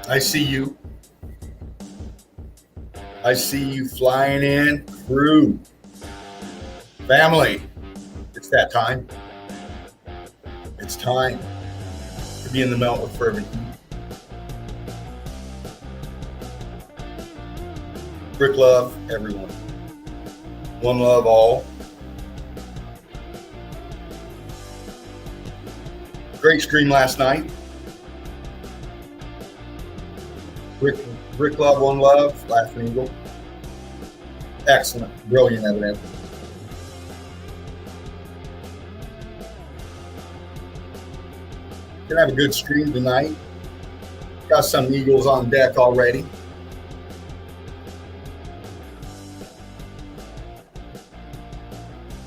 I see you. I see you flying in. Crew. Family. It's that time. It's time to be in the melt with fervent heat. Brick love, everyone. One love, all. Great stream last night. Brick love, one love, Laughing Eagle. Excellent, brilliant evidence. Gonna have a good stream tonight. Got some Eagles on deck already.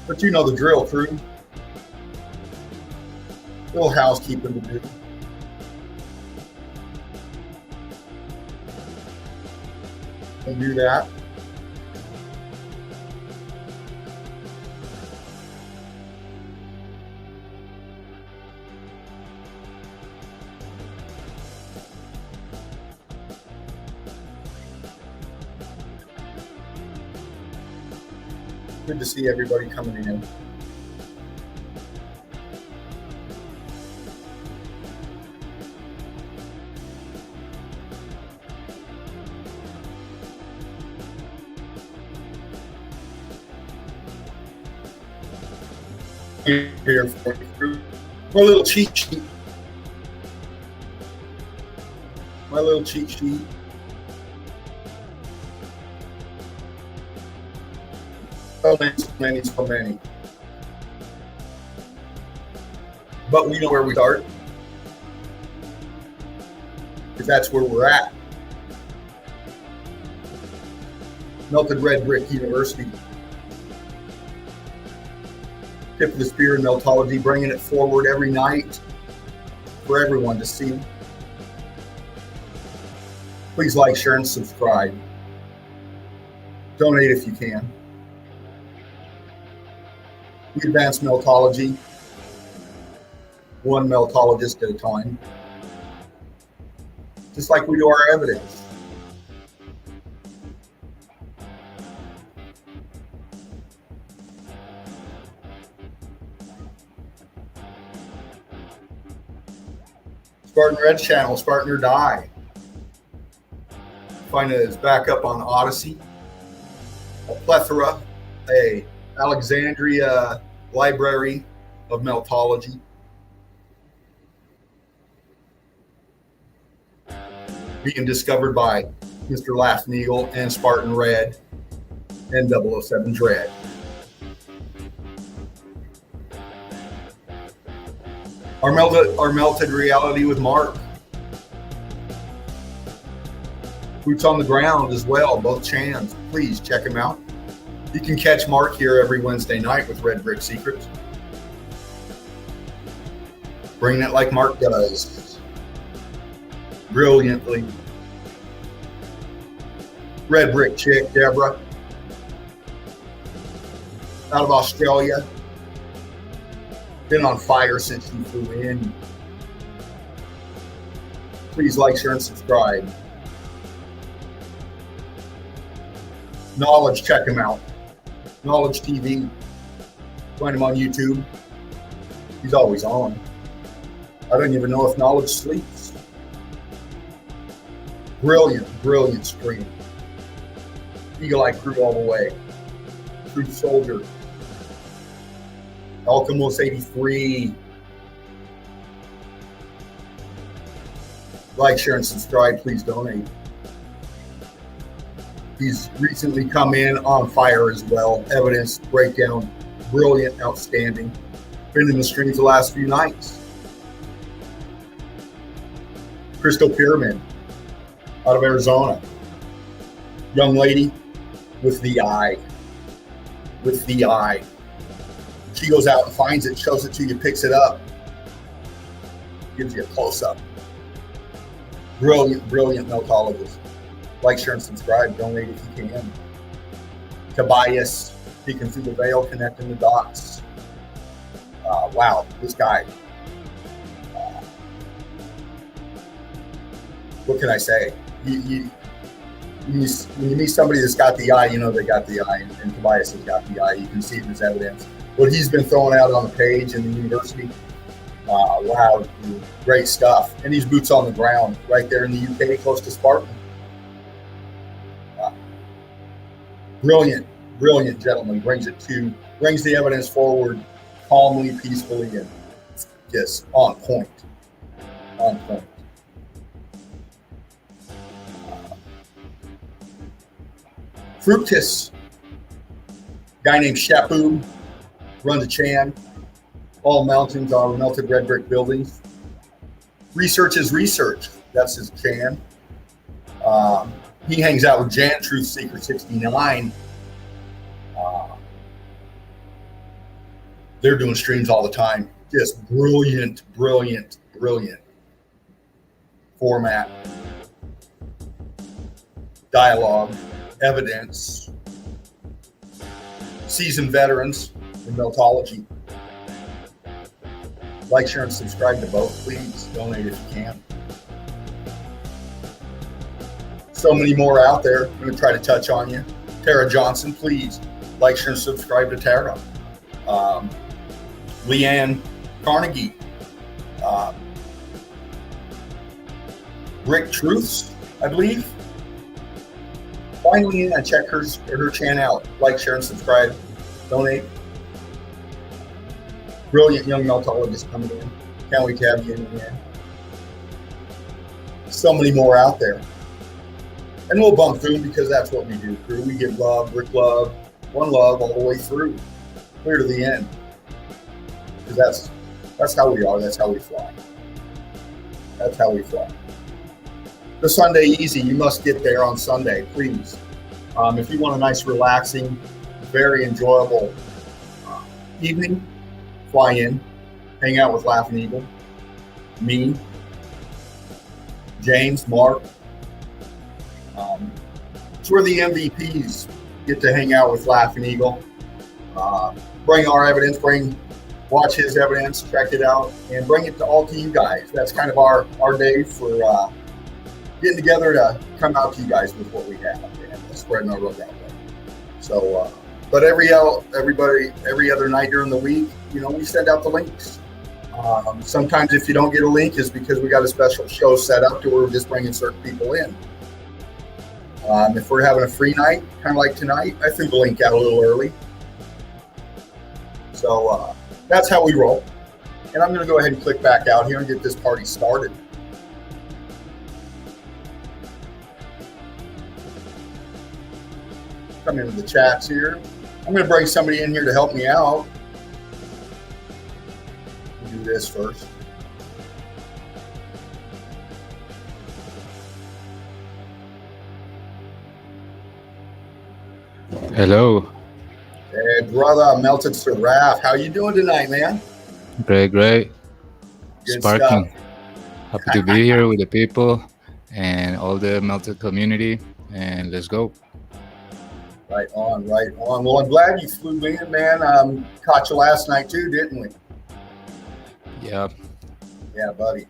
But you know the drill, crew. Little housekeeping to do. And do that. Good to see everybody coming in. Here for you. My little cheat sheet. My little cheat sheet. So many. But we know where we start. Because that's where we're at. Melted Red Brick University. Tip of the spear in Meltology, bringing it forward every night for everyone to see. Please like, share, and subscribe. Donate if you can. We advance Meltology, one Meltologist at a time, just like we do our evidence. Spartan Red channel, Spartan or Die. Find it back up on Odyssey. A plethora, a Alexandria library of Meltology. Being discovered by Mr. Laughing Eagle and Spartan Red and 007 Dread. Our melted reality with Mark. Boots on the ground as well, both chans. Please check him out. You can catch Mark here every Wednesday night with Red Brick Secrets. Bringing it like Mark does. Brilliantly. Red Brick chick, Deborah. Out of Australia. Been on fire since you flew in. Please like, share, and subscribe. Knowledge, check him out. Knowledge TV. Find him on YouTube. He's always on. I don't even know if Knowledge sleeps. Brilliant stream. Eagle Eye Crew all the way. Truth Soldier. Alchemos 83. Like, share, and subscribe. Please donate. He's recently come in on fire as well. Evidence, breakdown, brilliant, outstanding. Been in the streams the last few nights. Crystal Pyramid out of Arizona. Young lady with the eye. With the eye. She goes out and finds it, shows it to you, picks it up, gives you a close-up. Brilliant Meltologist. Like, share, and subscribe. Donate if you can. Tobias, peeking through the veil, connecting the dots. Wow, this guy. what can I say? When you meet somebody that's got the eye, you know they got the eye, and Tobias has got the eye. You can see it in his evidence. What he's been throwing out on the page in the university, wow, great stuff. And he's boots on the ground right there in the UK, close to Spartan. Brilliant gentleman. Brings the evidence forward calmly, peacefully, and just on point. On point. Fructus, guy named Shapu, runs a Chan. All mountains are melted red brick buildings. Research is research. That's his Chan. He hangs out with Jan Truth Seeker 69. They're doing streams all the time. Just brilliant format, dialogue, evidence, seasoned veterans in Meltology. Like, share, and subscribe to both. Please donate if you can. So many more out there. I'm going to try to touch on you. Tara Johnson, please like, share, and subscribe to Tara. Leanne Carnegie. Rick Truths, I believe. Find Leanne and check her channel out. Like, share, and subscribe. Donate. Brilliant young meltologist coming in. Can't wait to have you in here. So many more out there. And we'll bump through them because that's what we do, crew. We give love, Rick love, one love all the way through, clear to the end. Because that's how we are. That's how we fly. That's how we fly. The Sunday Easy, you must get there on Sunday, please. If you want a nice, relaxing, very enjoyable evening, fly in, hang out with Laughing Eagle, me, James, Mark. It's where the MVPs get to hang out with Laughing Eagle, bring our evidence, watch his evidence, check it out, and bring it all to you guys. That's kind of our day for getting together to come out to you guys with what we have and spreading our love that way. So, but every other night during the week, we send out the links. Sometimes if you don't get a link, it's because we got a special show set up to where we're just bringing certain people in. If we're having a free night, kind of like tonight, I threw the link out a little early. So that's how we roll. And I'm going to go ahead and click back out here and get this party started. Come into the chats here. I'm going to bring somebody in here to help me out. We'll do this first. Hello. Hey, brother, Melted Seraph. How you doing tonight, man? Great. Good Sparking. stuff. Happy to be here with the people and all the Melted community. And let's go. Right on. Well, I'm glad you flew in, man. Caught you last night too, didn't we? Yeah. Yeah, buddy.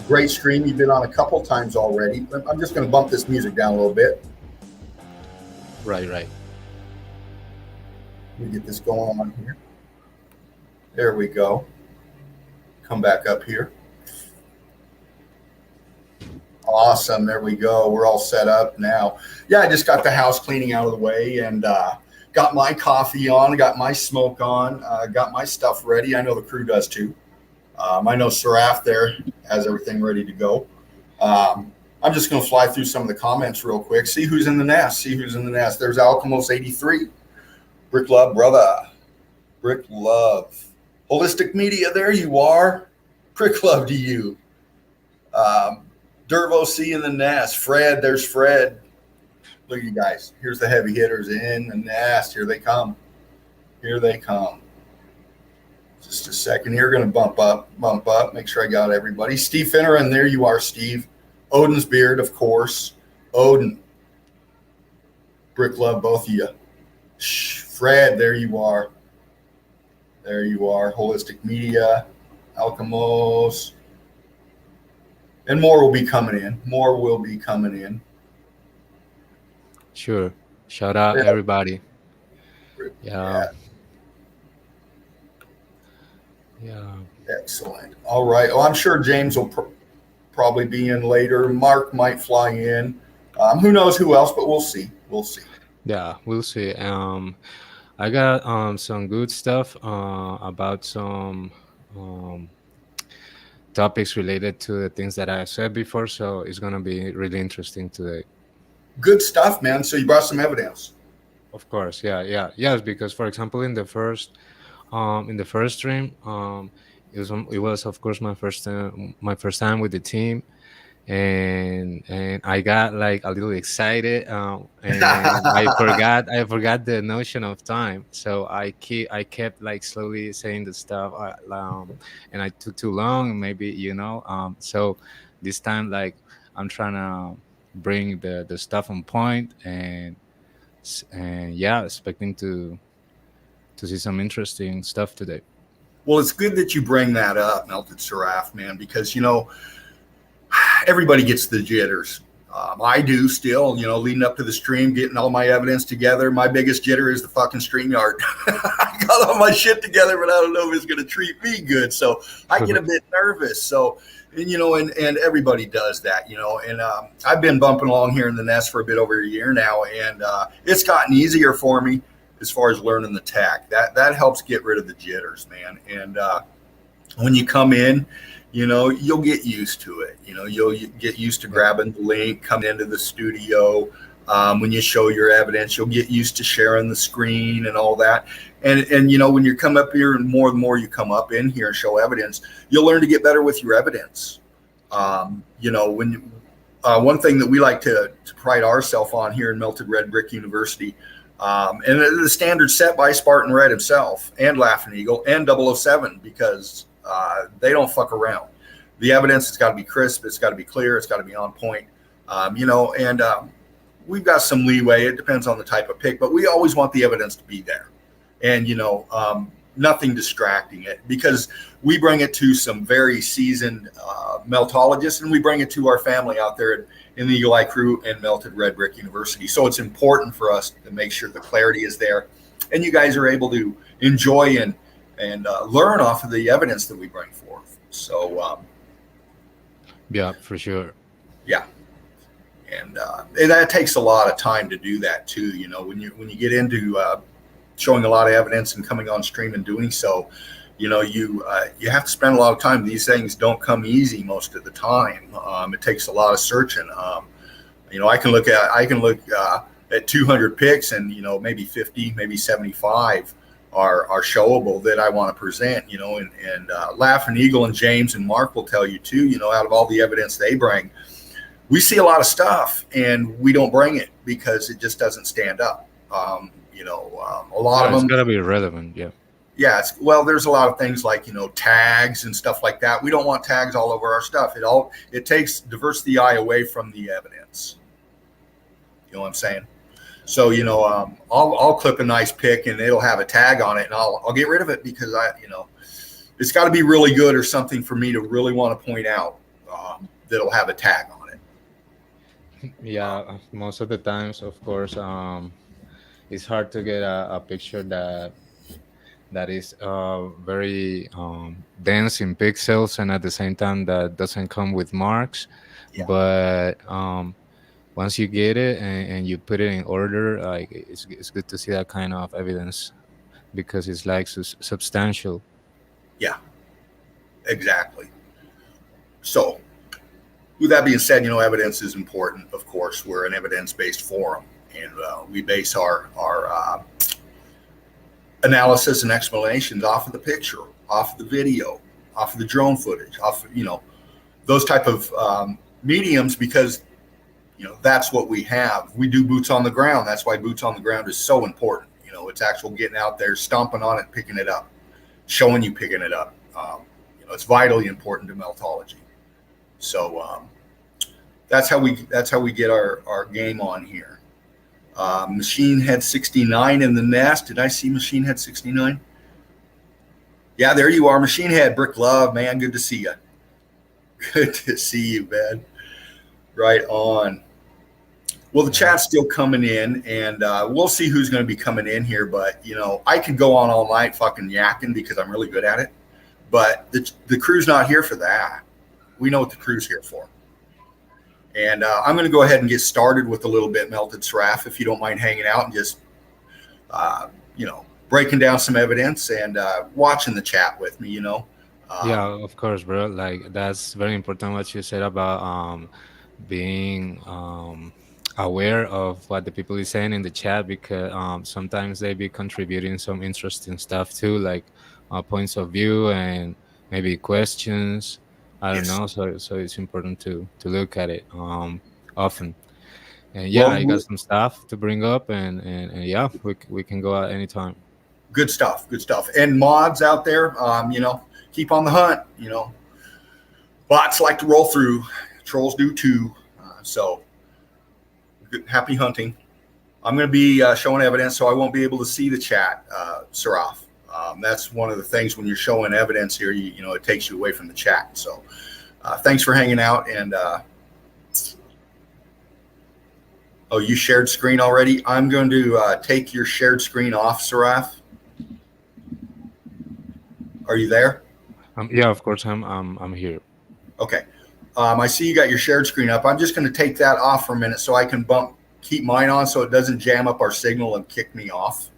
Great stream. You've been on a couple times already. I'm just going to bump this music down a little bit. Right. Let me get this going on here. There we go. Come back up here. Awesome. There we go. We're all set up now. Yeah, I just got the house cleaning out of the way and got my coffee on, got my smoke on, got my stuff ready. I know the crew does too. I know Seraph there has everything ready to go. I'm just going to fly through some of the comments real quick. See who's in the nest. There's Alchemos 83. Brick Love, brother. Brick Love. Holistic Media, there you are. Brick Love to you. Dervo C in the nest. Fred, there's Fred. Look at you guys. Here's the heavy hitters in the nest. Here they come. Just a second here. Going to bump up. Make sure I got everybody. Steve Finner, and there you are, Steve. Odin's Beard, of course. Odin. Brick Love, both of you. Fred, there you are. Holistic Media. Alchemos. And more will be coming in. More will be coming in. Sure. Shout out Yeah. everybody. Yeah. Yeah. Yeah. Excellent. All right. Well, I'm sure James will probably be in later. Mark might fly in. Who knows who else, but we'll see. We'll see. Yeah, we'll see. I got some good stuff about some um topics related to the things that I said before, so it's gonna be really interesting today. Good stuff, man. So you brought some evidence. Of course, yeah, yeah, yes. Because for example, in the first stream, it was of course my first time with the team, and I got like a little excited, and I forgot the notion of time, so I kept like slowly saying the stuff, and I took too long, maybe, so this time, like, I'm trying to bring the stuff on point, and yeah, expecting to see some interesting stuff today. Well, it's good that you bring that up, Melted Seraph, man, because, everybody gets the jitters. I do still, leading up to the stream, getting all my evidence together. My biggest jitter is the fucking StreamYard. I got all my shit together, but I don't know if it's going to treat me good. So I get a bit nervous. So, and everybody does that, and I've been bumping along here in the nest for a bit over a year now, and it's gotten easier for me as far as learning the tech. That helps get rid of the jitters, man. And when you come in, you'll get used to it. You'll get used to grabbing the link, coming into the studio. When you show your evidence, you'll get used to sharing the screen and all that. And when you come up here, and more you come up in here and show evidence, you'll learn to get better with your evidence. When one thing that we like to pride ourselves on here in Melted Red Brick University, and the standard set by Spartan Red himself and Laughing Eagle and 007, because they don't fuck around. The evidence has got to be crisp. It's got to be clear. It's got to be on point. And we've got some leeway. It depends on the type of pick, but we always want the evidence to be there, and nothing distracting it, because we bring it to some very seasoned meltologists, and we bring it to our family out there in the Eagle Eye crew and Melted Red Brick University. So it's important for us to make sure the clarity is there, and you guys are able to enjoy and learn off of the evidence that we bring forth. So Yeah, for sure. yeah, and that takes a lot of time to do that too. When you get into showing a lot of evidence and coming on stream and doing so, you have to spend a lot of time. These things don't come easy most of the time. It takes a lot of searching. I can look at 200 picks, and maybe 50, maybe 75 are showable that I want to present. And Laughing Eagle and James and Mark will tell you too. Out of all the evidence they bring, we see a lot of stuff, and we don't bring it because it just doesn't stand up. A lot of It's them. gotta be relevant. Yeah. Yeah, there's a lot of things like tags and stuff like that. We don't want tags all over our stuff. It takes diverts the eye away from the evidence. You know what I'm saying? So I'll clip a nice pic and it'll have a tag on it, and I'll get rid of it because it's got to be really good or something for me to really want to point out that'll have a tag on it. Yeah, most of the times, of course, it's hard to get a picture that is very dense in pixels, and at the same time that doesn't come with marks. Yeah. But once you get it and you put it in order, like, it's good to see that kind of evidence, because it's like substantial. Yeah, exactly. So with that being said, evidence is important. Of course, we're an evidence-based forum, and we base our analysis and explanations off of the picture, off of the video, off of the drone footage, off of, those type of mediums, because that's what we have. We do boots on the ground. That's why boots on the ground is so important. It's actual getting out there, stomping on it, picking it up, showing you picking it up. It's vitally important to meltology. So that's how we get our game on here. Machine Head 69 in the nest. Did I see Machine Head 69? Yeah, there you are, Machine Head. Brick Love, man, good to see you. Good to see you, man. Right on. Well, the Yeah. chat's still coming in, and we'll see who's going to be coming in here. But I could go on all night fucking yakking because I'm really good at it. But the crew's not here for that. We know what the crew's here for. And I'm going to go ahead and get started with a little bit, Melted Seraph, if you don't mind hanging out and just, breaking down some evidence and watching the chat with me. Yeah, Um, of course, bro. Like that's very important what you said about being aware of what the people is saying in the chat, because sometimes they be contributing some interesting stuff too, like points of view and maybe questions. I don't yes. know. So it's important to look at it often. And yeah, I got Well, some stuff to bring up, and yeah, we can go at any time. good stuff. Good stuff. And mods out there, keep on the hunt. Bots like to roll through. Trolls do too. So happy hunting. I'm going to be showing evidence, so I won't be able to see the chat, Saraf. That's one of the things when you're showing evidence here, it takes you away from the chat. So thanks for hanging out. And oh, you shared screen already? I'm going to take your shared screen off, Saraf. Are you there? Yeah, of course, I'm here. Okay. I see you got your shared screen up. I'm just going to take that off for a minute so I can keep mine on so it doesn't jam up our signal and kick me off.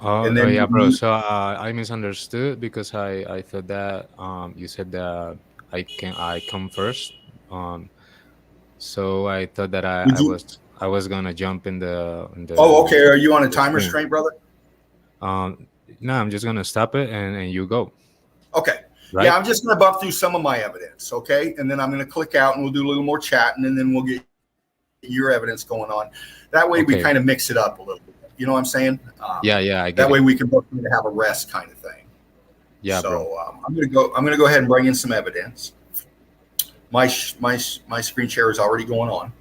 And Oh then yeah, bro. So I misunderstood because I thought that you said that I come first. Um, so I thought that would you? I was gonna jump in the Oh, okay. Are you on a the time screen. restraint, brother? No, I'm just gonna stop it and you go, Okay. Yeah, right? I'm just going to bump through some of my evidence. Okay. And then I'm going to click out and we'll do a little more chatting and then we'll get your evidence going on. That way we Okay. kind of mix it up a little bit. You know what I'm saying? Yeah, I That get way it. we can both have a rest kind of thing. Yeah, bro. So I'm going to go. I'm going to go ahead and bring in some evidence. My screen share is already going on.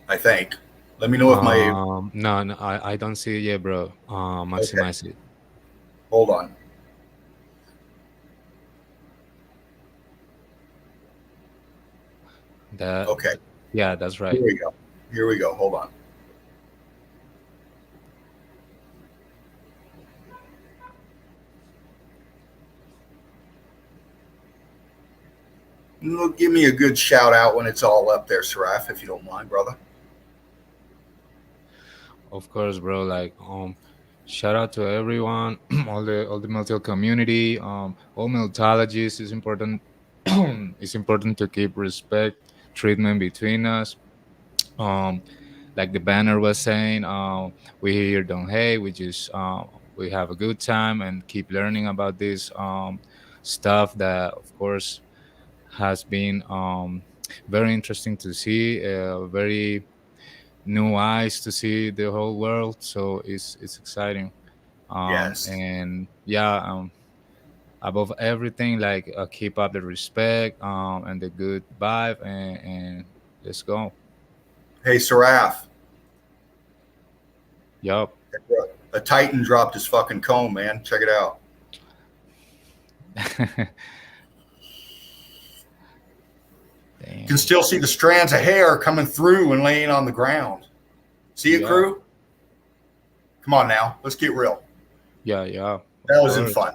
I think. Let me know if my. No, I don't see it yet, bro. Okay. Maximize it. Hold on. That, Okay. yeah, that's Here right. we go. Here we go. Hold on. Give me a good shout out when it's all up there, Saraf, if you don't mind, brother. Of course, bro. Like, shout out to everyone, all the meltal community, all meltologists. It's important. It's important to keep respect, treatment between us. Um, like the banner was saying, we here don't hate. We have a good time and keep learning about this stuff that, of course, has been very interesting to see. Very new eyes to see the whole world, so it's exciting. Yes. And yeah, above everything, like keep up the respect and the good vibe, and let's go. Hey, Saraf, Yup. a Titan dropped his fucking comb, man. Check it out. You can Damn. still see the strands of hair coming through and laying on the ground. See it, Yeah, crew? Come on now. Let's get real. yeah, That of was in course. fun.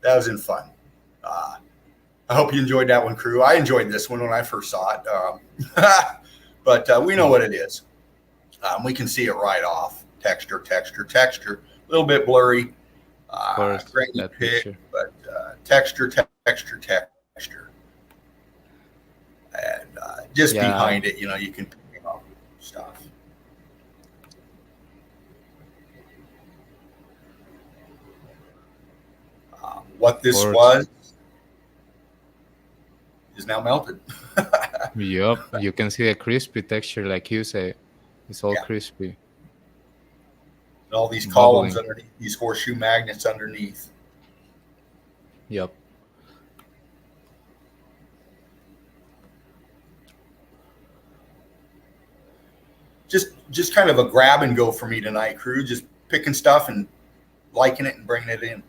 That was in fun. Uh, I hope you enjoyed that one, crew. I enjoyed this one when I first saw it. But we know what it is. We can see it right off. Texture, texture, texture. A little bit blurry. Of course, Grainy that pick, picture. but texture, texture, texture. And just Yeah, behind it, you can pick up stuff. What of this course. was is now melted. Yup, you can see the crispy texture, like you say. It's all Yeah. crispy, And all these columns bubbling. underneath, these horseshoe magnets underneath. Yup. Just kind of a grab and go for me tonight, crew. Just picking stuff and liking it and bringing it in.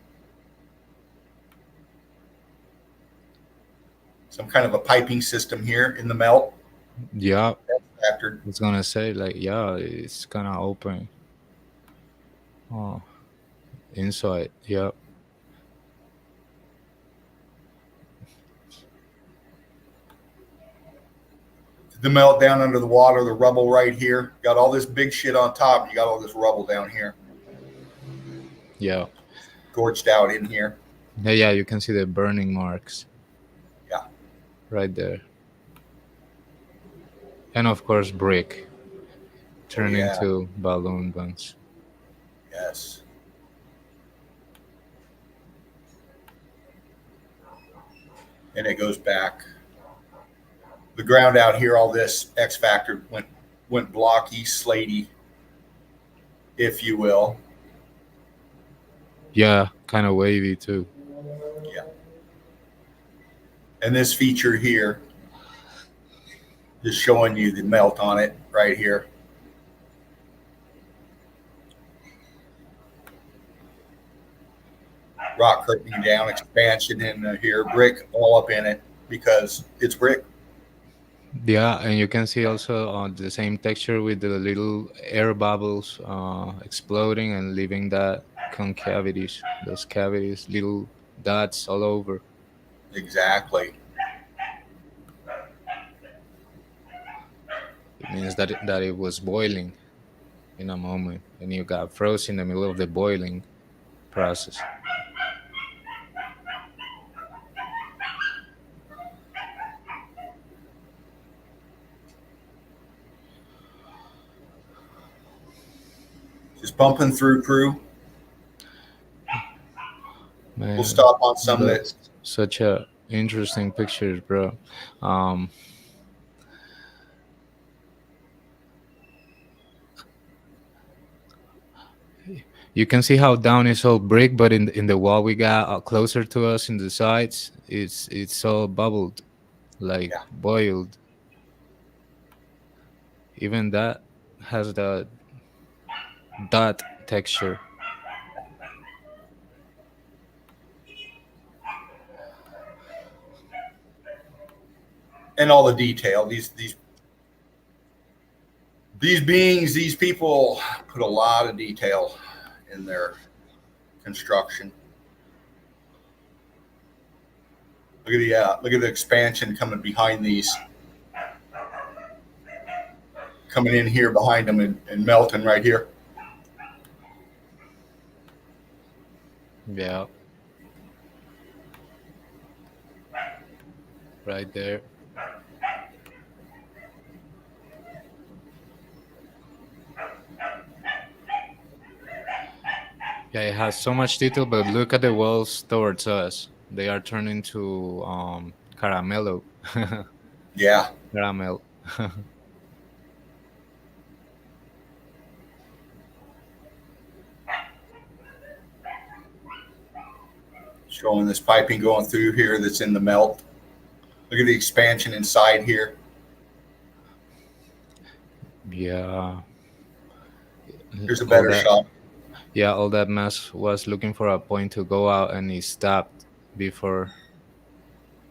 some kind of a piping system here in the melt. Yeah, Factored. I was gonna say like yeah, it's kind of open. Oh, inside. Yeah, The melt down under the water, the rubble right here. Got all this big shit on top. You got all this rubble down here, yeah, gorged out in here. yeah, yeah. You can see the burning marks Yeah. right there, and of course brick Oh turning yeah. to balloon buns. Yes. And it goes back. The ground out here, all this X factor went blocky, slatey, if you will. Yeah, kind of wavy too. Yeah. And this feature here is showing you the melt on it right here. Rock curtain down, expansion in here, brick all up in it because it's brick. Yeah, and you can see also the same texture with the little air bubbles exploding and leaving that concavities, those cavities, little dots all over. Exactly. It means that it was boiling in a moment, and you got frozen in the middle of the boiling process. Just bumping through, crew. We'll Man, stop on some that. that's such a interesting pictures, bro. Um, you can see how down is all brick, but in the wall we got closer to us in the sides, it's all bubbled, like Yeah. boiled. Even that has the dot texture. And all the detail. These beings, these people put a lot of detail in their construction. Look at the expansion coming behind these, coming in here behind them and melting right here. Yeah, right there. Yeah, it has so much detail, but look at the walls towards us. They are turning to caramello, Yeah. caramel. Showing this piping going through here that's in the melt. Look at the expansion inside here. Yeah. Here's a All better that, shot. yeah, all that mess was looking for a point to go out, and he stopped before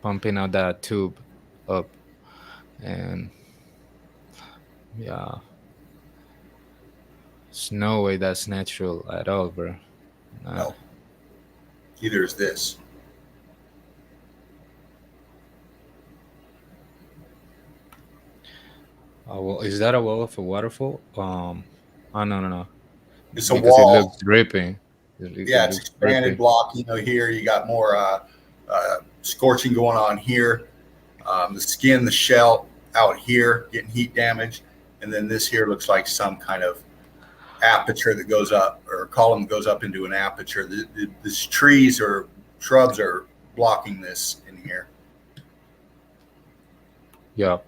pumping out that tube up. And yeah, it's no way that's natural at all, bro. Nah. No. Either is this. Well, is that a wall of a waterfall? Oh no, no, no, It's a because it looks wall. dripping. It Yeah, it's looks expanded dripping. block. Here you got more scorching going on here. The skin, the shell out here getting heat damage, and then this here looks like some kind of aperture that goes up, or column goes up into an aperture. These trees or shrubs are blocking this in here. Yeah.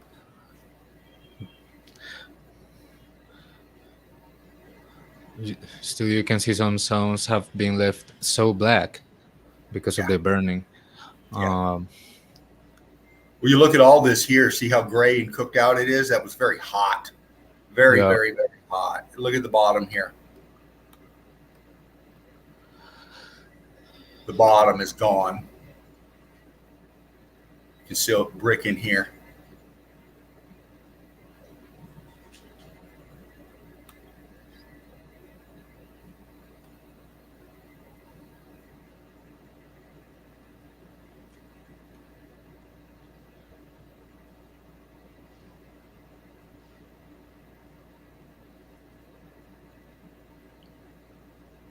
Still, you can see some zones have been left so black because of Yeah, the burning. yeah. Um, Well, you look at all this here, see how gray and cooked out it is? That was very hot. Very, yeah, very, very hot. Look at the bottom here. The bottom is gone. You can see a brick in here.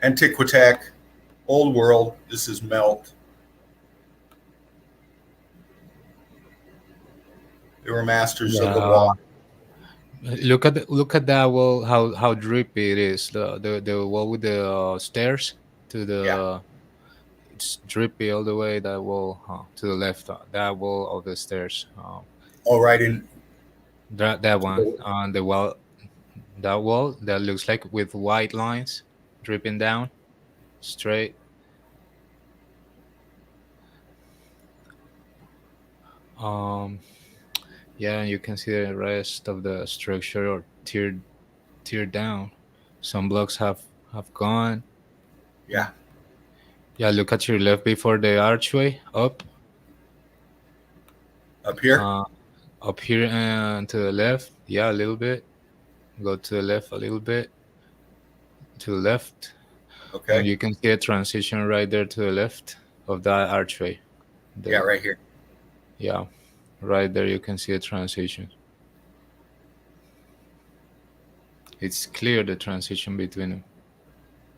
Antiquitech, Old World. This is melt. They were masters of the Yeah. water. Look at that wall. How drippy it is. The wall with the stairs to Yeah. the. It's drippy all the way. That wall to the left. That wall of the stairs. Oh, right in. That one on the wall. That wall that looks like with white lines dripping down straight. Um. Yeah, and you can see the rest of the structure or teared down. Some blocks have gone. Yeah. Yeah, look at your left before the archway up. Up here. Uh, Up here and to the left. Yeah, a little bit. Go to the left a little bit. To the left, and Okay. you can see a transition right there to the left of that archway. Yeah, The right here. Yeah, right there you can see a transition. It's clear the transition between them.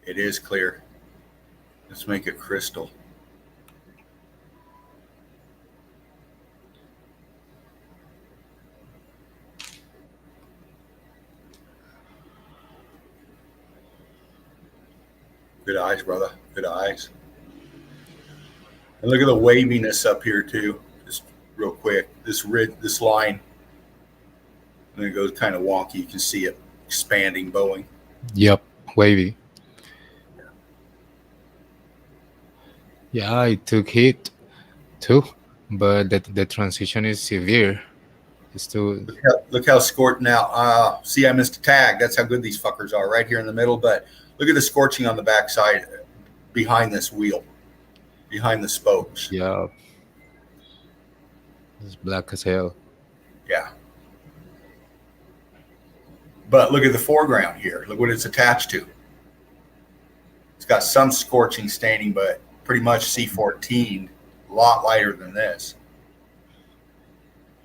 It is clear. Let's make it crystal. Good eyes, brother. Good eyes. And look at the waviness up here too. Just real quick. This line, and it goes kind of wonky. You can see it expanding, bowing. Yep, wavy. Yeah, it took hit too, but the transition is severe. It's too. Look how scorched now. See, I missed a tag. That's how good these fuckers are, right here in the middle. But look at the scorching on the backside, behind this wheel, behind the spokes. Yeah, it's black as hell. Yeah. But look at the foreground here. Look what it's attached to. It's got some scorching staining, but pretty much C14, a lot lighter than this.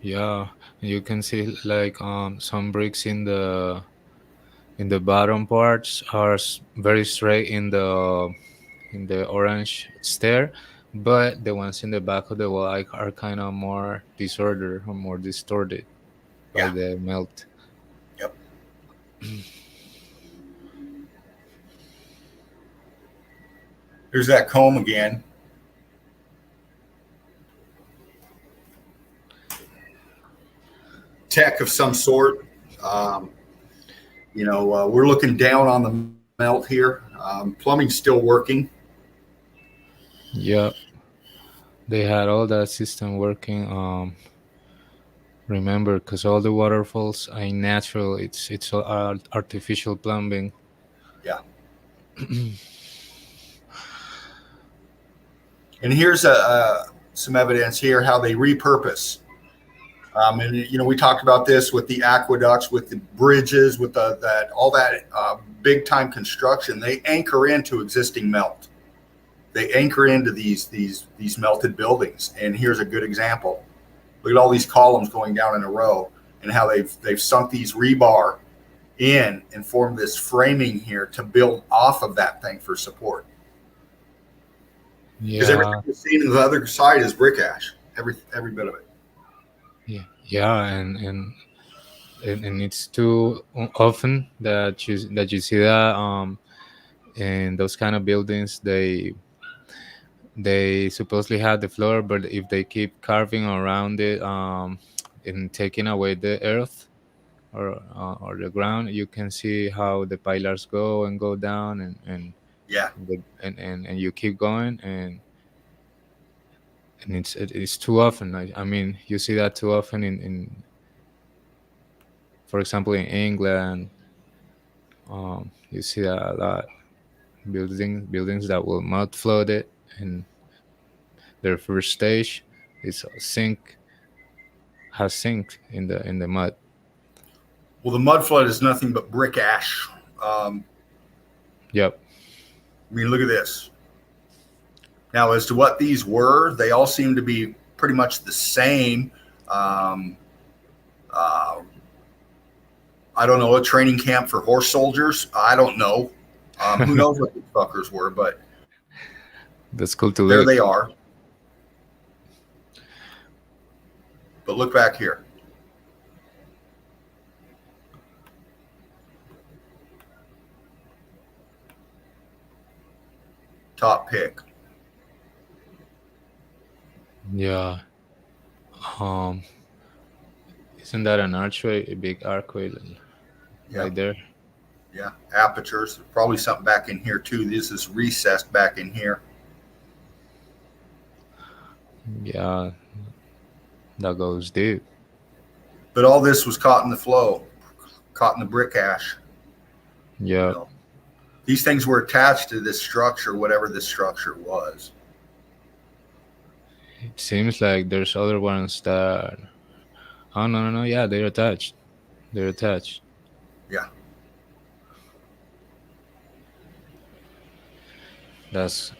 Yeah, you can see like some bricks in the bottom parts are very straight in the orange stair, but the ones in the back of the wall are kind of more disordered or more distorted by Yeah. the melt. Yep. Here's that comb again. Tech of some sort. We're looking down on the melt here. Plumbing's still working. Yeah, they had all that system working. Remember, because all the waterfalls are natural. It's all artificial plumbing. Yeah. And here's some evidence here how they repurpose. We talked about this with the aqueducts, with the bridges, with all that big time construction. They anchor into existing melt. They anchor into these melted buildings. And here's a good example. Look at all these columns going down in a row, and how they've sunk these rebar in and formed this framing here to build off of that thing for support. Because Yeah, everything you've seen on the other side is brick ash. Every bit of it. yeah, and it's too often that you see that in those kind of buildings they supposedly have the floor, but if they keep carving around it and taking away the earth or the ground, you can see how the pillars go and go down Yeah. and you keep going and it's too often. I mean, you see that too often in for example in England. You see that a lot. Buildings that will not flood it in their first stage. It's a sink has sunk in the mud. Well, the mud flood is nothing but brick ash. Yep. I mean, look at this. Now, as to what these were, they all seem to be pretty much the same. I don't know, a training camp for horse soldiers. I don't know. Who knows what these fuckers were, but That's cool to there look. they are. But look back here. Top pick. Yeah. Isn't that an archway, a big archway Yeah. right there? Yeah, apertures. There's probably something back in here too. This is recessed back in here. Yeah, that goes deep. But all this was caught in the flow, caught in the brick ash. Yeah. You know, these things were attached to this structure, whatever this structure was. It seems like there's other ones that. Oh no! Yeah, they're attached. They're attached. Yeah. That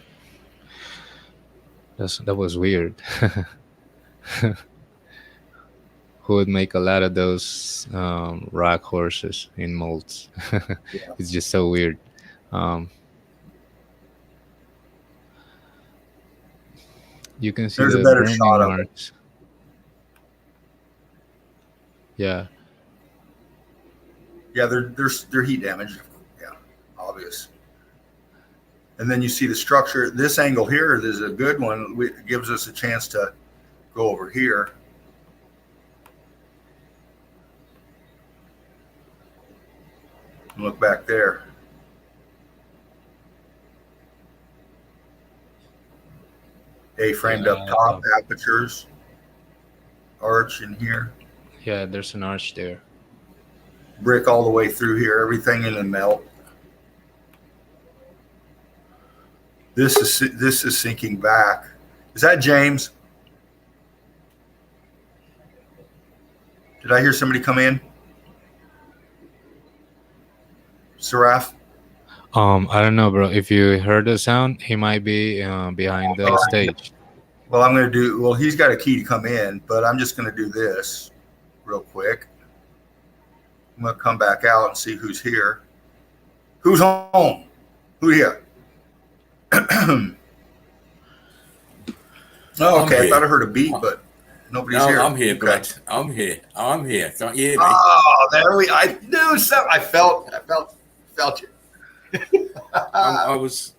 was weird. Who would make a lot of those rock horses in molds? Yeah. It's just so weird. You can see There's the a better burning shot of it. marks. Yeah. Yeah, they're heat damaged. Yeah, obvious. And then you see the structure. This angle here is a good one. It gives us a chance to go over here. And look back there. A-framed up top, apertures, arch in here. Yeah, there's an arch there. Brick all the way through here, everything in the melt. This is sinking back. Is that James? Did I hear somebody come in? Seraph? I don't know, bro. If you heard the sound, he might be behind the stage. Well, I'm going to do, well, he's got a key to come in, but I'm just going to do this real quick. I'm going to come back out and see who's here. Who's home? Who here? Oh, okay. I thought I heard a beat, but nobody's here. I'm here, okay. Brett. I'm here. Can't you hear me? Oh, there we. I knew something. I felt you. I was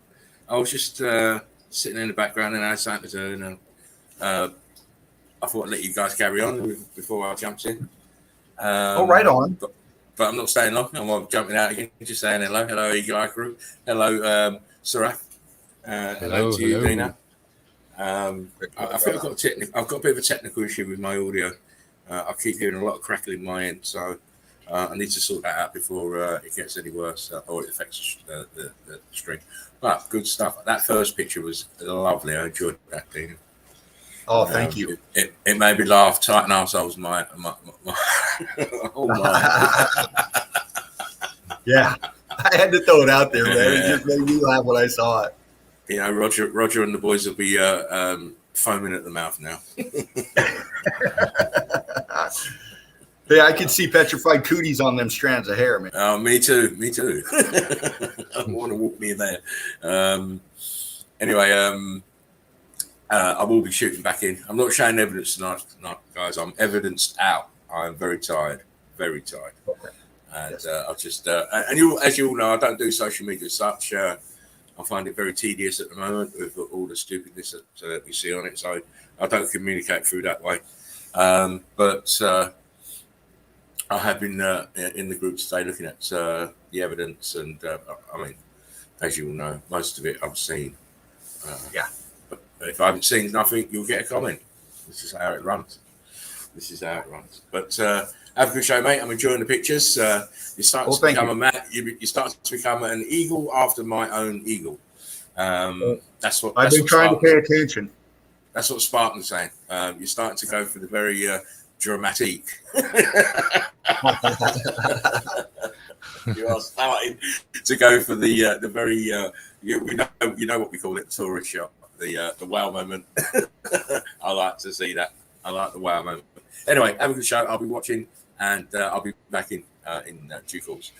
just sitting in the background and I had something to do, and I thought I'd let you guys carry on before I jumped in. Right on. But I'm not staying long. I'm jumping out again, just saying hello, Eagle Eye Crew, hello, Saraf, hello to you, Dina. I feel I've got a bit of a technical issue with my audio. I keep hearing a lot of crackling in my end, so I need to sort that out before it gets any worse or it affects the string. But good stuff. That first picture was lovely. I enjoyed that, Dina. Oh, thank you. It made me laugh. Tighten ourselves, my oh my. Yeah, I had to throw it out there, man. It just made me laugh when I saw it. You know, Roger and the boys will be foaming at the mouth now. Yeah, I can see petrified cooties on them strands of hair, man. Oh, me too. I want to walk me in there. Anyway, I will be shooting back in. I'm not showing evidence tonight, guys. I'm evidenced out. I'm very tired. Okay. And yes. I've just and you, as you all know, I don't do social media as such. I find it very tedious at the moment with all the stupidness that we see on it. So I don't communicate through that way. But I have been in the group today looking at the evidence, and I mean, as you all know, most of it I've seen. Yeah. But if I haven't seen nothing, you'll get a comment. This is how it runs. But have a good show, mate. I'm enjoying the pictures. You start to become you start to become an eagle after my own eagle. That's what I've been trying to pay attention. That's what Spartan's saying. You're starting to go for the very dramatic. You are starting to go for the very we know what we call it, tourist shot, the wow moment. I like to see that. I like the wow moment. Anyway, have a good show. I'll be watching, and I'll be back in due course.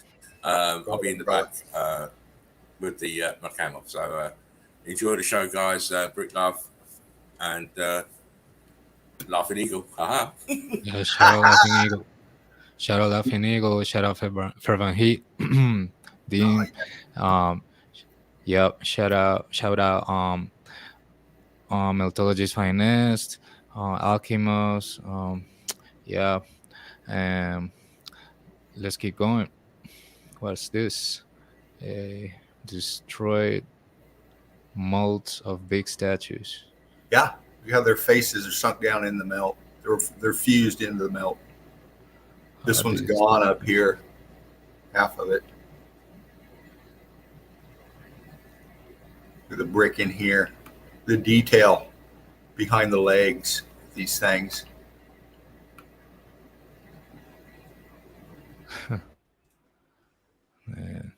I'll be in the back with the my camera. So enjoy the show, guys. Brick Love and Laughing Eagle. Haha. Yeah, shout out Laughing Eagle. Shout out Laughing Eagle. Shout out Fervent Heat. Dean. Yep. Shout out Meltologist Finest, Alchemist. Yeah. Let's keep going. What's this? A destroyed molds of big statues. Yeah, you have their faces are sunk down in the melt. They're fused into the melt. This one's gone up here, half of it. The brick in here, the detail behind the legs, these things. Man.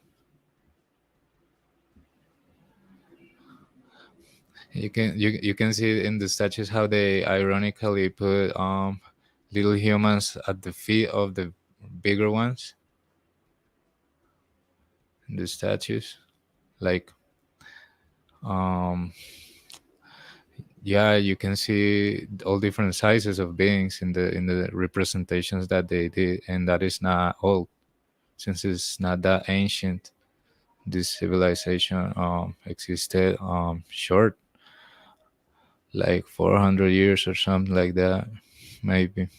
You can see in the statues how they ironically put little humans at the feet of the bigger ones in the statues, like yeah, you can see all different sizes of beings in the representations that they did, and that is not old, since it's not that ancient. This civilization existed short, like 400 years or something like that, maybe.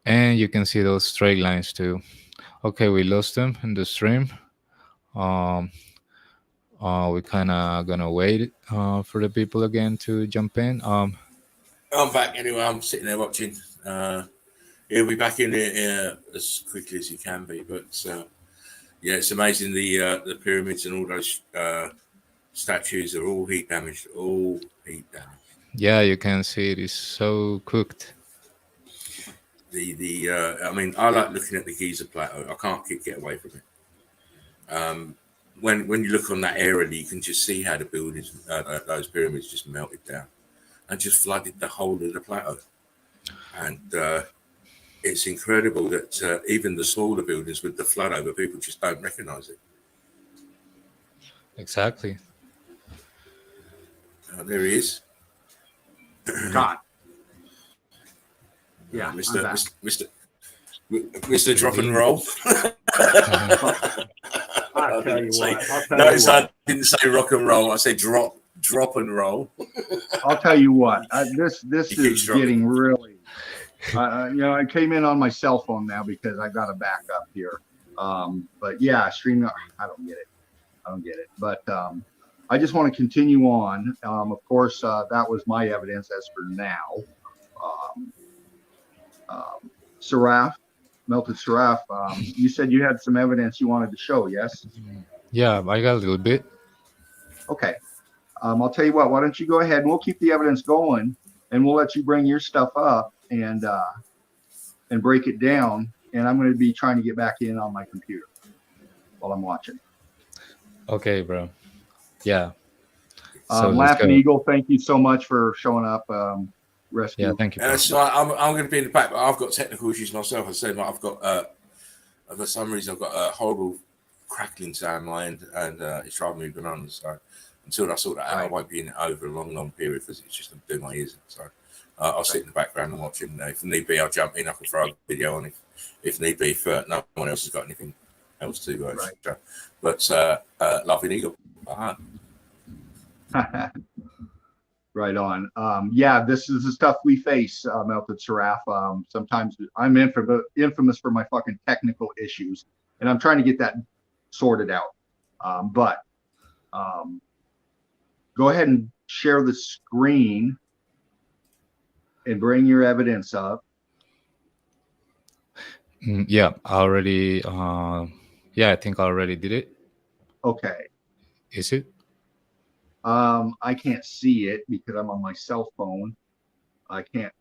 And you can see those straight lines too. Okay, we lost them in the stream. We kind of gonna wait for the people again to jump in. I'm back anyway. I'm sitting there watching. He'll be back in here as quickly as he can be. But yeah, it's amazing. The pyramids and all those statues are all heat damaged. All heat damaged. Yeah, you can see it is so cooked. I mean, I like looking at the Giza plateau. I can't get away from it. When you look on that area, you can just see how the buildings, those pyramids, just melted down and just flooded the whole of the plateau. And it's incredible that even the smaller buildings with the flood over, people just don't recognize it. Exactly. There he is. God. Yeah, Mr. Drop and Roll. I'll tell you what. Notice I didn't say rock and roll. I said drop and roll. I'll tell you what. This is getting really. I came in on my cell phone now because I got a backup here. But yeah, stream. I don't get it. But I just want to continue on. Of course, that was my evidence as for now. Seraph, Melted Seraph, you said you had some evidence you wanted to show, yes? Yeah, I got a little bit. Okay. I'll tell you what, why don't you go ahead and we'll keep the evidence going and we'll let you bring your stuff up and break it down. And I'm going to be trying to get back in on my computer while I'm watching. Okay, bro. Yeah. So Laughing Eagle, thank you so much for showing up. Rescue. Yeah, thank you. So I'm going to be in the back, but I've got technical issues myself. I said I've got for some reason I've got a horrible crackling sound in my end, and it's driving me bananas. So until I sort that out, I won't be in it over a long period because it's just doing my ears in. So I'll sit in the background and watch it. If need be, I'll jump in. I can throw a video on if need be. For no one else has got anything else to show. But Laughing Eagle. Right on. Yeah, this is the stuff we face, Melted Seraph. Sometimes I'm infamous for my fucking technical issues, and I'm trying to get that sorted out. But go ahead and share the screen and bring your evidence up. Yeah, I already. I think I already did it. Okay. Is it? I can't see it because I'm on my cell phone. I can't.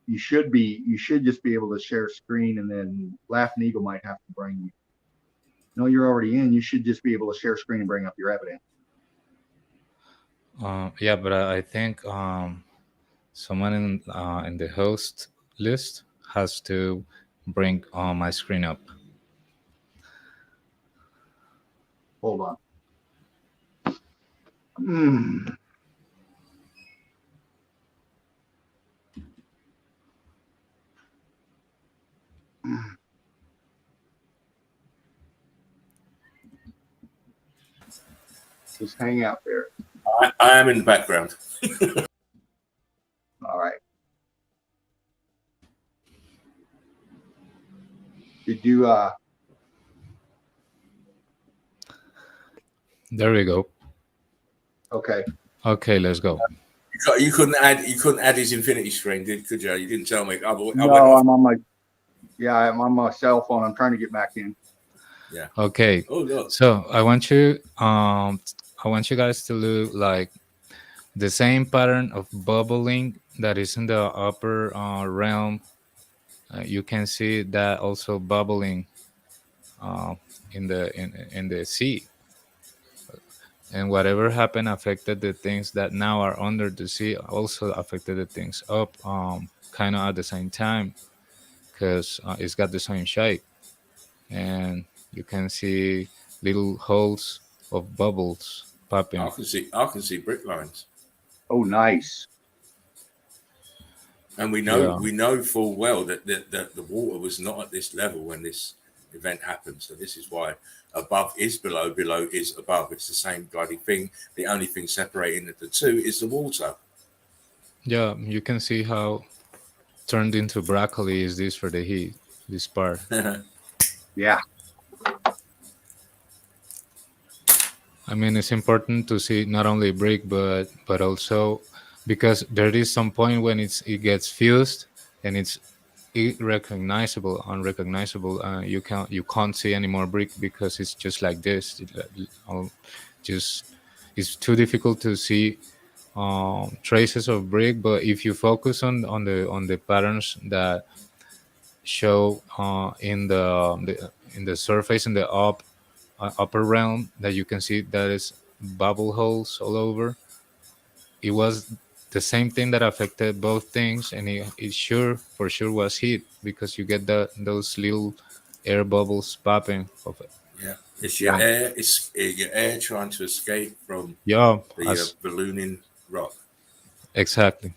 You should just be able to share screen, and then Laughing Eagle might have to bring you. No, you're already in. You should just be able to share screen and bring up your evidence. Yeah, but I think someone in the host list has to bring my screen up. Hold on. Hmm. Just hang out there. I am in the background. All right. Did you There we go. okay. Okay, let's go. You couldn't add his infinity screen, could you? You didn't tell me. I went No, off. I'm on my cell phone. I'm trying to get back in. Yeah. Okay. Oh, look. So I want you guys to look like the same pattern of bubbling that is in the upper realm. You can see that also bubbling in the sea, and whatever happened affected the things that now are under the sea. Also affected the things up, kind of at the same time, because it's got the same shape, and you can see little holes of bubbles popping. I can see brick lines. Oh, nice. And we know full well that the water was not at this level when this event happened. So this is why above is below, below is above. It's the same bloody thing. The only thing separating the two is the water. Yeah, you can see how turned into broccoli is this for the heat, this part. Yeah. I mean, it's important to see not only brick, but also because there is some point when it gets fused and it's unrecognizable. You can't see any more brick because it's just like this. It's too difficult to see traces of brick. But if you focus on the patterns that show in the surface in the upper realm, that you can see that is bubble holes all over. It was the same thing that affected both things, and it for sure was heat, because you get those little air bubbles popping of it. Yeah, it's your air. It's your air trying to escape from the ballooning rock. Exactly.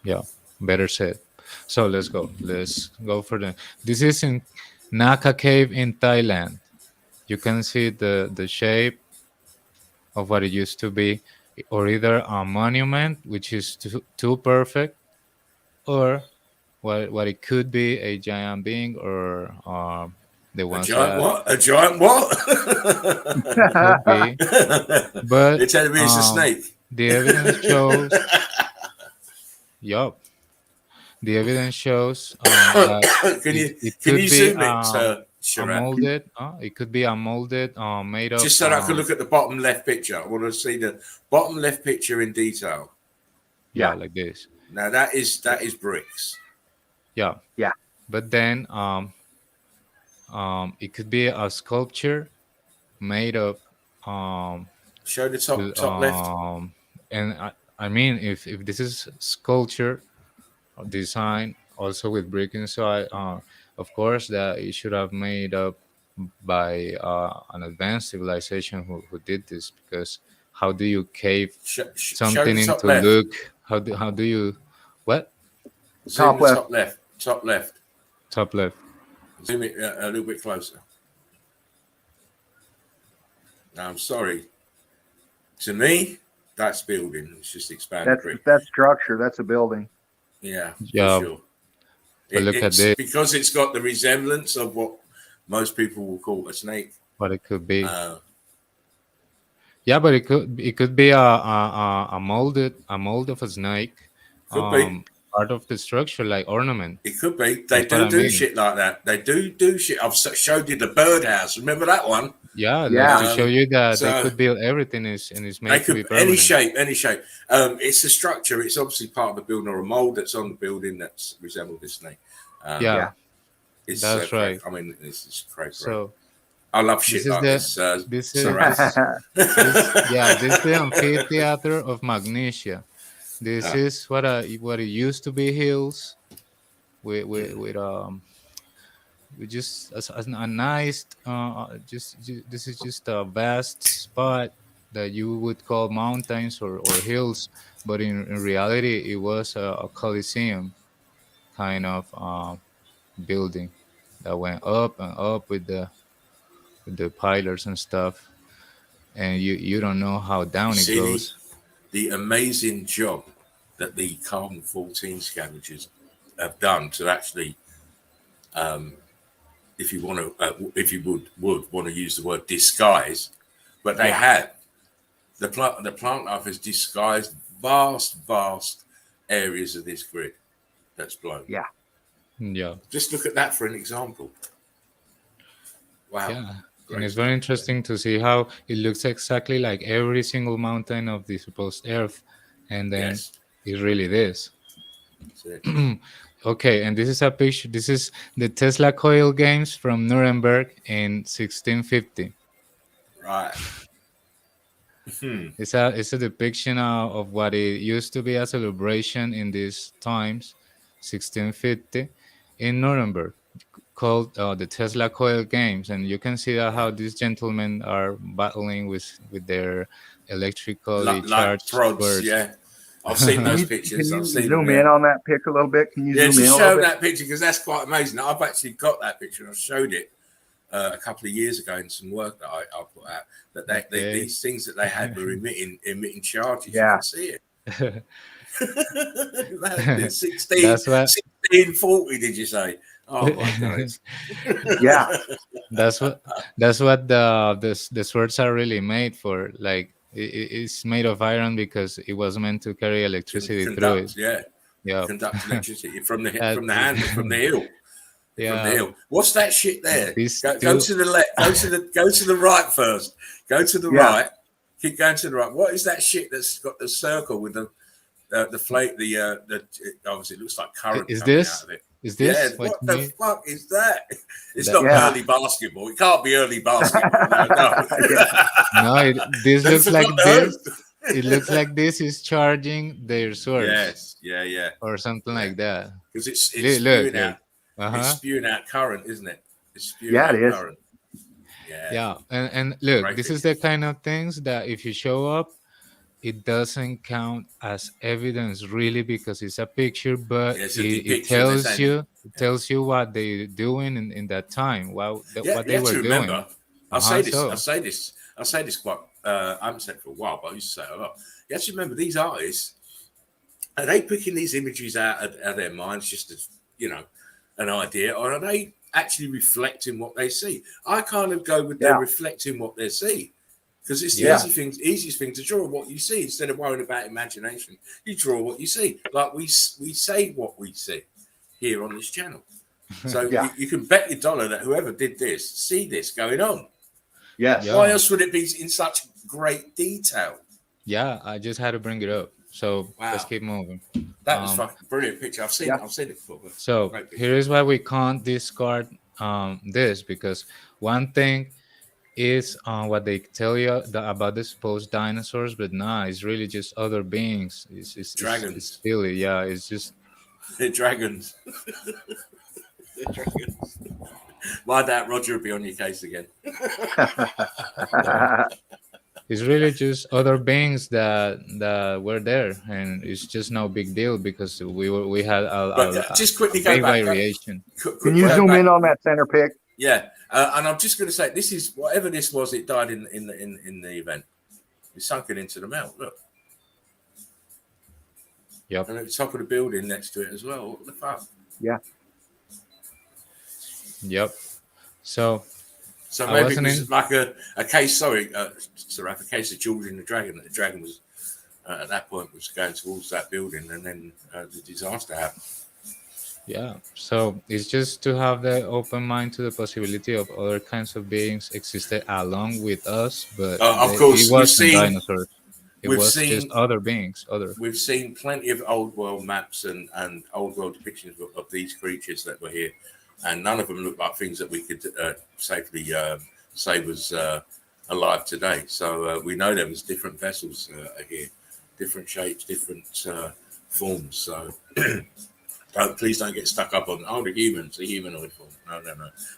Yeah, better said. So let's go. Let's go for this is in Naka Cave in Thailand. You can see the shape of what it used to be, or either a monument, which is too perfect, or what it could be, a giant being, or the ones A giant what? Could be. But you're telling me it's a snake. The evidence shows. Yup. The evidence shows that can you be zoom it, a molded. It could be a molded, made of. Just so that I can look at the bottom left picture. I want to see the bottom left picture in detail. Yeah, like this. Now that is bricks. Yeah. Yeah. But then it could be a sculpture made of. Show the top left. And I mean, if this is sculpture design also with brick inside, of course that it should have made up by an advanced civilization who did this, because how do you cave something into left. look? How do you what? Zoom top left. Top left. Top left. Zoom it a little bit closer. Now, I'm sorry. To me, that's building. It's just expanded brick. That's structure. That's a building. Yeah. Yeah. For sure. But look at this. Because it's got the resemblance of what most people will call a snake. What it could be. Yeah, but it could be a mold of a snake. Could be. part of the structure, like ornament. It could be. They That's what I do mean. shit like that. They do shit. I've showed you the birdhouse. Remember that one? Yeah, Yeah. like to show you that they So could build everything and it's they made to be could any permanent. shape. It's a structure. It's obviously part of the building or a mold that's on the building that's resembled this thing. Yeah, It's that's right. I mean, this is crazy. So I love this shit is like the this. this Sir is Alex. this is the amphitheater of Magnesia. This is what it used to be hills with just a nice this is just a vast spot that you would call mountains or hills, but in reality it was a coliseum kind of building that went up and up with the pillars and stuff, and you don't know how down it See goes. the amazing job that the carbon 14 scavengers have done to actually, if you want to, if you would want to use the word disguise, but they have the plant life has disguised vast areas of this grid that's blown. Yeah. Just look at that for an example. Wow. Yeah. Great And it's very interesting to see how it looks exactly like every single mountain of the supposed Earth, and then Yes. it really is. That's it. Okay, and this is a picture. This is the Tesla coil games from Nuremberg in 1650. Right. It's a depiction of what it used to be a celebration in these times, 1650, in Nuremberg, called the Tesla coil games, and you can see that how these gentlemen are battling with their electrically Like charged throds, swords. yeah. I've seen those Can pictures. you I've seen zoom them, in on that pic a little bit? Can you yeah, zoom in just a little show bit? that picture because that's quite amazing. I've actually got that picture. I showed it a couple of years ago in some work that I put out. That these things that they had were emitting charges. Yeah. You can see it. 1640, did you say? Oh my god! Yeah. That's what the swords are really made for. Like it's made of iron because it was meant to carry electricity through it. Yeah. Conduct electricity from the That- from the handle, from the hill. Yeah. From the hill. What's that shit there? This Go still- to the left. Go to the right first. Go to the right. Keep going to the right. What is that shit that's got the circle with the flake? Obviously it looks like current Is coming this? out of it. Is this Yeah. what What you the mean? fuck is that? It's That- not early basketball. It can't be early basketball. No. No, this They looks like forgot those. this. It looks like this is charging their swords. Yes. Yeah. Or something like that. Because it's Look, spewing out. Uh-huh. It's spewing out current, isn't it? It's spewing Yeah, out it is. current. Yeah. Yeah, and look, Great this is the kind of things that if you show up, it doesn't count as evidence really because it's a picture, but Yeah, it's a it depiction, they're saying. tells you what they're doing in that time, what You they have to were doing. remember. I Uh-huh, say this quite. I haven't said it for a while, but I used to say it a lot. You have to remember these artists. Are they picking these images out of their minds just as an idea, or are they actually reflecting what they see? I kind of go with they're reflecting what they see because it's the easiest thing to draw what you see instead of worrying about imagination. You draw what you see, like we say what we see here on this channel. So you can bet your dollar that whoever did this see this going on. Yes. Yeah. Why else would it be in such great detail? Yeah, I just had to bring it up. So let's keep moving. That was fucking brilliant picture. I've seen it before. So here is why we can't discard this, because one thing is what they tell you about the supposed dinosaurs, but it's really just other beings. It's dragons. It's silly, yeah. It's just they're dragons. They're dragons. My dad Roger will be on your case again. It's really just other beings that were there, and it's just no big deal because we had just quickly big go back. variation. Can you zoom in on that center pic? Yeah, and I'm just going to say this is whatever this was. It died in the event. It sunk it into the melt. Look. Yep. And at the top of the building next to it as well. What the fuck? Yeah. Yep. So maybe it was like a case. Sorry, Saraf, a case of George and the Dragon. That the dragon was at that point was going towards that building, and then the disaster happened. Yeah, so it's just to have the open mind to the possibility of other kinds of beings existed along with us, but Of it course, wasn't dinosaurs. It we've was just seen other beings, other. we've seen plenty of old world maps and old world depictions of these creatures that were here, and none of them look like things that we could safely say was alive today. So we know there was different vessels here, different shapes, different forms. So please don't get stuck up on the humans, the humanoid form. No,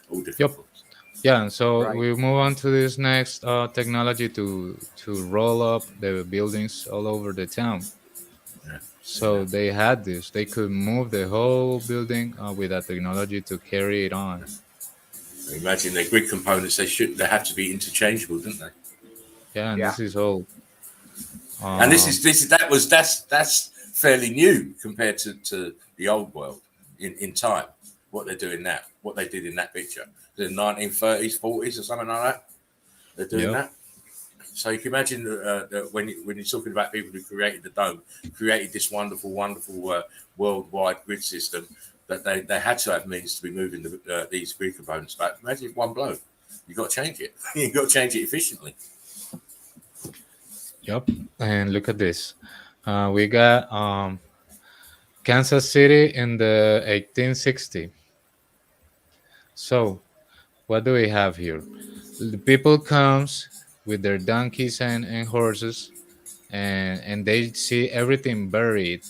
all different Yep. forms. Yeah, and so Right. we move on to this next technology to roll up the buildings all over the town. Yeah. So they had this; they could move the whole building with that technology to carry it on. Imagine the grid components; they have to be interchangeable, didn't they? Yeah, and Yeah. this is all. And that's fairly new compared to the old world in time. What they're doing now, what they did in that picture, the 1930s, 40s, or something like that. They're doing that. So you can imagine that when you're talking about people who created the dome, created this wonderful worldwide grid system, that they had to have means to be moving these grid components back. Imagine if one blow, you got to change it. You got to change it efficiently. Yep, and look at this. We got Kansas City in the 1860. So what do we have here? The people comes with their donkeys and horses, and they see everything buried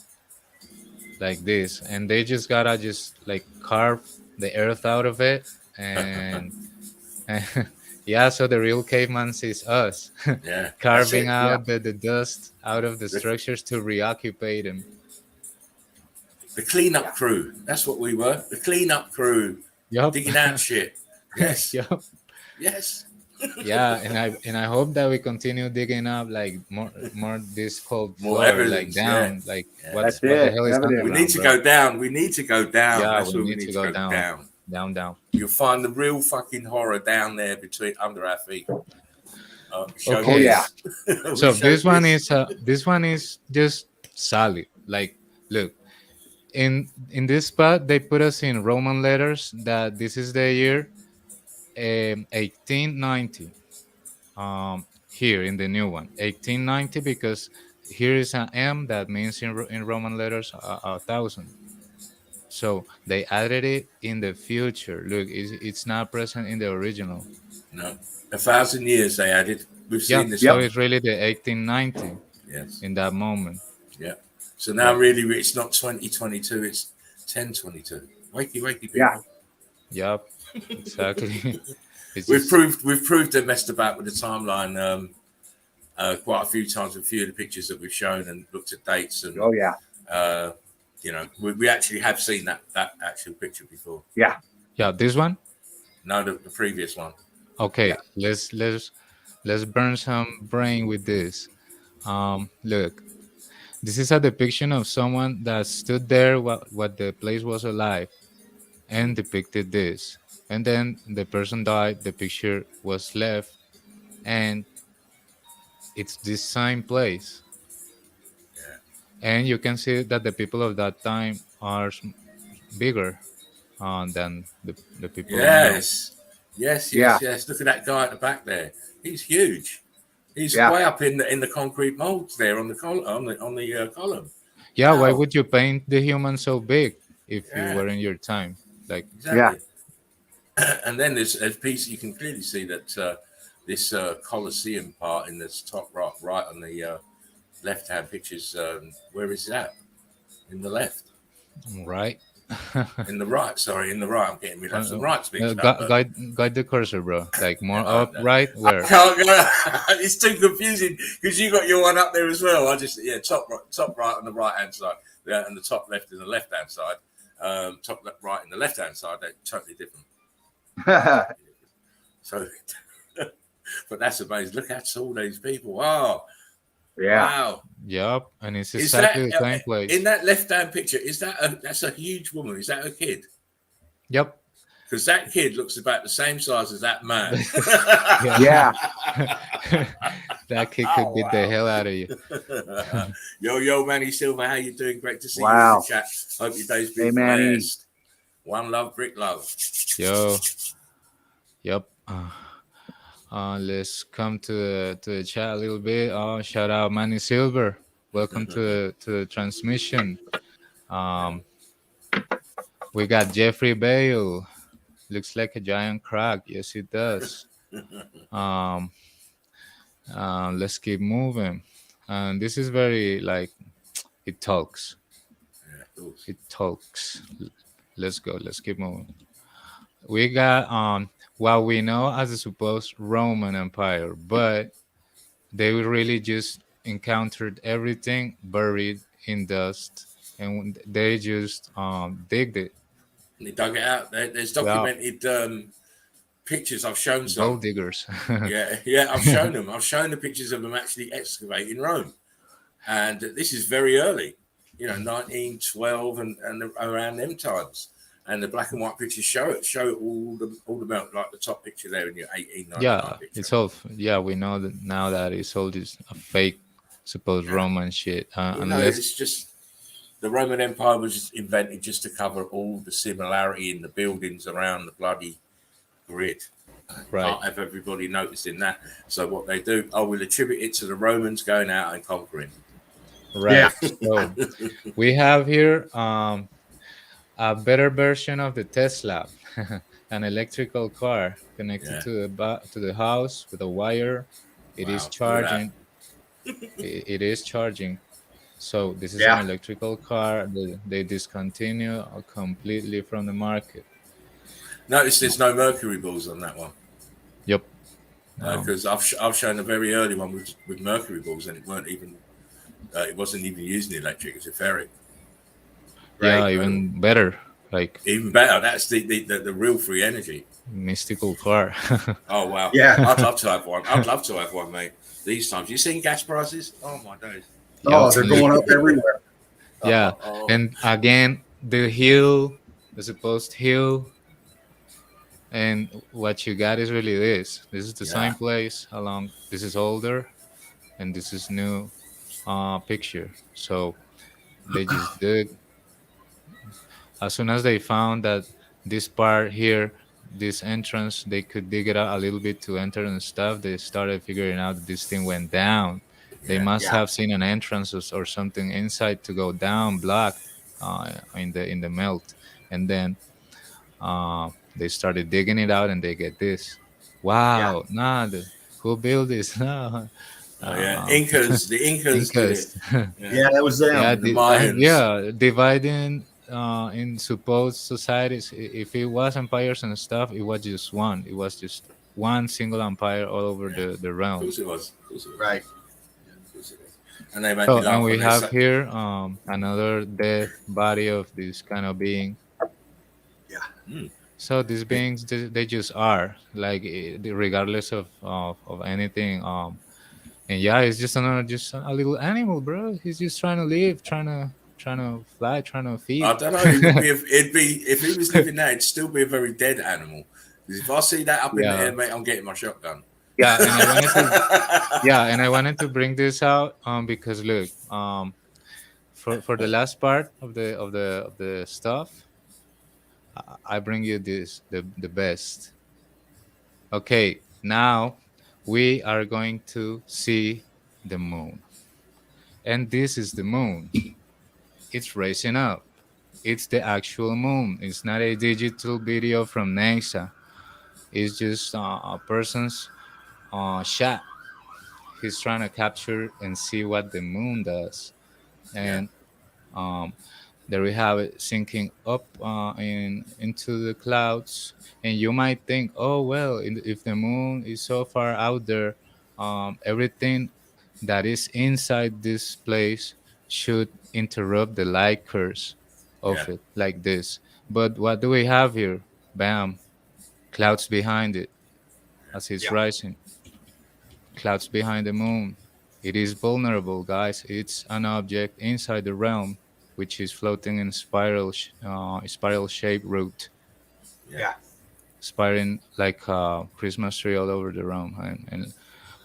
like this, and they just gotta just like carve the earth out of it, and yeah, so the real caveman sees us Yeah, carving it. out the dust out of the structures to reoccupy them. The cleanup crew. That's what we were. The cleanup crew. Yep. Digging out shit. Yes. Yep. Yes. Yeah, and I hope that we continue digging up like more this cold More floor, evidence, like down, like what That's the it, hell is evidence. We underground, need to bro? go down. We need to go down. Yeah, That's we where need to go down. Down. You'll find the real fucking horror down there under our feet. Okay. yeah. So this one is just solid. Like, look, in this spot they put us in Roman letters that this is the year 1890. Here in the new one, 1890, because here is an M that means in Roman letters 1,000. So they added it in the future. Look, it's not present in the original. No, 1,000 years they added. We've Yeah, seen this. so it's really the 1890. Yes. In that moment. Yeah. So now really it's not 2022, it's 1022. Wakey people. Yeah. Yep. Exactly. We've proved they messed about with the timeline quite a few times with a few of the pictures that we've shown and looked at dates and you know, we actually have seen that actual picture before. Yeah. Yeah, this one? No, the previous one. Okay, let's burn some brain with this. Look, this is a depiction of someone that stood there what the place was alive and depicted this. And then the person died, the picture was left, and it's this same place. Yeah. And you can see that the people of that time are bigger than the people. Yes. Yes. Look at that guy at the back there. He's huge. He's way up in the concrete molds there on the column. Yeah, wow. Why would you paint the human so big if you were in your time? Like exactly. And then there's a piece you can clearly see that this Colosseum part in this top right on the left-hand pictures. Where is that? In the left. Right. In the right. Sorry, in the right. I'm getting me left and right mixed up. Guide the cursor, bro. Like more up, right? Where? I can't go. It's too confusing because you got your one up there as well. I just top right on the right-hand side, and the top left on the left-hand side. Top right in the left-hand side. They're totally different. So, but that's amazing. Look at all these people. Wow. Yeah. Wow. Yep. And it's exactly the same place. In that left-hand picture, that's a huge woman. Is that a kid? Yep. because that kid looks about the same size as that man. Yeah. That kid could beat the hell out of you. Yo, Manny Silver, how you doing? Great to see you in Wow. the chat. Hope your day's been Hey, Manny. blessed. One love, brick love. Yo, yep. Let's come to the chat a little bit. Shout out Manny Silver. Welcome to the transmission. We got Jeffrey Bale. Looks like a giant crack. Yes, it does. Let's keep moving. And this is very like it talks. Yeah, It talks. Let's go. Let's keep moving. We got what we know as the supposed Roman Empire, but they really just encountered everything buried in dust, and they just digged it. They dug it out. There's documented pictures. I've shown some. Gold diggers. yeah. I've shown them. I've shown the pictures of them actually excavating Rome, and this is very early. 1912 and around them times. And the black and white pictures show all the melt, like the top picture there in your 1899 Yeah, picture. it's all. Yeah, we know that now that it's all just a fake, supposed Roman shit. Unless it's just the Roman Empire was invented just to cover all the similarity in the buildings around the bloody grid. right. Can't have everybody noticing that. So what they do, I will attribute it to the Romans going out and conquering. Right. So we have here a better version of the Tesla, an electrical car connected to the house with a wire. It is charging. It is charging. So this is an electrical car. They discontinue completely from the market. Notice there's no mercury balls on that one. Yep. Because I've shown a very early one with mercury balls, and it wasn't even using electric; it's a ferric. Yeah, even better. Like even better. That's the real free energy. Mystical car. Oh wow! Yeah, I'd love to have one. I'd love to have one, mate. These times, you seen gas prices? Oh my days! Oh, they're going up everywhere. Yeah, and again, the supposed hill, and what you got is really this. This is the same place along. This is older, and this is new picture. So they just did. As soon as they found that this part here, this entrance, they could dig it out a little bit to enter and stuff, they started figuring out that this thing went down. They must have seen an entrance or something inside to go down, blocked in the melt, and then they started digging it out, and they get this. Wow, who built this? Incas. The Incas did it. That was them. The Mayans. Dividing in supposed societies. If it was empires and stuff, it was just one. It was just one single empire all over the realm. Of course it was. Right. And they and we have here another dead body of this kind of being. So these beings, they just are like, regardless of anything. And it's just a little animal, bro. He's just trying to live, trying to fly, trying to feed. I don't know. If he was living there, it'd still be a very dead animal. Because if I see that up in the air, mate, I'm getting my shotgun. Yeah, and I wanted to bring this out because look, for the last part of the stuff, I bring you the best. Okay, now we are going to see the moon, and this is the moon. It's raising up. It's the actual moon. It's not a digital video from NASA. It's just a person's shot. He's trying to capture and see what the moon does, and there we have it sinking up into the clouds. And you might think, oh well, if the moon is so far out there, everything that is inside this place should interrupt the light curves of it, like this. But what do we have here? Bam, clouds behind it as it's rising. Clouds behind the moon. It is vulnerable, guys. It's an object inside the realm, which is floating in spiral shape route. spiraling like a Christmas tree all over the room, and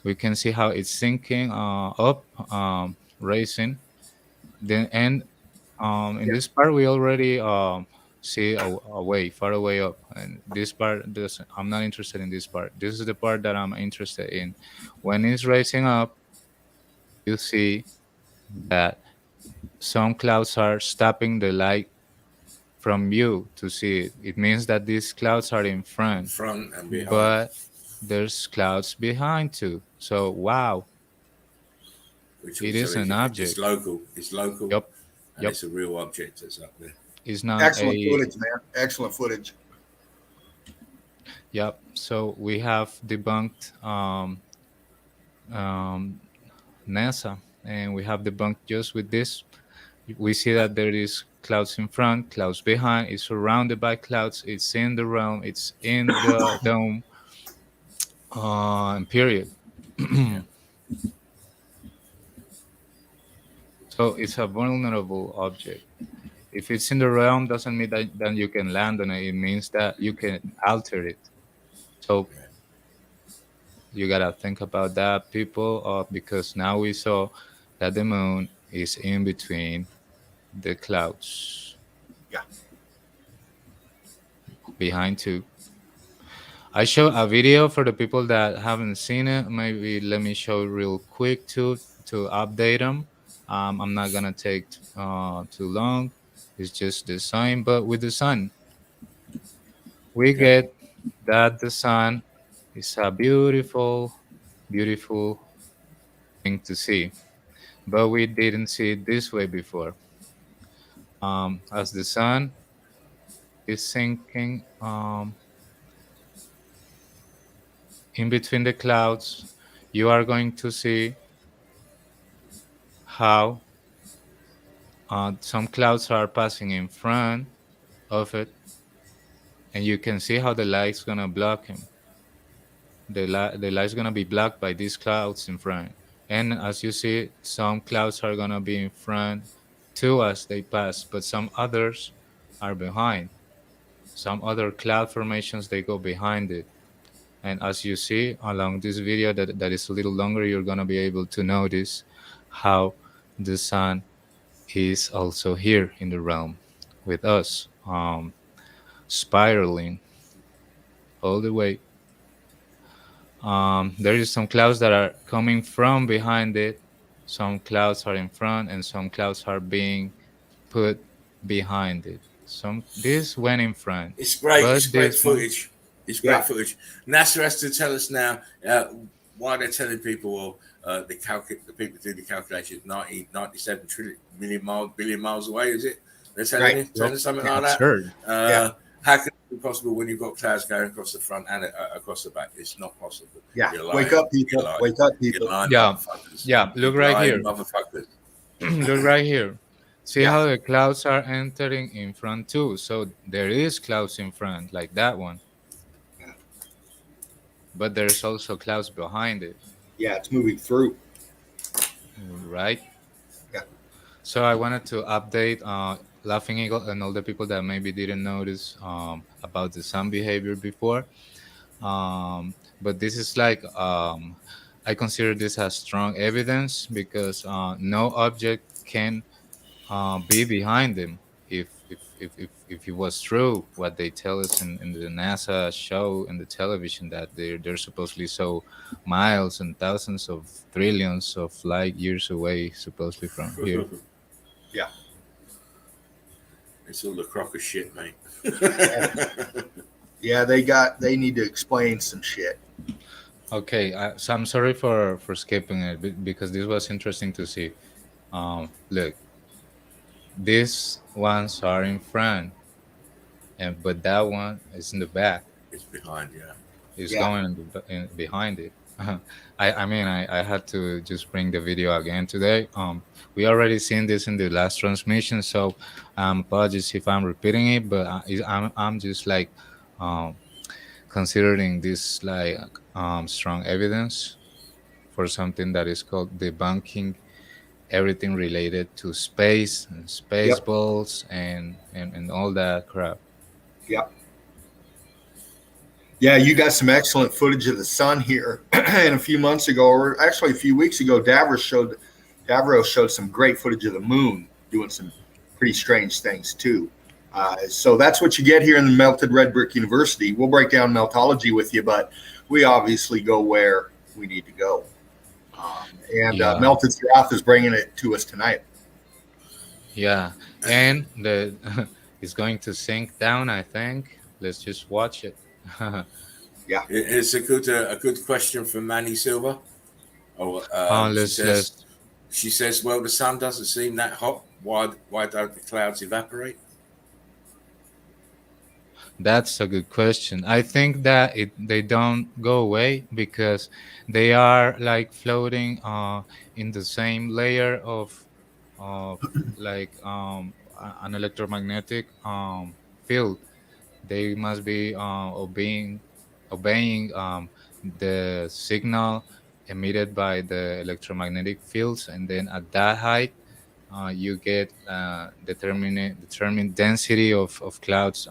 we can see how it's sinking up, racing. Then and in Yeah. this part we already see a way far away up, and this part doesn't. I'm not interested in this part. This is the part that I'm interested in. When it's racing up, you see that some clouds are stopping the light from you to see it. It means that these clouds are in front, front and behind, but there's clouds behind too. So wow, which will it tell is you an it's object. local. It's local, Yep, and yep. it's a real object that's up there. It's not Excellent a footage, man. Excellent footage. yep. So we have debunked um, NASA, and we have debunked just with this. We see that there is clouds in front, clouds behind. It's surrounded by clouds. It's in the realm. It's in the dome. Period. Yeah. So it's a vulnerable object. If it's in the realm, doesn't mean that then you can land on it. It means that you can alter it. So Yeah. you gotta think about that, people, because now we saw that the moon is in between the clouds, Yeah. behind two. I show a video for the people that haven't seen it. Maybe let me show real quick to update them. I'm not gonna take too long. It's just the sun, but with the sun, we Okay. get that the sun is a beautiful, beautiful thing to see. But we didn't see it this way before. As the sun is sinking in between the clouds, you are going to see how some clouds are passing in front of it, and you can see how the light's gonna block him. The light's gonna be blocked by these clouds in front. And as you see, some clouds are gonna be in front too as they pass, but some others are behind. Some other cloud formations they go behind it. And as you see along this video that is a little longer, you're gonna be able to notice how the sun is also here in the realm with us, spiraling all the way. There is some clouds that are coming from behind it. Some clouds are in front, and some clouds are being put behind it. Some this went in front, It's great. It's but great this one, footage. It's great Yeah. footage. NASA has to tell us now why they're telling people, well, the people do the calculation 97 billion miles away, is it? They're telling Right. you, telling us something like that. absurd. Yeah. How can it be possible when you've got clouds going across the front and across the back? It's not possible. Yeah. You're lying. Wake up, people. You're lying. Wake up, You're people. lying, Yeah, motherfuckers. yeah. Look You're right lying, here. motherfuckers. Look right here. See Yeah. how the clouds are entering in front too. So there is clouds in front, like that one. Yeah. But there's also clouds behind it, Yeah. It's moving through. right? Yeah. So I wanted to update Laughing Eagle and all the people that maybe didn't notice about the sun behavior before. But this is like I consider this as strong evidence because no object can be behind them if it was true what they tell us in the NASA show and the television that they're supposedly so miles and thousands of trillions of light years away supposedly from here. Yeah. It's all the crock of shit, mate. Yeah. They need to explain some shit. Okay, so I'm sorry for skipping it because this was interesting to see. Look, these ones are in front, and but that one is in the back. It's behind, yeah. It's Yeah. going behind it. I mean, I had to just bring the video again today. We already seen this in the last transmission, so apologies if I'm repeating it, but I'm just like um, considering this like strong evidence for something that is called debunking everything related to space and space Yep. balls and all that crap. Yep. Yeah, you got some excellent footage of the sun here. And a few months ago, or actually a few weeks ago, Davros showed some great footage of the moon doing some pretty strange things too. So that's what you get here in the Melted Red Brick University. We'll break down meltology with you, but we obviously go where we need to go. And Melted Seraph is bringing it to us tonight. Yeah, and the it's going to sink down. I think. Let's just watch it. Yeah, it's a good question from Manny Silva. She says, well, the sun doesn't seem that hot. Why don't the clouds evaporate? That's a good question. I think that they don't go away because they are like floating in the same layer of like an electromagnetic field. They must be obeying the signal emitted by the electromagnetic fields, and then at that height you get determined density of clouds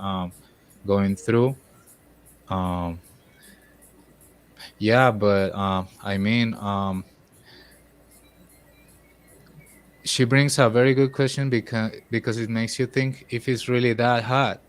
going through. Um, yeah, but I mean, she brings a very good question because it makes you think if it's really that hot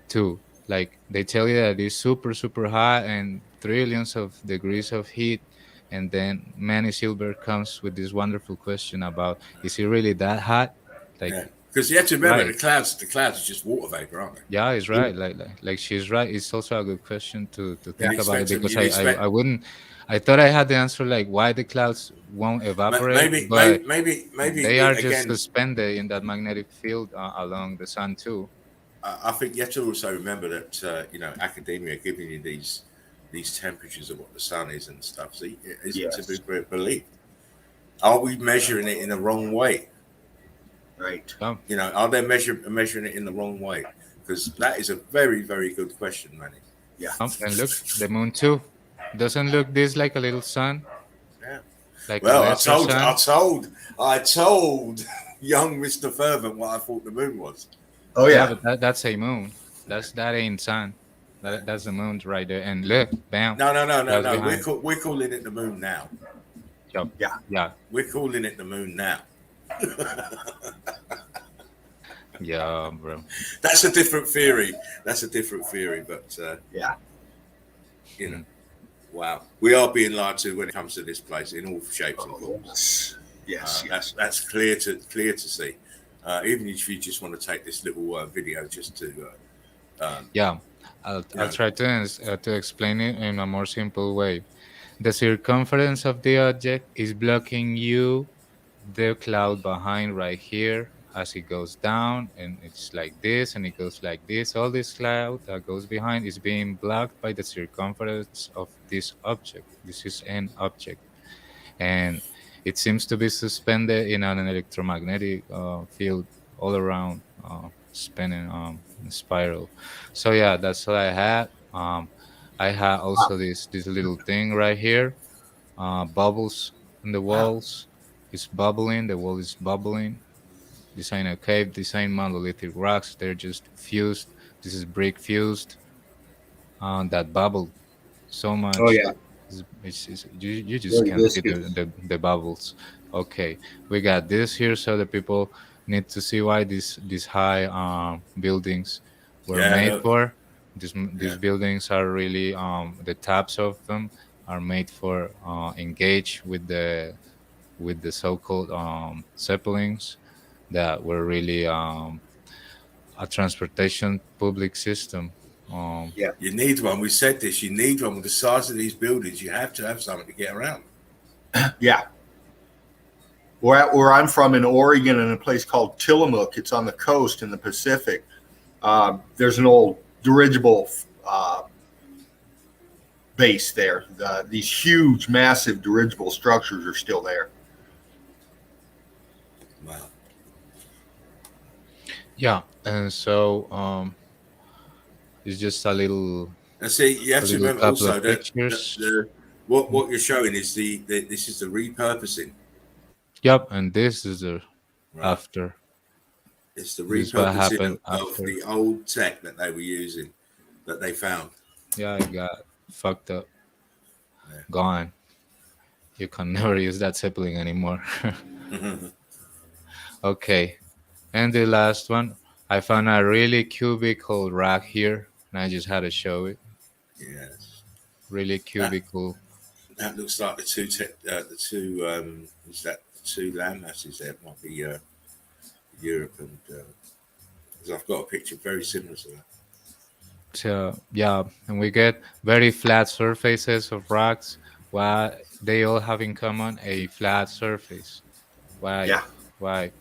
too. Like they tell you that it's super hot and trillions of degrees of heat, and then Manny Silver comes with this wonderful question about is it really that hot? Like, because you have to remember right. the clouds are just water vapor, aren't they? Yeah, it's right. Like she's right. It's also a good question to think about it because I wouldn't. I thought I had the answer, like why the clouds won't evaporate, maybe they are just suspended in that magnetic field along the sun too. I think you have to also remember that academia are giving you these temperatures of what the sun is and stuff. So it's to be believed. Are we measuring it in the wrong way? Right. Are they measuring it in the wrong way? Because that is a very, very good question, Manny. Yeah. And look, the moon too. Doesn't look this like a little sun? Yeah. Like I told young Mr. Fervant what I thought the moon was. Oh yeah, but that's a moon. That ain't sun. That's the moon right there. And look, bam. No. We're calling it the moon now. Yep. Yeah. We're calling it the moon now. Yeah, bro. That's a different theory. But yeah. Wow, we are being lied to when it comes to this place in all shapes and forms. Yes. That's clear to see. Even if you just want to take this little video just to I'll try to explain it in a more simple way. The circumference of the object is blocking the cloud behind right here as it goes down, and it's like this and it goes like this. All this cloud that goes behind is being blocked by the circumference of this object. This is an object, and it seems to be suspended in an electromagnetic field all around, spinning spiral. So yeah, that's what I had. I had also this little thing right here, bubbles in the walls. It's bubbling. The wall is bubbling. Design a cave. Design monolithic rocks. They're just fused. This is brick fused. That bubbled so much. Oh yeah. You just can't see the bubbles. Okay, we got this here, so the people need to see why these high buildings were made for. These buildings are really the tops of them are made for engage with the so-called zeppelins that were really a transportation public system. You need one. We said this. You need one with the size of these buildings. You have to have something to get around. Yeah. Where I'm from in Oregon, in a place called Tillamook, it's on the coast in the Pacific. There's an old dirigible base there. These huge, massive dirigible structures are still there. Wow. Yeah, and so it's just a little. And see, you have to remember also that what you're showing is this is the repurposing. Yep, and this is the after. It's the repurposing of the old tech that they were using, that they found. Yeah, I got fucked up, Yeah. gone. You can never use that sibling anymore. Okay, and the last one, I found a really cubical rack here, and I just had to show it. Yes. Really That cubical. that looks like the two is that the two land masses there? It might be Europe and 'cause I've got a picture very similar to that. So yeah, and we get very flat surfaces of rocks. While they all have in common a flat surface. Why? Yeah. Why?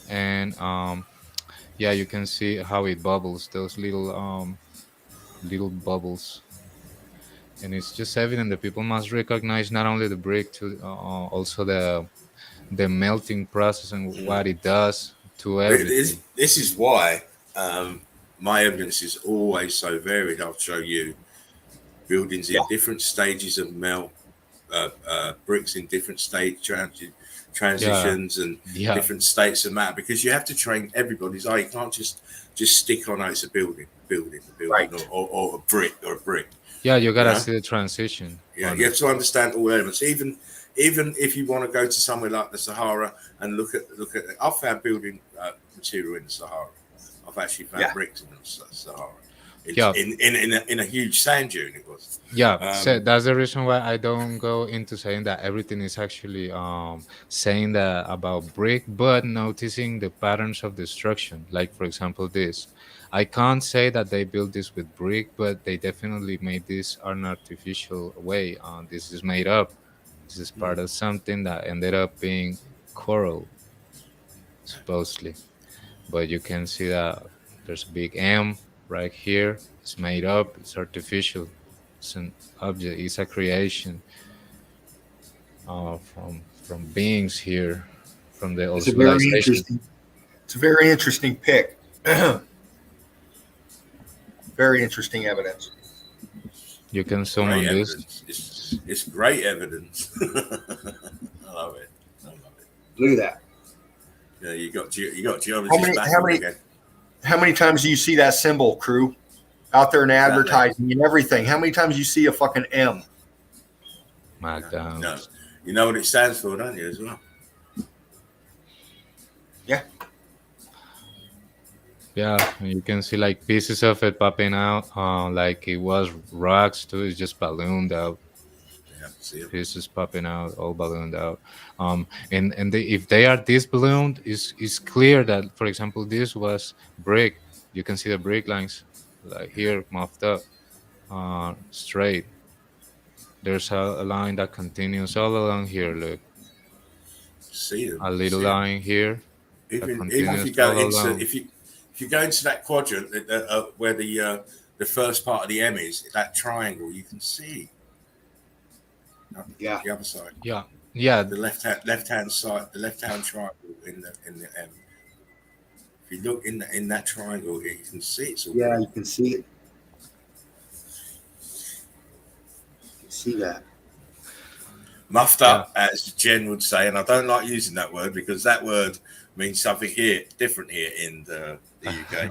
And yeah, you can see how it bubbles. Those little bubbles, and it's just evident that people must recognize not only the brick to also the melting process and what it does to This, everything. this is why my evidence is always so varied. I'll show you buildings in different stages of melt, bricks in different Yeah, transitions and yeah, different states of matter, because you have to train everybody's eye. You can't just stick on, oh, it's a building, Right. or a brick or a brick. yeah. You You gotta know? see the transition. Yeah, On you it. have to understand all elements. Even if you want to go to somewhere like the Sahara and look at I've found building material in the Sahara. I've actually found bricks in the Sahara. Yeah, In a huge sand dune it was. yeah. So that's the reason why I don't go into saying that everything is actually saying that about brick, but noticing the patterns of destruction. Like for example, this. I can't say that they built this with brick, but they definitely made this an artificial way. This is made up. This is part of something that ended up being coral, supposedly. But you can see that there's a big M right here. It's made up. It's artificial. It's an object. It's a creation from beings here, from the old It's a very civilization. interesting. It's a very interesting pick. Very interesting evidence. You can zoom on this. It's great evidence. I love it. Look at that. Yeah, you got geologists back again. How many times do you see that symbol, crew, out there in advertising and everything? How many times do you see a fucking M? McDonald's. No. You know what it stands for, don't you, as well? Yeah. Yeah, and you can see like pieces of it popping out, like it was rocks too. It's just ballooned out. Yeah, see it. Pieces popping out, all ballooned out. If they are this ballooned, it's clear that, for example, this was brick. You can see the brick lines, like here, muffed up, straight. There's a line that continues all along here. Look, See them. a little line here. Even if you go into if you go into that quadrant where the first part of the M is, that triangle, you can see. Yeah. The other side. Yeah. Yeah. The left hand side, the left hand triangle in the M. If you look in that triangle, you can see it. Yeah, you can see it. You can see that. Muffed up, as Jen would say, and I don't like using that word because that word means something different here in the UK.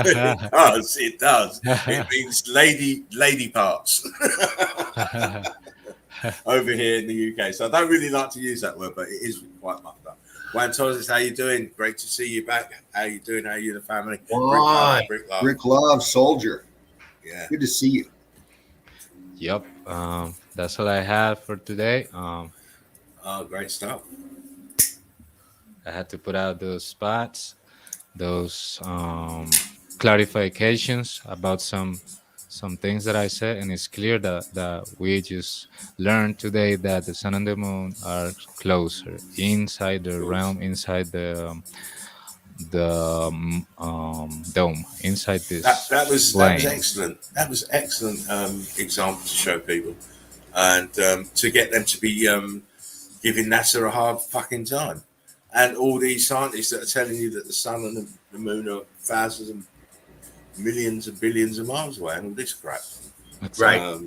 It does. It means lady parts over here in the UK. So I don't really like to use that word, but it is quite muffed up. Juan Torres, how you doing? Great to see you back. How you doing? How are you, the family? Brick Love, Soldier. Yeah. Good to see you. Yep. That's all I have for today. Great stuff. I had to put out those spots, those clarifications about some things that I said, and it's clear that we just learned today that the sun and the moon are closer inside the realm, inside the dome, inside this. That was excellent. That was excellent example to show people, and to get them to be giving NASA a hard fucking time. And all these scientists that are telling you that the sun and the moon are thousands and millions and billions of miles away, and all this crap. That's right.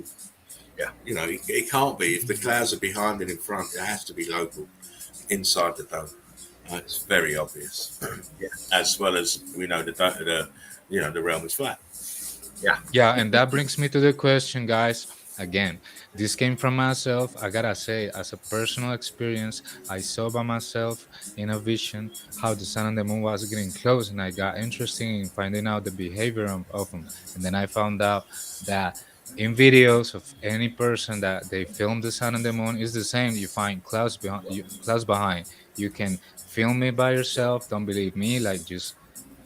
Yeah. You know, it can't be. If the clouds are behind and in front, it has to be local, inside the dome. It's very obvious, Yeah. as well as we know the realm is flat. Yeah, and that brings me to the question, guys. Again, this came from myself. I gotta say, as a personal experience, I saw by myself in a vision how the sun and the moon was getting close, and I got interested in finding out the behavior of them. And then I found out that in videos of any person that they film the sun and the moon is the same. You find clouds behind. Clouds behind. You can film it by yourself. Don't believe me. Like just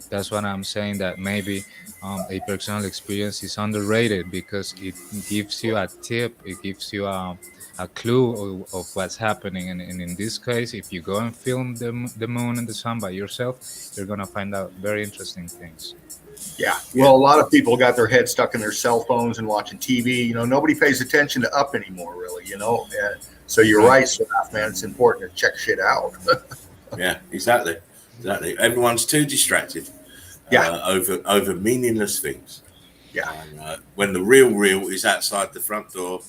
that's what I'm saying. That maybe a personal experience is underrated because it gives you a tip. It gives you a clue of what's happening. And in this case, if you go and film the moon and the sun by yourself, you're gonna find out very interesting things. Yeah. Well, a lot of people got their head stuck in their cell phones and watching TV. You know, nobody pays attention to up anymore, really. You know, so you're right, Seraph, man. It's important to check shit out. Yeah, exactly. Everyone's too distracted. Over meaningless things. Yeah. And, when the real is outside the front door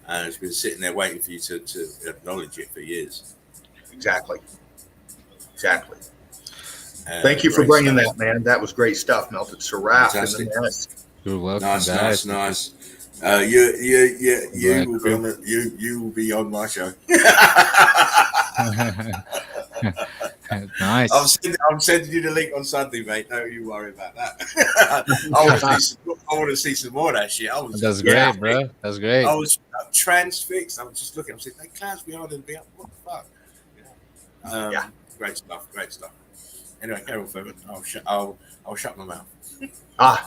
and it's been sitting there waiting for you to acknowledge it for years. Exactly. Thank you for bringing that, man. That was great stuff, Melted. Seraph and the Menace. You're welcome, Nice. You will be on my show. Nice. I'm sending you the link on Sunday, mate. Don't you worry about that. I want to see some more of that shit. That's great, bro. That's great. I was transfixed. I was just looking. I'm saying, "They clouds behind and be up. What the fuck?" Great stuff. Anyway, Carol Fervant, I'll shut my mouth.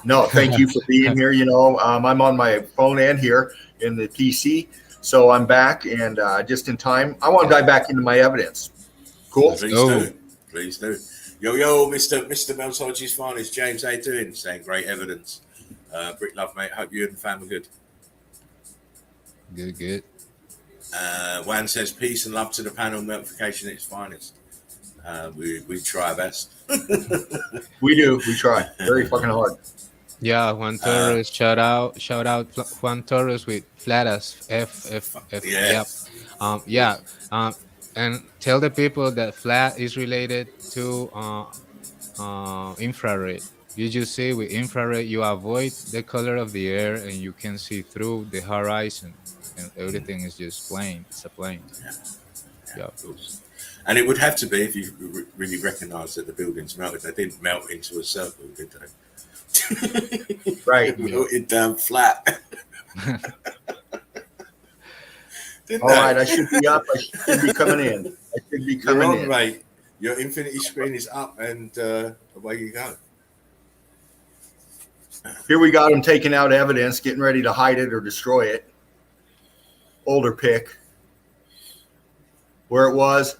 No, thank you for being here. You know, I'm on my phone and here in the PC, so I'm back and just in time. I want to dive back into my evidence. Cool. Please do. Yo, Mr. Meltology's finest, James. How you doing? Saying great evidence. Brick love, mate. Hope you and the fam are good. Good. Wan says peace and love to the panel. Meltification at its finest. We try our best. We do. We try very fucking hard. Yeah, Juan Torres. Shout out, Juan Torres with Flatas. And tell the people that flat is related to infrared. You just see with infrared, you avoid the color of the air and you can see through the horizon, and everything is just plain. It's a plane. Yeah. Of course. And it would have to be if you really recognise that the buildings melted. They didn't melt into a circle, did they? Right. Melted down flat. All right, I should be up. I should be coming in. You're on, mate. Your infinity screen is up, and away you go. Here we got him taking out evidence, getting ready to hide it or destroy it. Older pick. Where it was,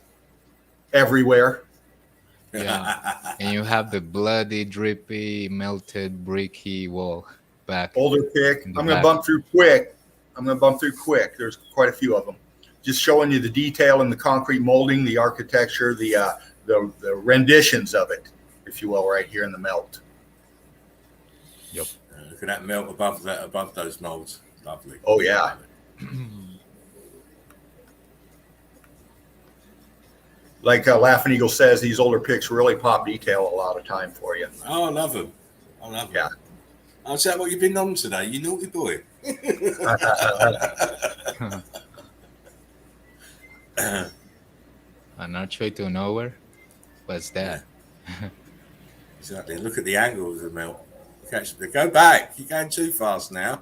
everywhere. Yeah, and you have the bloody, drippy, melted, bricky wall back. Older pick. I'm going to bump through quick. There's quite a few of them. Just showing you the detail in the concrete molding, the architecture, the renditions of it, if you will, right here in the melt. Yep. Look at that melt above those molds. Lovely. Oh yeah. Like Laughing Eagle says, these older picks really pop detail a lot of time for you. Oh, I love them. Yeah. Is that what you've been on today, you naughty boy? An archway to nowhere? What's that? Exactly. Look at the angle of the melt. Go back. You're going too fast now.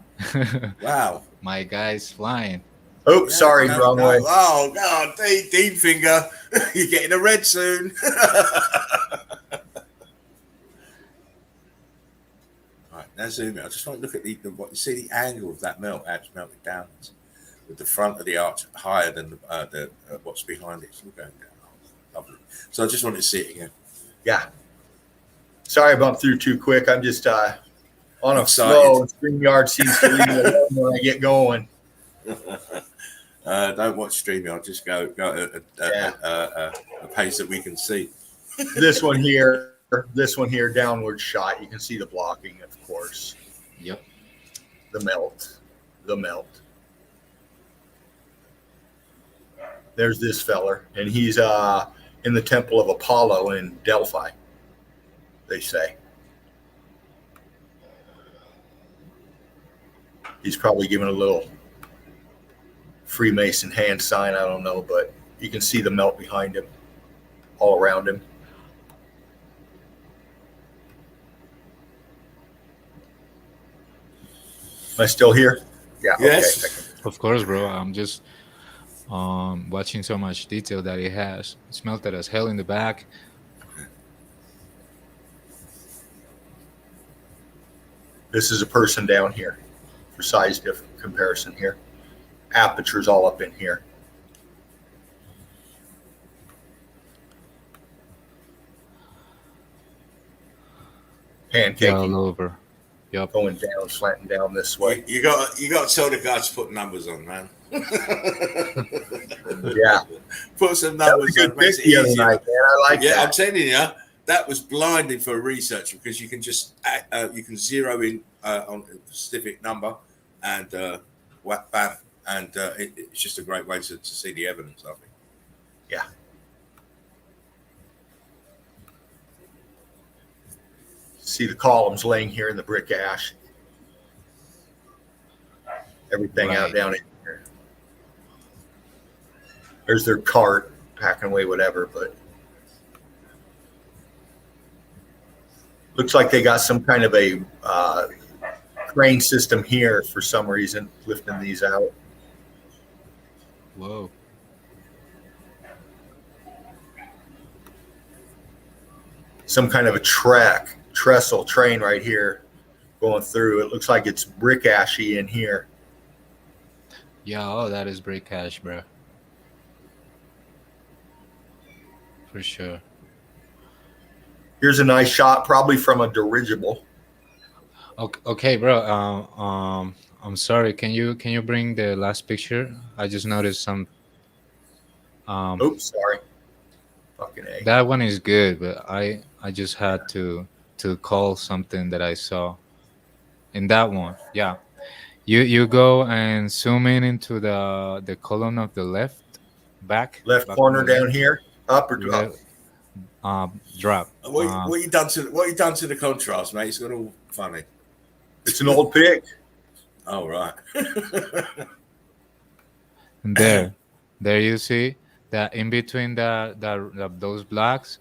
Wow. My guy's flying. Oh, sorry, wrong way. Oh, God. Dean finger. You're getting a red soon. Right, now zoom in. I just want to look at what you see the angle of that melt as melted down with the front of the arch higher than the what's behind it. It's all going down. Oh, lovely. So I just wanted to see it again. Yeah. Sorry I bumped through too quick. I'm just on a Excited. flow. StreamYard seems to leave me alone when I get going. Don't watch StreamYard. Just go at a pace that we can see. This one here, downward shot. You can see the blocking, of course. Yep. The melt. There's this feller, and he's in the temple of Apollo in Delphi, they say. He's probably giving a little Freemason hand sign, I don't know, but you can see the melt behind him, all around him. Am I still here? Yeah. Yes. Okay. Of course, bro. I'm just watching so much detail that it has. It's melted as hell in the back. This is a person down here for size comparison here. Aperture's all up in here. Yeah, all Pancaking, over. Yep. going down, slanting down this way. You got to tell the guys to put numbers on, man. Yeah. Put some That was numbers a on. good It makes pick it the other easier. night, man. I like Yeah, I'm that. telling you, that was blinding for a researcher because you can just you can zero in on a specific number and whack bam, and it's just a great way to see the evidence. I think. Yeah. See the columns laying here in the brick ash. Everything out Right. down in here. There's their cart packing away whatever, but looks like they got some kind of a crane system here for some reason, lifting these out. Whoa. Some kind of a trestle train right here going through. It looks like it's brick ashy in here. Yeah, oh, that is brick cash, bro. For sure. Here's a nice shot, probably from a dirigible. Okay, bro. I'm sorry. Can you bring the last picture? I just noticed some. Oops, sorry. Fucking A. That one is good, but I just had to call something that I saw in that one. Yeah, you go and zoom in into the column of the left back Left back corner on the down left. here, up or Yeah, up? drop. What you done to the contrast, mate? It's got all funny. It's an old pic. Oh right. And there you see that in between those blocks,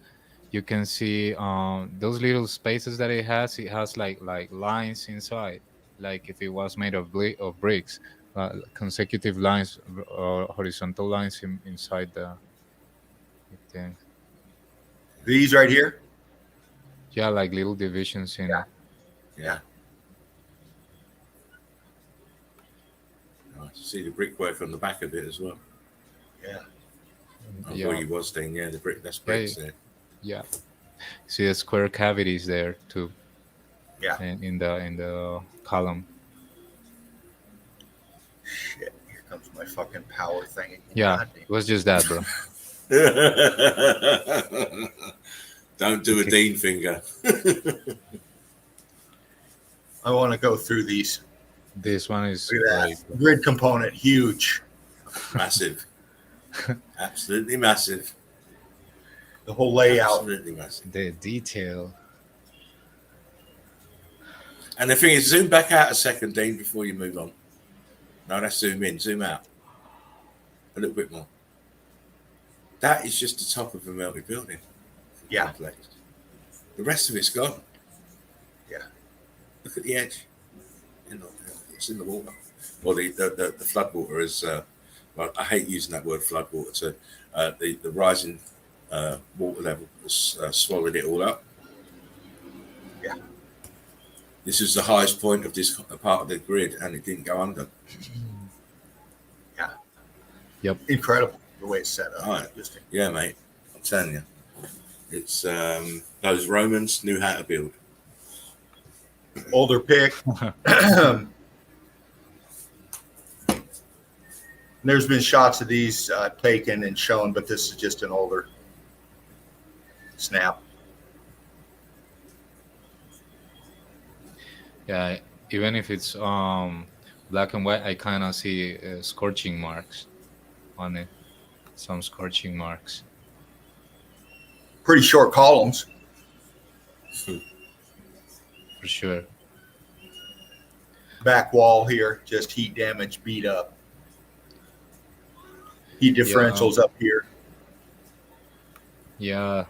you can see those little spaces that it has. It has like lines inside, like if it was made of bricks, consecutive lines or horizontal lines inside the thing. These right here. Yeah, like little divisions in. Yeah. Yeah. Nice to see the brickwork on the back of it as well. Yeah. I Yeah. thought you was saying, yeah, the brick. That's bricks there. Yeah. See the square cavities there too. Yeah. And in the column. Shit. Here comes my fucking power thing again. Yeah, God damn. it was just that, bro. Don't do a Okay. Dean finger. I want to go through these. This one is Look at great. that. Grid component, huge. Massive. Absolutely massive. The whole layout. Absolutely massive. The detail. And the thing is, zoom back out a second, Dean, before you move on. No, that's zoom in, zoom out. A little bit more. That is just the top of a melted building. Yeah. Complex. The rest of it's gone. Yeah. Look at the edge. It's in the water. Well, the flood water is. Well, I hate using that word flood water. So the rising water level has swallowed it all up. Yeah. This is the highest point of this part of the grid, and it didn't go under. Yeah. Yep. Incredible the way it's set up. Right. Just Yeah, mate. I'm telling you, it's those Romans knew how to build. older pic. There's been shots of these taken and shown, but this is just an older snap. Yeah, even if it's black and white, I kind of see scorching marks on it. Some scorching marks. Pretty short columns. For sure. Back wall here, just heat damage, beat up. Heat differentials up here. Yeah.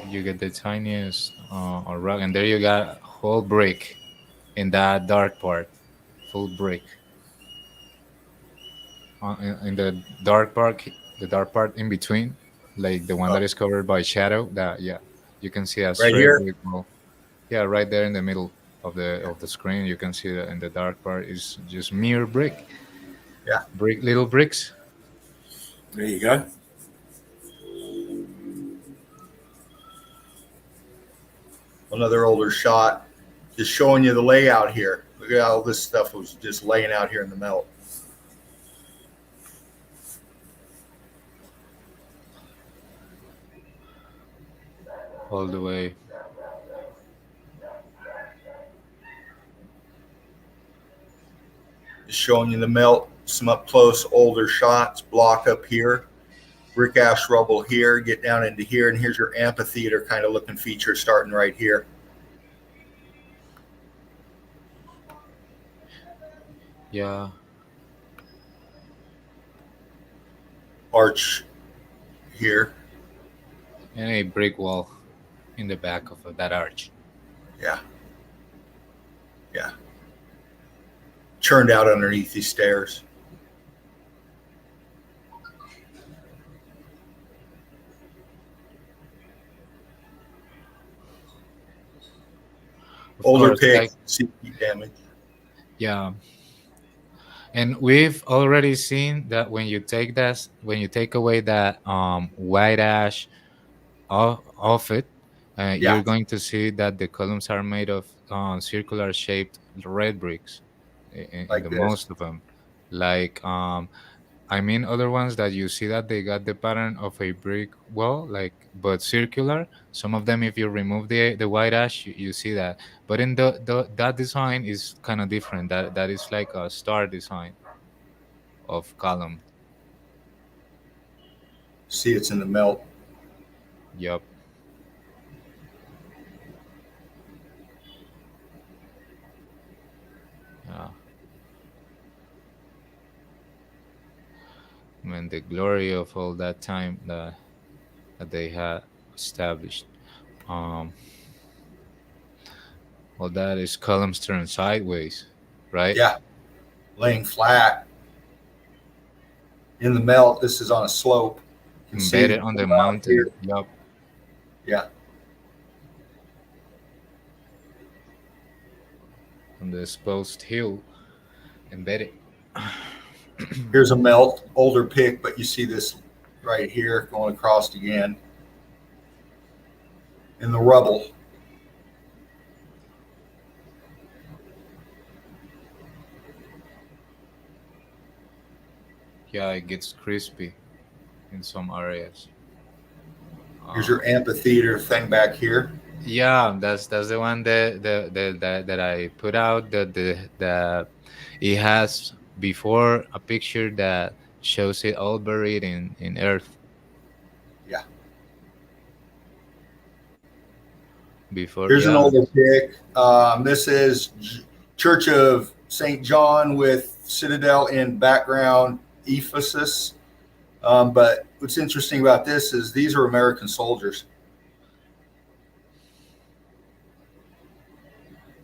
You get the tiniest rock, and there you got a whole brick in that dark part, full brick. In the dark part in between, like the one that is covered by shadow. That you can see a Right straight here? brick wall. Yeah, right there in the middle of the screen, you can see that in the dark part is just mere brick. Yeah. Little bricks. There you go. Another older shot, just showing you the layout here. Look at how this stuff was just laying out here in the melt. All the way. Just showing you the melt, some up close older shots, block up here, brick ash rubble here, get down into here, and here's your amphitheater kind of looking feature starting right here. Yeah. Arch here. And a brick wall in the back of that arch. Yeah. Yeah. Churned out underneath these stairs. Older pick, CP damage. Yeah. And we've already seen that when you take away that white ash off it, you're going to see that the columns are made of circular shaped red bricks in Like the this. most of them. Like other ones that you see that they got the pattern of a brick wall, but circular. Some of them, if you remove the white ash, you see that. But in that design is kind of different. That is like a star design of column. See, it's in the melt. Yep. Yeah. I mean, the glory of all that time that they had established. All that is columns turned sideways, right? Yeah. Laying flat. In the melt, this is on a slope. Embedded on the mountain. Here. Yep. Yeah. On the exposed hill, embedded. Here's a melt, older pick, but you see this right here going across again in the rubble. Yeah, it gets crispy in some areas. Here's your amphitheater thing back here. Yeah, that's the one that I put out. That it has before a picture that shows it all buried in earth. Yeah. Before. Here's an older pick. This is Church of St. John with Citadel in background, Ephesus. But what's interesting about this is these are American soldiers.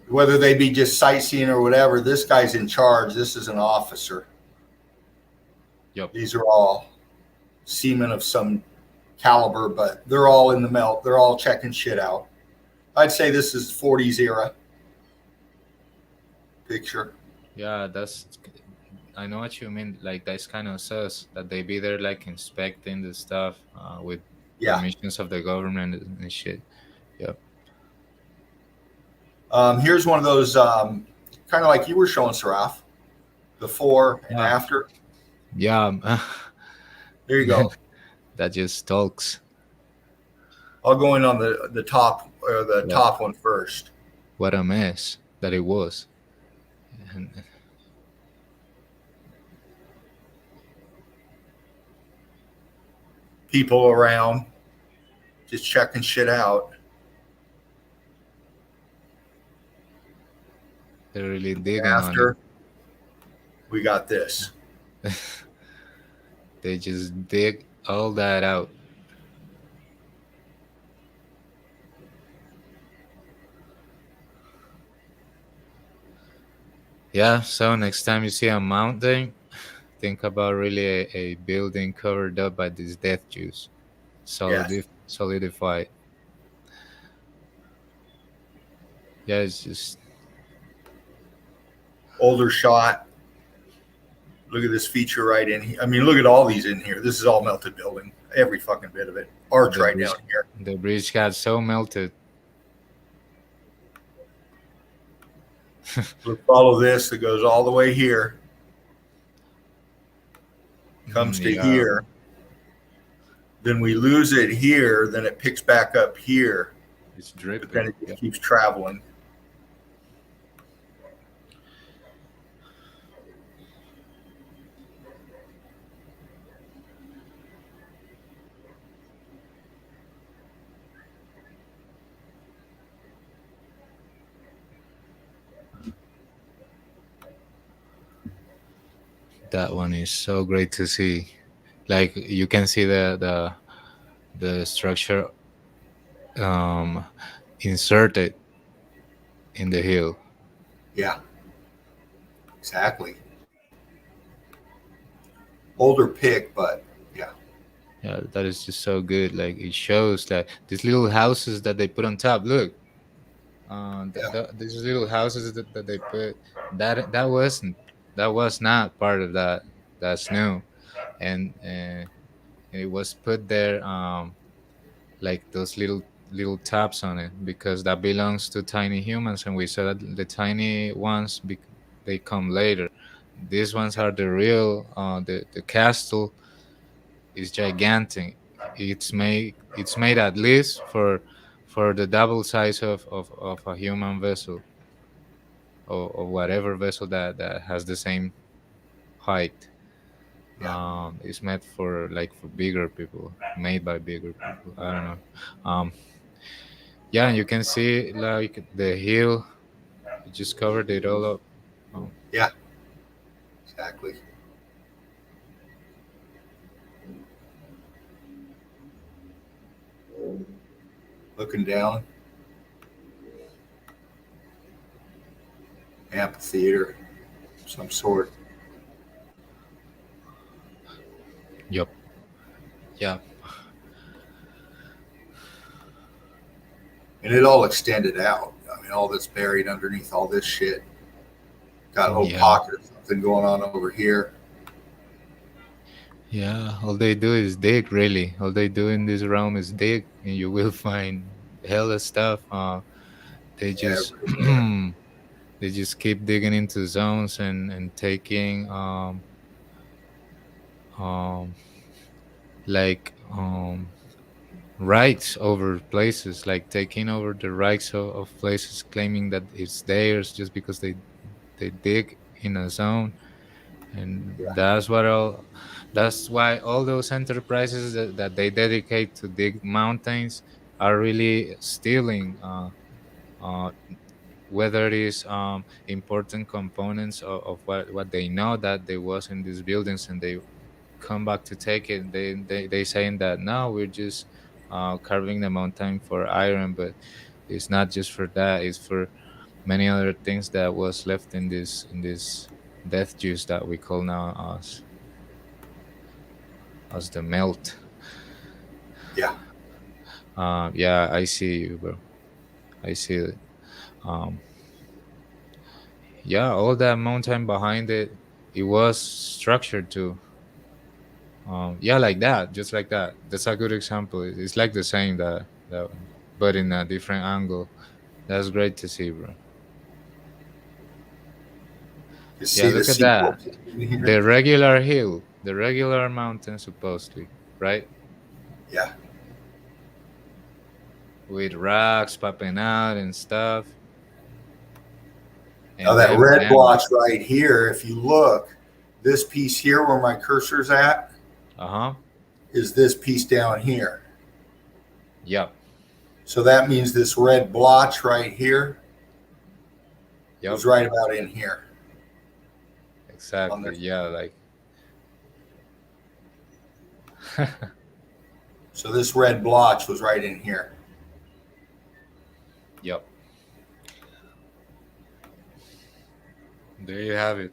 Whether they be just sightseeing or whatever, this guy's in charge. This is an officer. Yep. These are all seamen of some caliber, but they're all in the melt. They're all checking shit out. I'd say this is 40s era picture. Yeah, I know what you mean. Like, that's kind of sus that they be there like inspecting the stuff with permissions of the government and shit. Yep. Here's one of those kind of like you were showing, Saraf, before and after. Yeah. There you go. That just talks. I'll go in on the top or the top one first. What a mess that it was. people around, just checking shit out. They're really digging After on we got this. it. They just dig all that out. Yeah, so next time you see a mountain, think about really a building covered up by this death juice, solidified. Yeah, it's just Older shot. Look at this feature right in here. I mean, look at all these in here. This is all melted building. Every fucking bit of it. Arch The right bridge- down here. the bridge got so melted. We'll follow this. It goes all the way here. Comes to Yeah. here. Then we lose it here. Then it picks back up here. It's But dripping. then it just keeps traveling. That one is so great to see. Like you can see the structure inserted in the hill. Yeah. Exactly. Older pick, but yeah. Yeah, that is just so good. Like it shows that these little houses that they put on top. Look, these little houses that they put that was not part of that. That's new, and it was put there like those little taps on it because that belongs to tiny humans, and we saw that the tiny ones they come later. These ones are the real. The castle is gigantic. It's made at least for the double size of a human vessel or whatever vessel that has the same height. Yeah. It's made for bigger people, made by bigger people. I don't know. Yeah, and you can see like the hill. It just covered it all up. Yeah. Exactly. Looking down. Amphitheater of some sort. Yup. Yeah. And it all extended out. I mean, all that's buried underneath all this shit. Got a little Yeah. pocket of something going on over here. Yeah, all they do is dig, really. All they do in this realm is dig, and you will find hella stuff. They just Everywhere. they just keep digging into zones and taking um like rights over places, like taking over the rights of places, claiming that it's theirs just because they dig in a zone. And Yeah. that's why all those enterprises that they dedicate to dig mountains are really stealing whether it is important components of what they know that there was in these buildings, and they come back to take it. They saying that no, we're just carving the mountain for iron, but it's not just for that. It's for many other things that was left in this death juice that we call now as the melt. Yeah. Yeah, I see you, bro. I see it. Um, yeah, all that mountain behind it, it was structured to. Yeah, like that, just like that. That's a good example. It's like the same that, but in a different angle. That's great to see, bro. You Yeah, see the look at sequel that. in here? The regular hill, the regular mountain, supposedly, right? Yeah. With rocks popping out and stuff. Now And that then red bam. blotch right here, if you look, this piece here where my cursor's at, Uh-huh. is this piece down here. Yep. So that means this red blotch right here Yep. is right about in here. Exactly. Yeah. Like. So this red blotch was right in here. Yep. There you have it.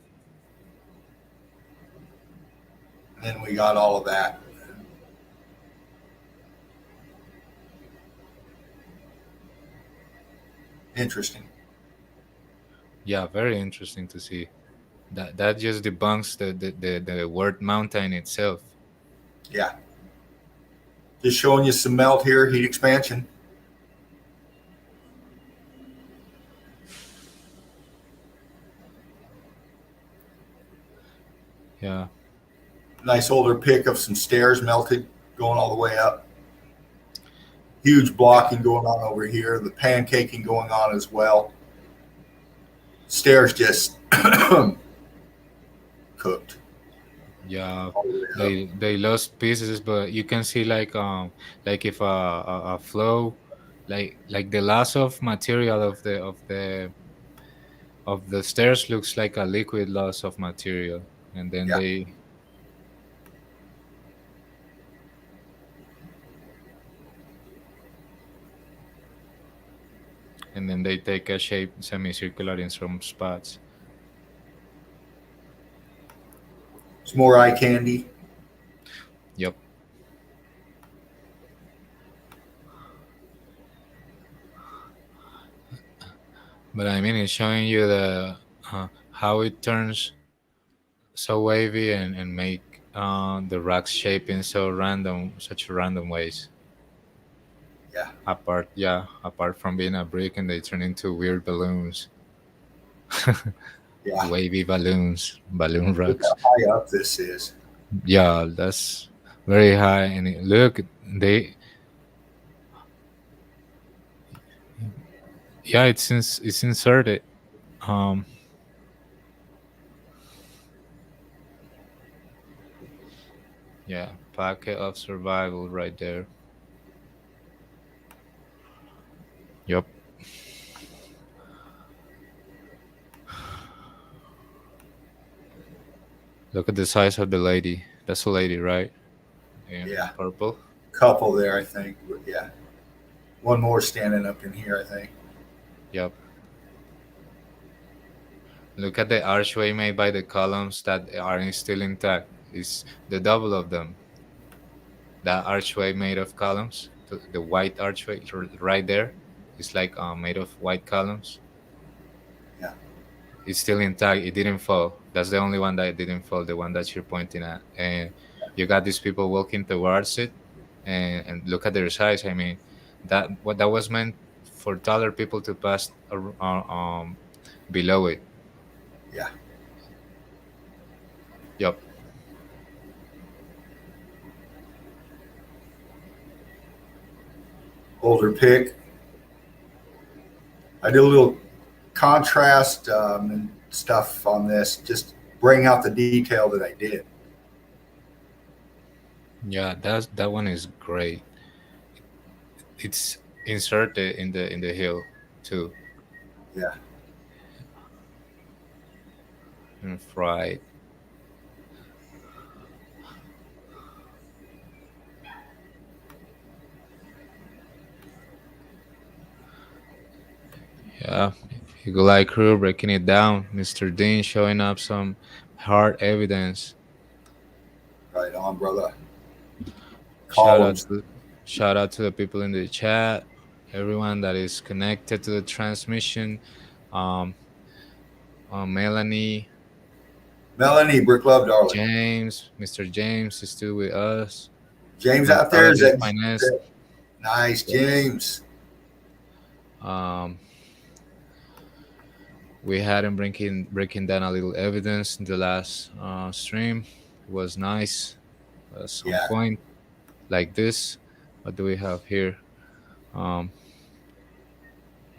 And then we got all of that. Interesting. Yeah, very interesting to see. That just debunks the word mountain itself. Yeah. Just showing you some melt here, heat expansion. Yeah. Nice older pick of some stairs melted going all the way up. Huge blocking going on over here. The pancaking going on as well. Stairs just cooked. Yeah, they lost pieces, but you can see like if a flow, like the loss of material of the stairs looks like a liquid loss of material, and then Yeah. they take a shape semicircular in some spots. It's more eye candy. Yep. But I mean, it's showing you the how it turns so wavy and make the rocks shape in such random ways. Yeah. Apart from being a brick, and they turn into weird balloons. Yeah. Wavy balloon Look rocks. how high up this is. Yeah, that's very high. And look, it's inserted. Yeah, packet of survival right there. Yep. Look at the size of the lady. That's a lady, right? Yeah. Purple. Couple there, I think. But yeah. One more standing up in here, I think. Yep. Look at the archway made by the columns that are still intact. It's the double of them. That archway made of columns, the white archway right there, is like made of white columns. Yeah. It's still intact. It didn't fall. That's the only one that didn't fall. The one that you're pointing at, and you got these people walking towards it, and look at their size. I mean, that was meant for taller people to pass below it. Yeah. Yep. Older pick. I did a little contrast and stuff on this, just bring out the detail that I did. Yeah, that one is great. It's inserted in the hill too. Yeah. And fried. Yeah, Eagle Eye Crew breaking it down. Mr. Dean showing up some hard evidence. Right on, brother. Shout out to the people in the chat, everyone that is connected to the transmission. Melanie, Brick Love, darling. James, Mr. James is still with us. James out there is that finest. Nice, James. We had him breaking down a little evidence in the last stream. It was nice. At some point like this. What do we have here?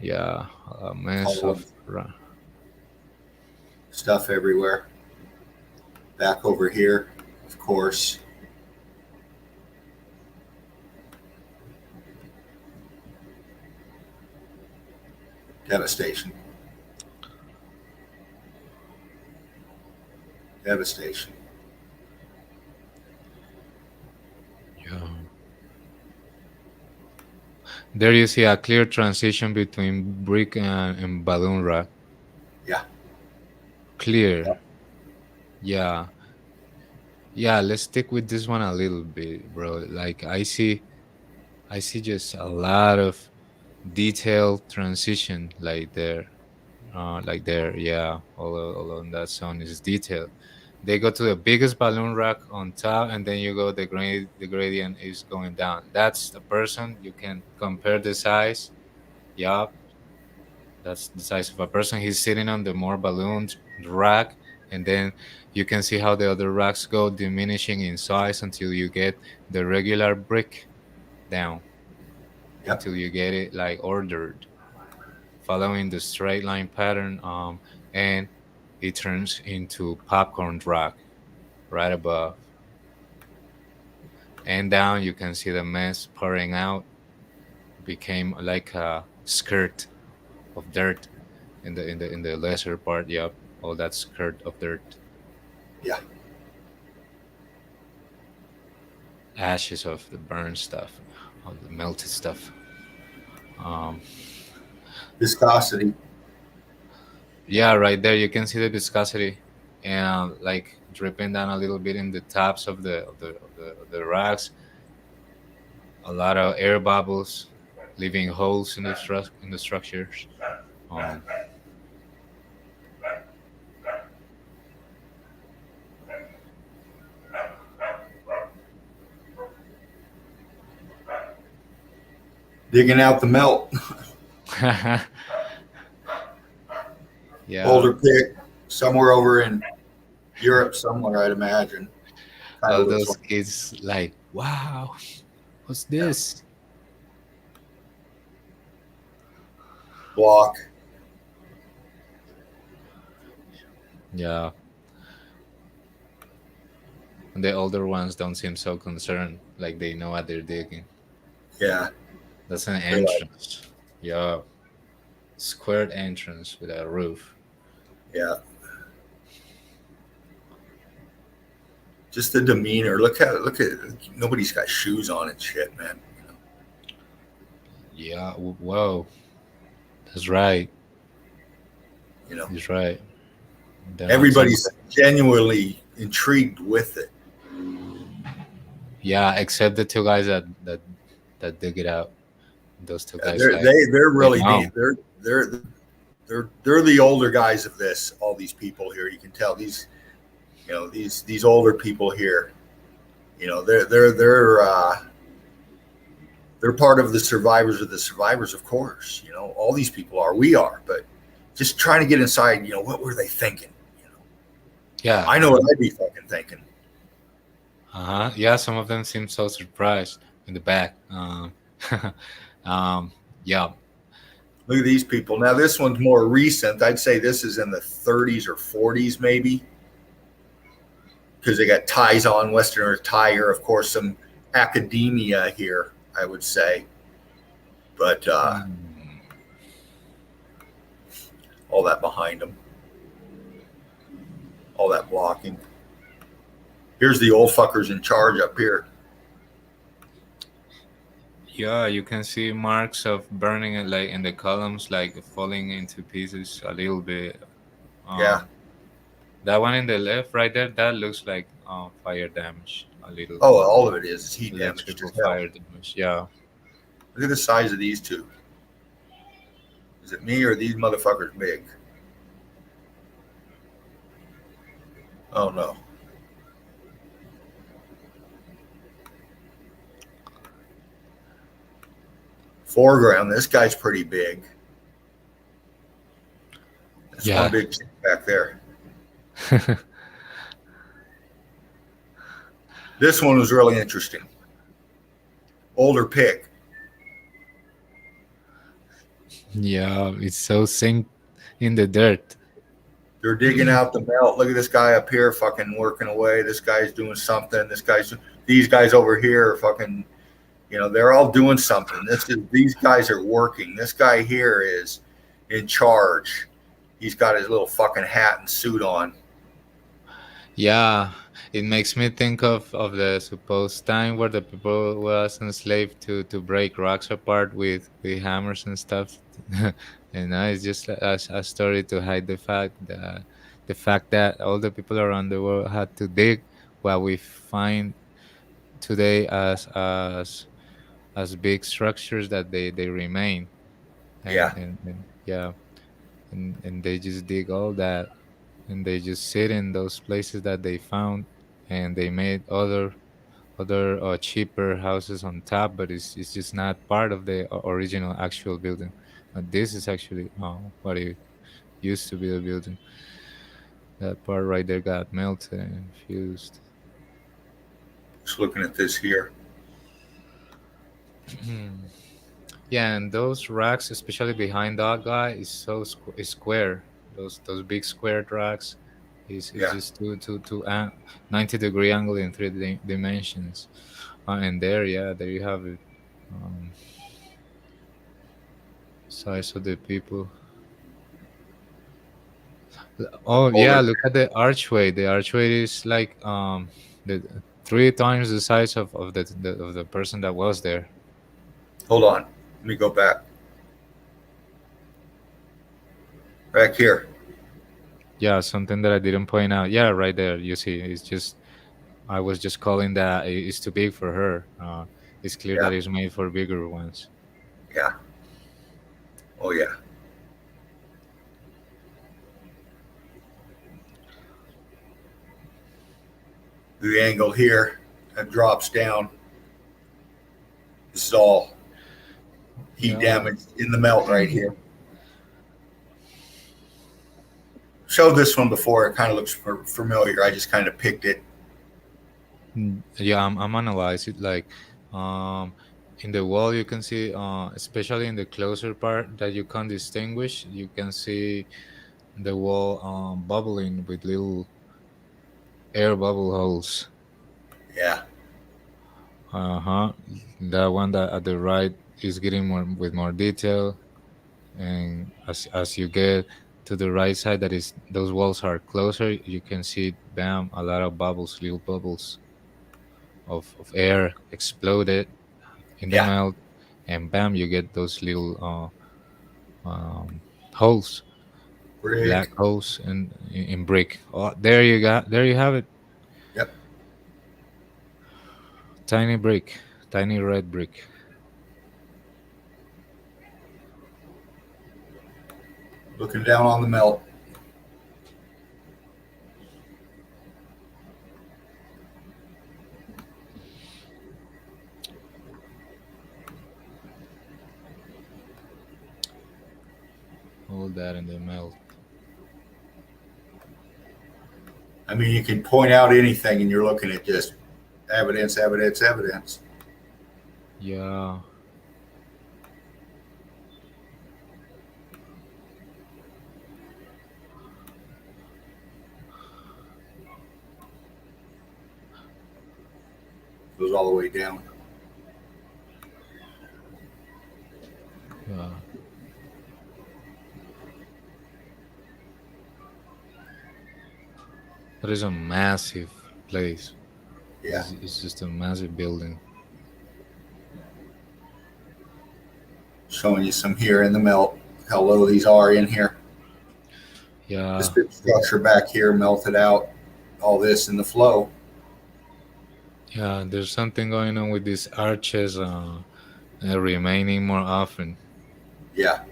Yeah, a mess of stuff everywhere. Back over here, of course. Devastation. Devastation. Yeah. There you see a clear transition between brick and balloon rack. Yeah. Clear. Yeah. Yeah, let's stick with this one a little bit, bro. Like I see just a lot of detailed transition like there. Like there, yeah. All on that zone is detailed. They go to the biggest balloon rack on top, and then you go the gradient is going down. That's the person. You can compare the size. Yup, that's the size of a person. He's sitting on the more balloons rack, and then you can see how the other racks go diminishing in size until you get the regular brick down, Yep. until you get it like ordered, following the straight line pattern. And it turns into popcorn rack right above. And down you can see the mess pouring out, became like a skirt of dirt in the lesser part. Yep, all that skirt of dirt, Yeah. ashes of the burned stuff, of the melted stuff. Viscosity. Yeah, right there you can see the viscosity, and like dripping down a little bit in the tops of the racks. A lot of air bubbles, leaving holes in the structures. Um, Digging out the melt. yeah. Older pick. Somewhere over in Europe, somewhere, I'd imagine. All those kids like, wow, what's this? Block. Yeah. And the older ones don't seem so concerned, like they know what they're digging. Yeah. That's an entrance. Yeah. Squared entrance with a roof. Yeah. Just the demeanor. Look at nobody's got shoes on and shit, man. Yeah. Whoa. That's right. You know. He's right. Everybody's genuinely intrigued with it. Yeah, except the two guys that dig it out. Those two guys. They're really deep. They're the older guys of this. All these people here, you can tell these older people here. You know, they're part of the survivors of the survivors, of course. You know, all these people are. We are, but just trying to get inside. You know, what were they thinking? You know. Yeah. I know what I'd be fucking thinking. Yeah, some of them seem so surprised in the back. Yeah. Look at these people. Now, this one's more recent. I'd say this is in the 30s or 40s, maybe, because they got ties on, Western attire, of course, some academia here, I would say. But all that behind them, all that blocking. Here's the old fuckers in charge up here. Yeah, you can see marks of burning it, like in the columns, like falling into pieces a little bit. Yeah. That one in the left, right there, that looks like fire damage a little. Oh, all of it is heat damage. Fire damage. Yeah. Look at the size of these two. Is it me or are these motherfuckers big? Oh no. Foreground, this guy's pretty big. There's one big chick back there. This one was really interesting. Older pick. Yeah, it's so sink in the dirt. They're digging out the melt. Look at this guy up here fucking working away. This guy's doing something. These guys over here are fucking, you know, they're all doing something. These guys are working. This guy here is in charge. He's got his little fucking hat and suit on. Yeah, it makes me think of the supposed time where the people was enslaved to break rocks apart with hammers and stuff. And now it's just a story to hide the fact that all the people around the world had to dig what we find today as big structures that they remain. Yeah. And yeah, and they just dig all that, and they just sit in those places that they found, and they made other cheaper houses on top, but it's just not part of the original actual building. This is actually what it used to be the building. That part right there got melted and fused. Just looking at this here. Yeah, and those racks, especially behind that guy, is so is square. Those big square racks is Yeah. just two 90-degree angle in three dimensions. And there, yeah, there you have it. Um, Size of the people. Oh yeah, look at the archway. The archway is like the 3 times the size of the person that was there. Hold on. Let me go back. Back here. Yeah, something that I didn't point out. Yeah, right there. You see, it's just I was just calling that it's too big for her. It's clear that it's made for bigger ones. Yeah. Oh yeah. The angle here that drops down. This is all heat damage in the melt right here. Showed this one before. It kind of looks familiar. I just kind of picked it. Yeah, I'm analyzing it like in the wall you can see, especially in the closer part that you can distinguish, you can see the wall bubbling with little air bubble holes. Yeah. That one that at the right is getting more detail, and as you get to the right side, that is those walls are closer, you can see bam a lot of bubbles, little bubbles of air exploded in the melt, and bam you get those little holes, black holes in brick. Oh, there you have it. Yep. Tiny brick, tiny red brick. Looking down on the melt. All that in the melt. I mean, you can point out anything and you're looking at just evidence. Yeah. Goes all the way down. Yeah. That is a massive place. Yeah. It's just a massive building. Showing you some here in the melt, how low these are in here. Yeah. This big structure back here melted out. All this in the flow. Yeah, there's something going on with these arches remaining more often. Yeah.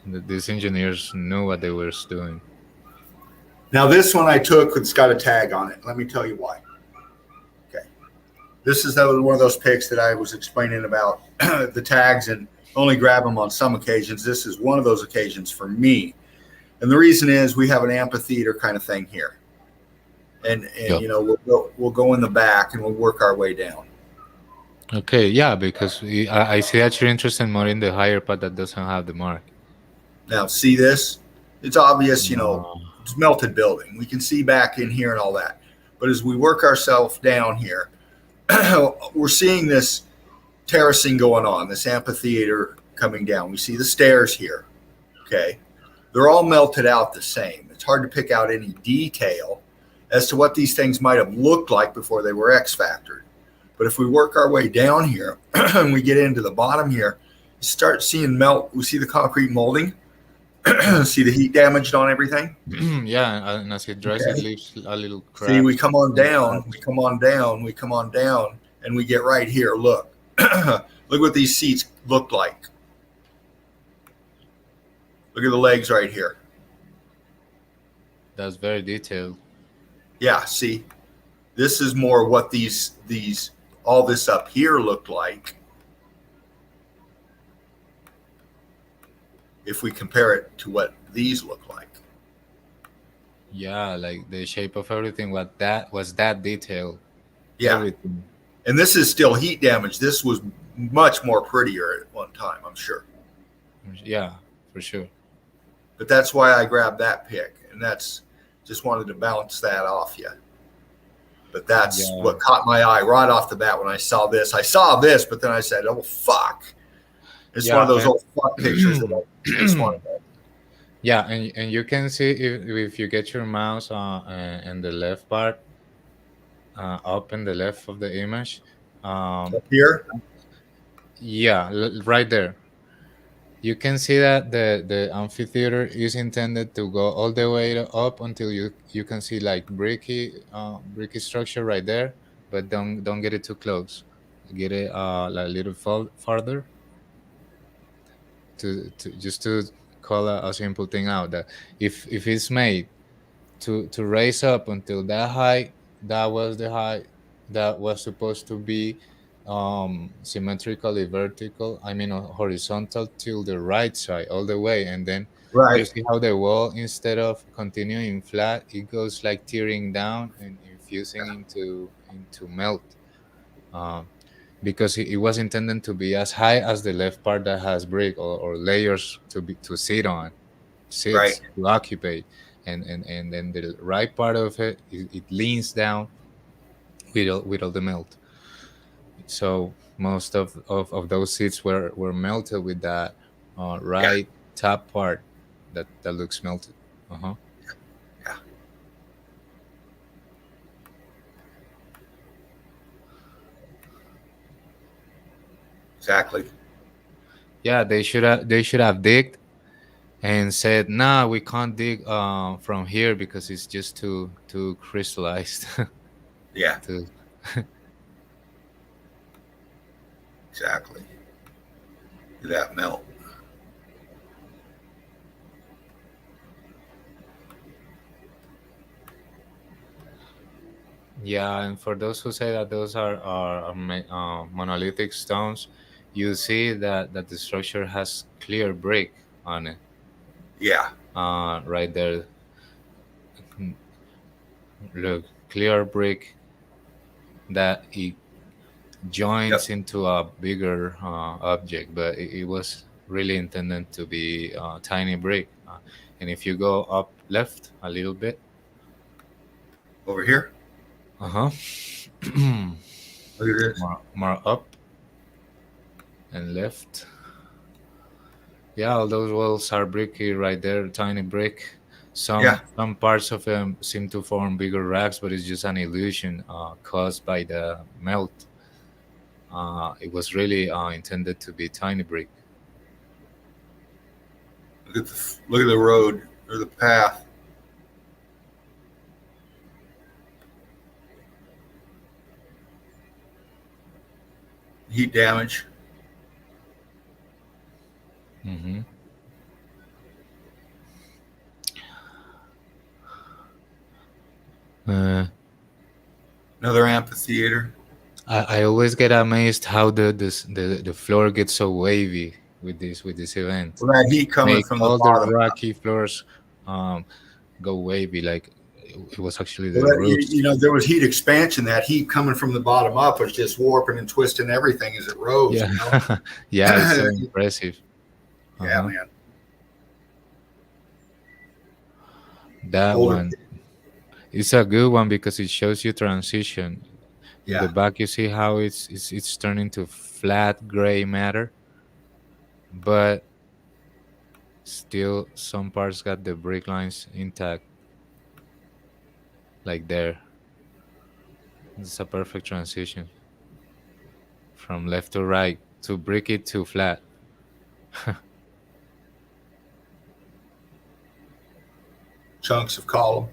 These engineers knew what they were doing. Now this one I took, it's got a tag on it. Let me tell you why. Okay. This is one of those pics that I was explaining about the tags and only grab them on some occasions. This is one of those occasions for me. And the reason is we have an amphitheater kind of thing here. And Yep. you know, we'll go in the back and we'll work our way down. Okay, yeah, because I see that you're interested more in the higher part that doesn't have the mark. Now, see this? It's obvious, you know, it's melted building. We can see back in here and all that. But as we work ourselves down here, we're seeing this terracing going on, this amphitheater coming down. We see the stairs here. Okay. They're all melted out the same. It's hard to pick out any detail as to what these things might have looked like before they were X-factored. But if we work our way down here and we get into the bottom here, you start seeing melt. We see the concrete molding. See the heat damaged on everything? Yeah, and as it dries, Okay. it leaves a little crack. See, we come on down, we come on down, we come on down, and we get right here. Look. Look what these seats look like. Look at the legs right here. That's very detailed. Yeah, see, this is more what these all this up here looked like. If we compare it to what these look like. Yeah, like the shape of everything. What that was that detailed. Yeah. Everything. And this is still heat damage. This was much more prettier at one time, I'm sure. Yeah, for sure. But that's why I grabbed that pick, and that's just wanted to bounce that off you. But that's what caught my eye right off the bat when I saw this. I saw this, but then I said, "Oh fuck!" It's one of those old fuck pictures that I just wanted to. Yeah, and you can see if you get your mouse in the left part, up in the left of the image. Up here? Yeah, right there. You can see that the amphitheater is intended to go all the way up until you can see like bricky structure right there, but don't get it too close. Get it a little farther to just to call a simple thing out, that if it's made to raise up until that height, that was the height that was supposed to be symmetrically vertical, I mean horizontal till the right side all the way, and then you see how the wall, instead of continuing flat, it goes like tearing down and infusing into melt, because it was intended to be as high as the left part that has brick or layers to sit on, seats to occupy, and then the right part of it leans down with all the melt. So most of those seats were melted with that right top part that looks melted. Yeah. Exactly. Yeah, they should have digged and said, "Nah, we can't dig from here because it's just too crystallized." Yeah. Exactly. That melt. Yeah, and for those who say that those are monolithic stones, you see that the structure has clear brick on it. Yeah. Right there. Look, clear brick that it joins into a bigger object, but it was really intended to be a tiny brick. And if you go up left a little bit, over here. Look at this. More up and left. Yeah, all those walls are bricky right there, tiny brick. Some parts of them seem to form bigger racks, but it's just an illusion caused by the melt. It was really intended to be tiny brick. Look at the road or the path. Heat damage. Mm-hmm. Another amphitheater. I always get amazed how the floor gets so wavy with this event. Well, that heat coming from all the bottom. The rocky floors go wavy, like it was actually the roots. There was heat expansion. That heat coming from the bottom up was just warping and twisting everything as it rose. Yeah, yeah, it's so impressive. Yeah, man. That one, it's a good one because it shows you transition. In the back, you see how it's turning to flat gray matter, but still some parts got the brick lines intact, like there. It's a perfect transition from left to right to brick it to flat. Chunks of column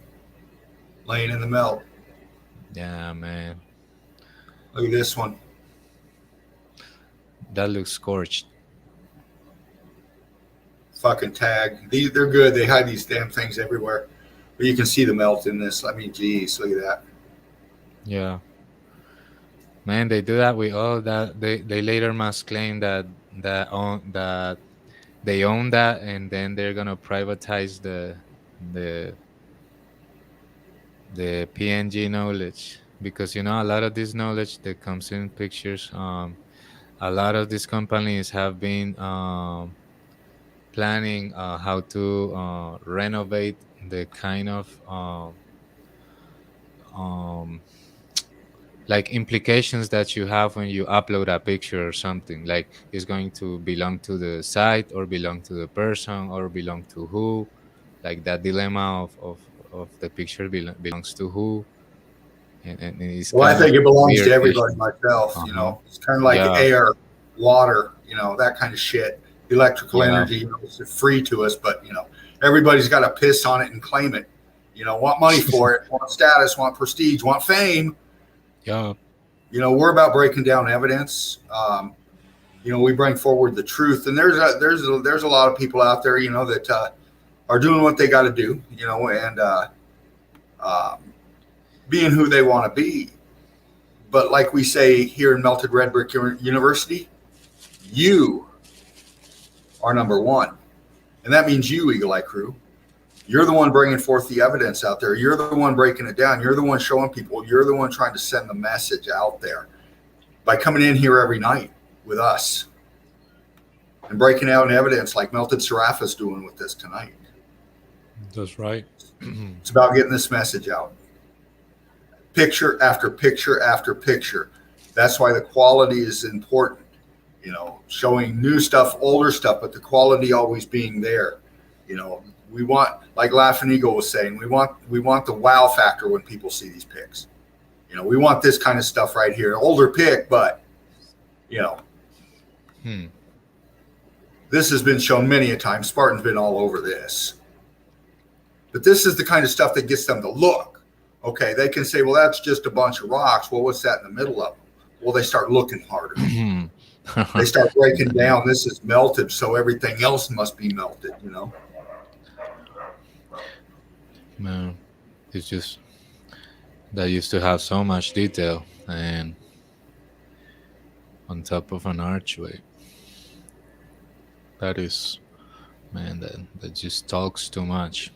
laying in the melt. Yeah, man, Look at this one. that looks scorched. Fucking tag. They're good. They hide these damn things everywhere. But you can see the melt in this. I mean, geez, look at that. Yeah, man, they do that with all that. They later must claim that they own that, and then they're gonna privatize the the PNG knowledge, because you know a lot of this knowledge that comes in pictures. A lot of these companies have been planning how to renovate the kind of um, like implications that you have when you upload a picture or something. Like, it's going to belong to the site or belong to the person or belong to who. Like that dilemma of the picture belongs to who, and it's Well, I kind of think it belongs to weird everybody issue. myself. You Uh-huh. know, it's kind of like Yeah, air, water, you know, that kind of shit. Electrical yeah, energy, you know, it's free to us, but, you know, everybody's got to piss on it and claim it. You know, want money for it, want status, want prestige, want fame. yeah. You know, we're about breaking down evidence. You know, we bring forward the truth, and there's a lot of people out there, you know, that are doing what they got to do, you know, and um, being who they want to be. But like we say here in Melted Red Brick University, you are number one, and that means you, Eagle Eye Crew. You're the one bringing forth the evidence out there. You're the one breaking it down. You're the one showing people. You're the one trying to send the message out there by coming in here every night with us and breaking out evidence like Melted Seraphis doing with this tonight. That's right. It's about getting this message out. Picture after picture after picture. That's why the quality is important. You know, showing new stuff, older stuff, but the quality always being there. You know, we want, like Laughing Eagle was saying, we want the wow factor when people see these pics. You know, we want this kind of stuff right here. Older pic, but you know, this has been shown many a time. Spartan's been all over this. But this is the kind of stuff that gets them to look. Okay, they can say, well, that's just a bunch of rocks. Well, what's that in the middle of them? Well, they start looking harder. They start breaking down. This is melted, so everything else must be melted, you know? Man, it's just that used to have so much detail and on top of an archway. That is, man, that just talks too much.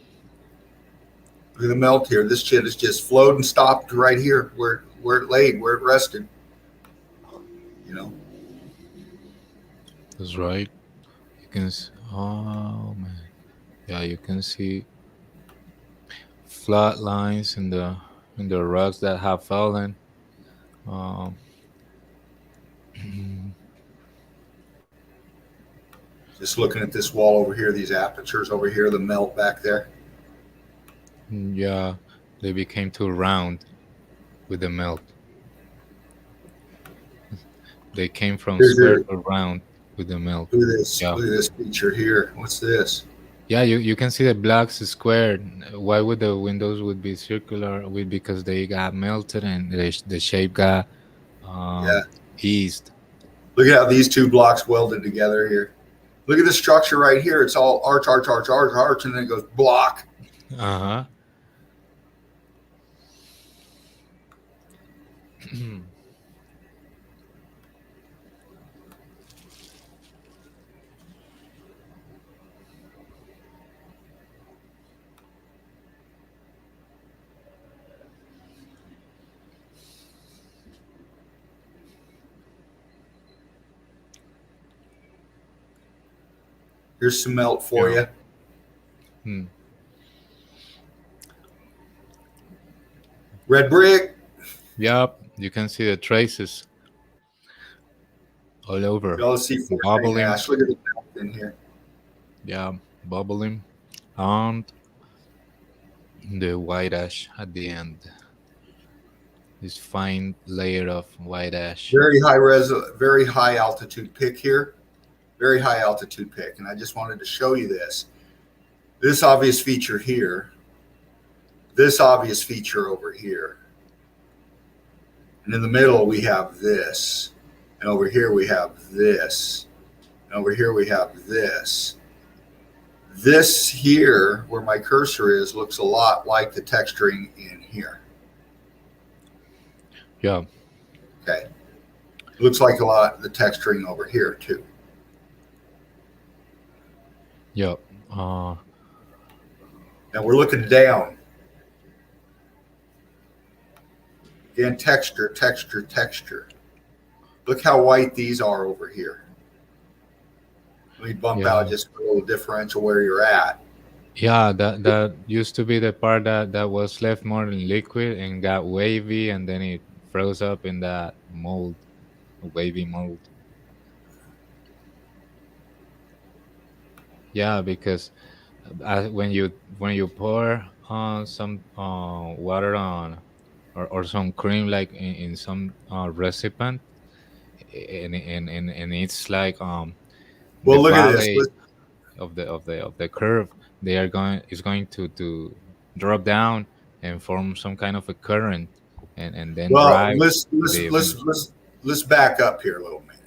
Look at the melt here. This shit is just flowed and stopped right here where it laid, where it rested. You know? That's right. You can see, oh man, yeah, you can see flat lines in the rocks that have fallen. Just looking at this wall over here, these apertures over here, the melt back there. Yeah, they became too round with the melt. They came from square to round with the melt. Look at this. Yeah. Look at this feature here. What's this? Yeah, you can see the blocks squared. Why would the windows would be circular? Because they got melted and the shape got eased. Look at how these two blocks welded together here. Look at the structure right here. It's all arch, and then it goes block. Uh-huh. Here's some melt for you. Red brick. Yep, you can see the traces all over. Y'all see bubbling. ash. Look at the melt in here. Yeah, bubbling, and the white ash at the end. This fine layer of white ash. Very high altitude pick here. Very high altitude pick. And I just wanted to show you this. This obvious feature here. This obvious feature over here. And in the middle, we have this. And over here, we have this. And over here, we have this. This here, where my cursor is, looks a lot like the texturing in here. Yeah. Okay. It looks like a lot of the texturing over here, too. Yeah. Now we're looking down. Again, texture, texture, texture. Look how white these are over here. Let me bump out just a little differential where you're at. Yeah, that used to be the part that was left more in liquid and got wavy, and then it froze up in that mold, wavy mold. Yeah, because when you pour some water on or some cream like in some recipient, and it's like well, the look at valley this. of the curve, it's going to drop down and form some kind of a current and then drive. Let's back up here a little minute.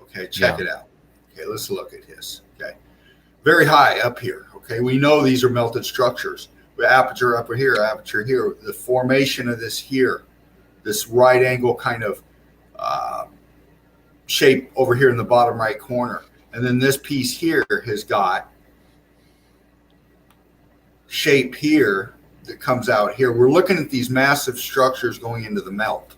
Okay, check it out. Okay, let's look at this. Okay, very high up here. Okay, we know these are melted structures. The aperture up here, aperture here. The formation of this here, this right angle kind of shape over here in the bottom right corner. And then this piece here has got shape here that comes out here. We're looking at these massive structures going into the melt.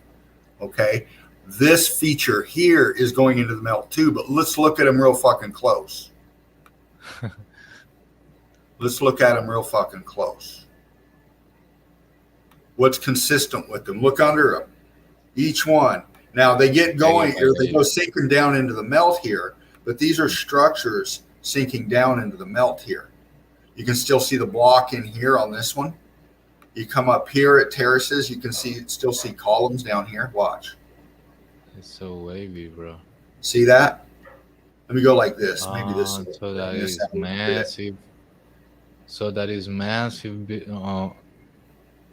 Okay. This feature here is going into the melt too, but let's look at them real fucking close. Let's look at them real fucking close. What's consistent with them? Look under them. Each one. Now they get going here. They go sinking down into the melt here, but these are structures sinking down into the melt here. You can still see the block in here on this one. You come up here at terraces, you can still see columns down here. Watch. It's so wavy, bro. See that? Let me go like this. Maybe this. So that is massive. So that is massive,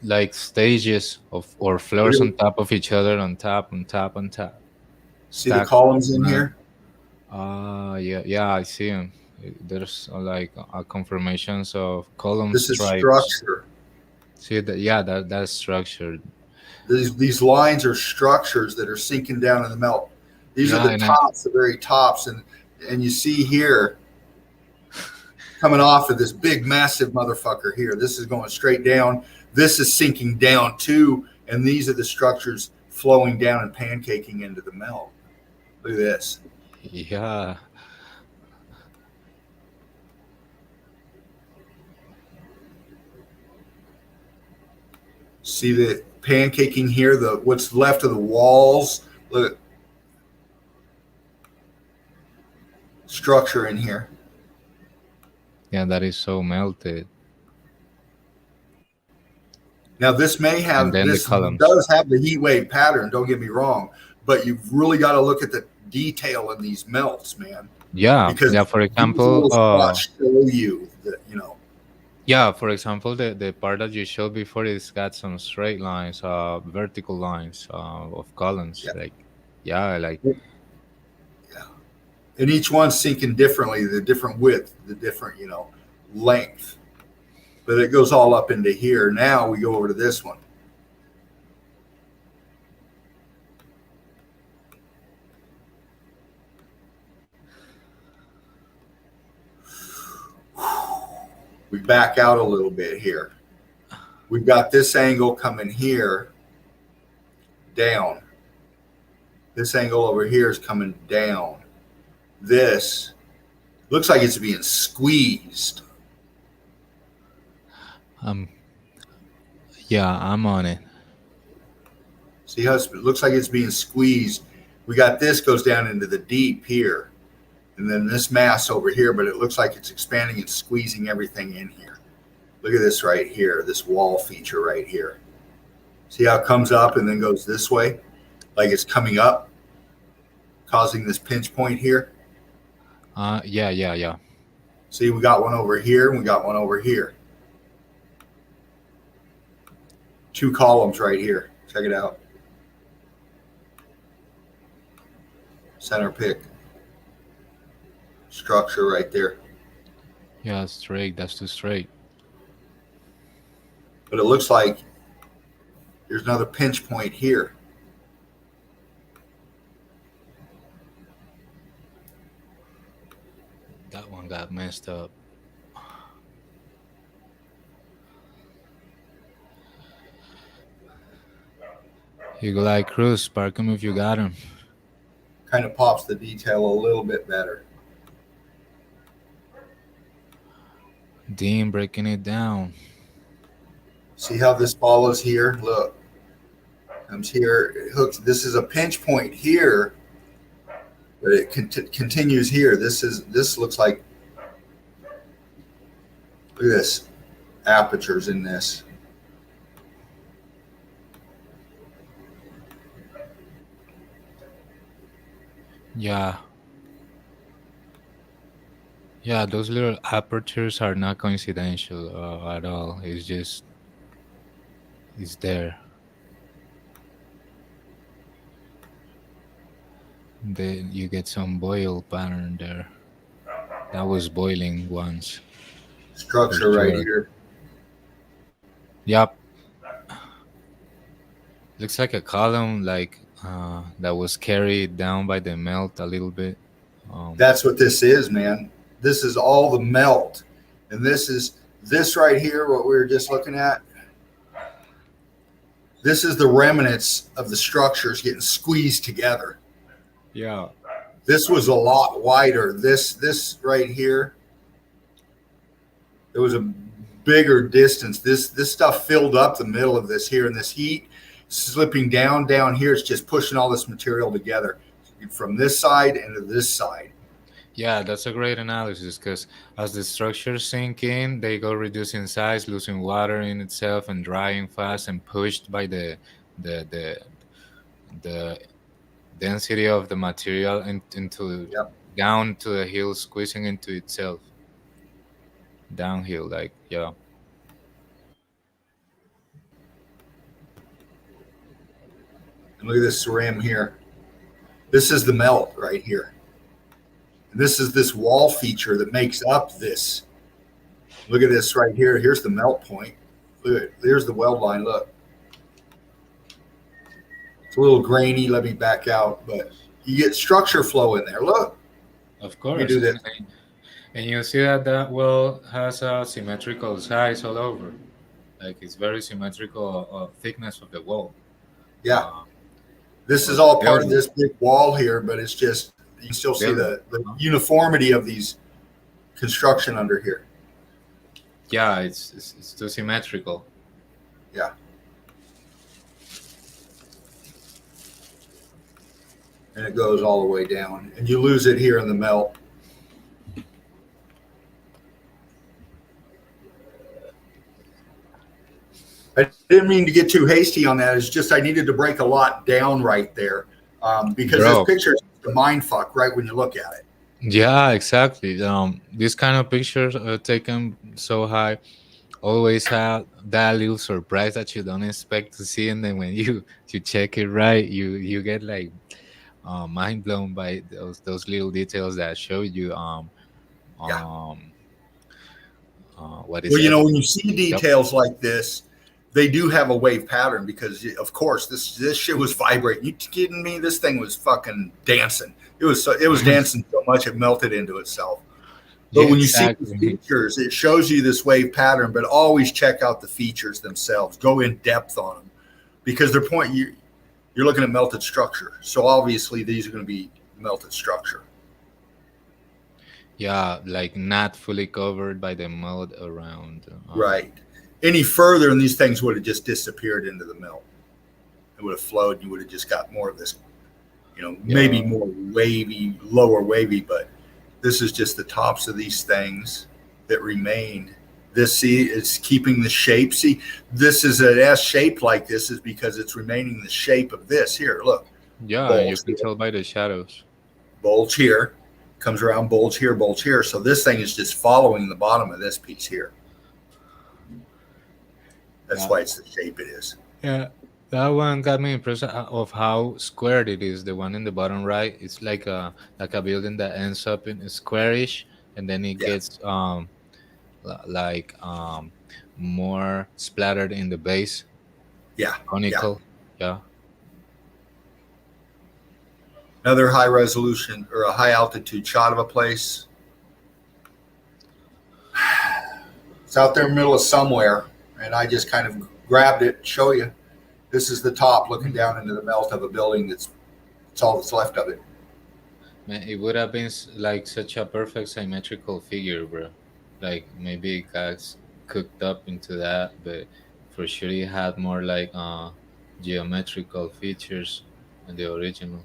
like stages or floors on top of each other, on top. See the columns in here? Yeah, I see them. There's like confirmations of columns. This is structure. See that? Yeah, that's structure. These lines are structures that are sinking down in the melt. These are the tops, the very tops, and you see here coming off of this big, massive motherfucker here. This is going straight down. This is sinking down too, and these are the structures flowing down and pancaking into the melt. Look at this. Yeah. See the pancaking here, what's left of the walls. Look at structure in here. Yeah, that is so melted. Now this may have, this does have the heat wave pattern, don't get me wrong, but you've really got to look at the detail in these melts, man. Yeah, because for example, show you that, you know. Yeah, for example, the part that you showed before is got some straight lines, vertical lines of columns. Yeah. And each one's sinking differently, the different width, the different, length. But it goes all up into here. Now we go over to this one. We back out a little bit here. We've got this angle coming here down. This angle over here is coming down. This looks like it's being squeezed. Yeah, I'm on it. See how it looks like it's being squeezed. We got this goes down into the deep here. and then this mass over here, but it looks like it's expanding and squeezing everything in here. Look at this right here, this wall feature right here. See how it comes up and then goes this way? Like it's coming up, causing this pinch point here. Yeah. See, we got one over here and we got one over here. 2 columns right here. Check it out. Center pick. Structure right there. Yeah, straight. That's too straight. But it looks like there's another pinch point here. That one got messed up. You go like Cruz, spark him if you got him. Kind of pops the detail a little bit better. Dean breaking it down. See how this follows here? Look. Comes here, it hooks. This is a pinch point here, but it continues here. This looks like, look at this, apertures in this. Yeah, those little apertures are not coincidental at all. It's there. Then you get some boil pattern there. That was boiling once. Structure right here. Yep. Looks like a column, like that was carried down by the melt a little bit. That's what this is, man. This is all the melt, and this right here, what we were just looking at. This is the remnants of the structures getting squeezed together. Yeah. This was a lot wider. This right here, there was a bigger distance. This stuff filled up the middle of this here, and this heat slipping down here, it's just pushing all this material together from this side into this side. Yeah, that's a great analysis, because as the structures sink in, they go reducing size, losing water in itself, and drying fast, and pushed by the density of the material into down to the hill, squeezing into itself downhill, like yeah. And look at this rim here. This is the melt right here. And this is this wall feature that makes up this. Look at this right here. Here's the melt point. Look, there's the weld line. Look. It's a little grainy. Let me back out, but you get structure flow in there. Look. Of course. You do this. And you see that well has a symmetrical size all over. Like it's very symmetrical thickness of the wall. Yeah. This is all part of this big wall here, but it's just, you can still see the uniformity of these construction under here. Yeah, it's too symmetrical. Yeah. And it goes all the way down, and you lose it here in the melt. I didn't mean to get too hasty on that. It's just I needed to break a lot down right there because this picture is a mind fuck right when you look at it. Yeah, exactly. These kind of pictures taken so high always have that little surprise that you don't expect to see, and then when you check it right, you get like mind blown by those little details that show you what is. Well, you know, when you see details like this, they do have a wave pattern because, of course, this shit was vibrating. You kidding me? This thing was fucking dancing. It was dancing so much it melted into itself. But when you see the features, it shows you this wave pattern. But always check out the features themselves. Go in depth on them because you're looking at melted structure. So obviously these are going to be melted structure. Yeah, like not fully covered by the mud around. Right. Any further, and these things would have just disappeared into the melt. It would have flowed. And you would have just got more of this, maybe more wavy, lower wavy, but This is just the tops of these things that remained. This, see, it's keeping the shape. See, this is an S shape like this is because it's remaining the shape of this. Here, look. Yeah, you can tell by the shadows. Bulge here, comes around, bulge here, bulge here. So this thing is just following the bottom of this piece here. That's why it's the shape it is. Yeah, that one got me impressed of how squared it is. The one in the bottom right, it's like a building that ends up in a squarish, and then it gets more splattered in the base. Yeah, conical. Yeah. Another high resolution or a high altitude shot of a place. It's out there in the middle of somewhere, and I just kind of grabbed it, show you. This is the top looking down into the melt of a building. It's all that's left of it. Man, it would have been like such a perfect symmetrical figure, bro. Like maybe it got cooked up into that, but for sure it had more like geometrical features than the original.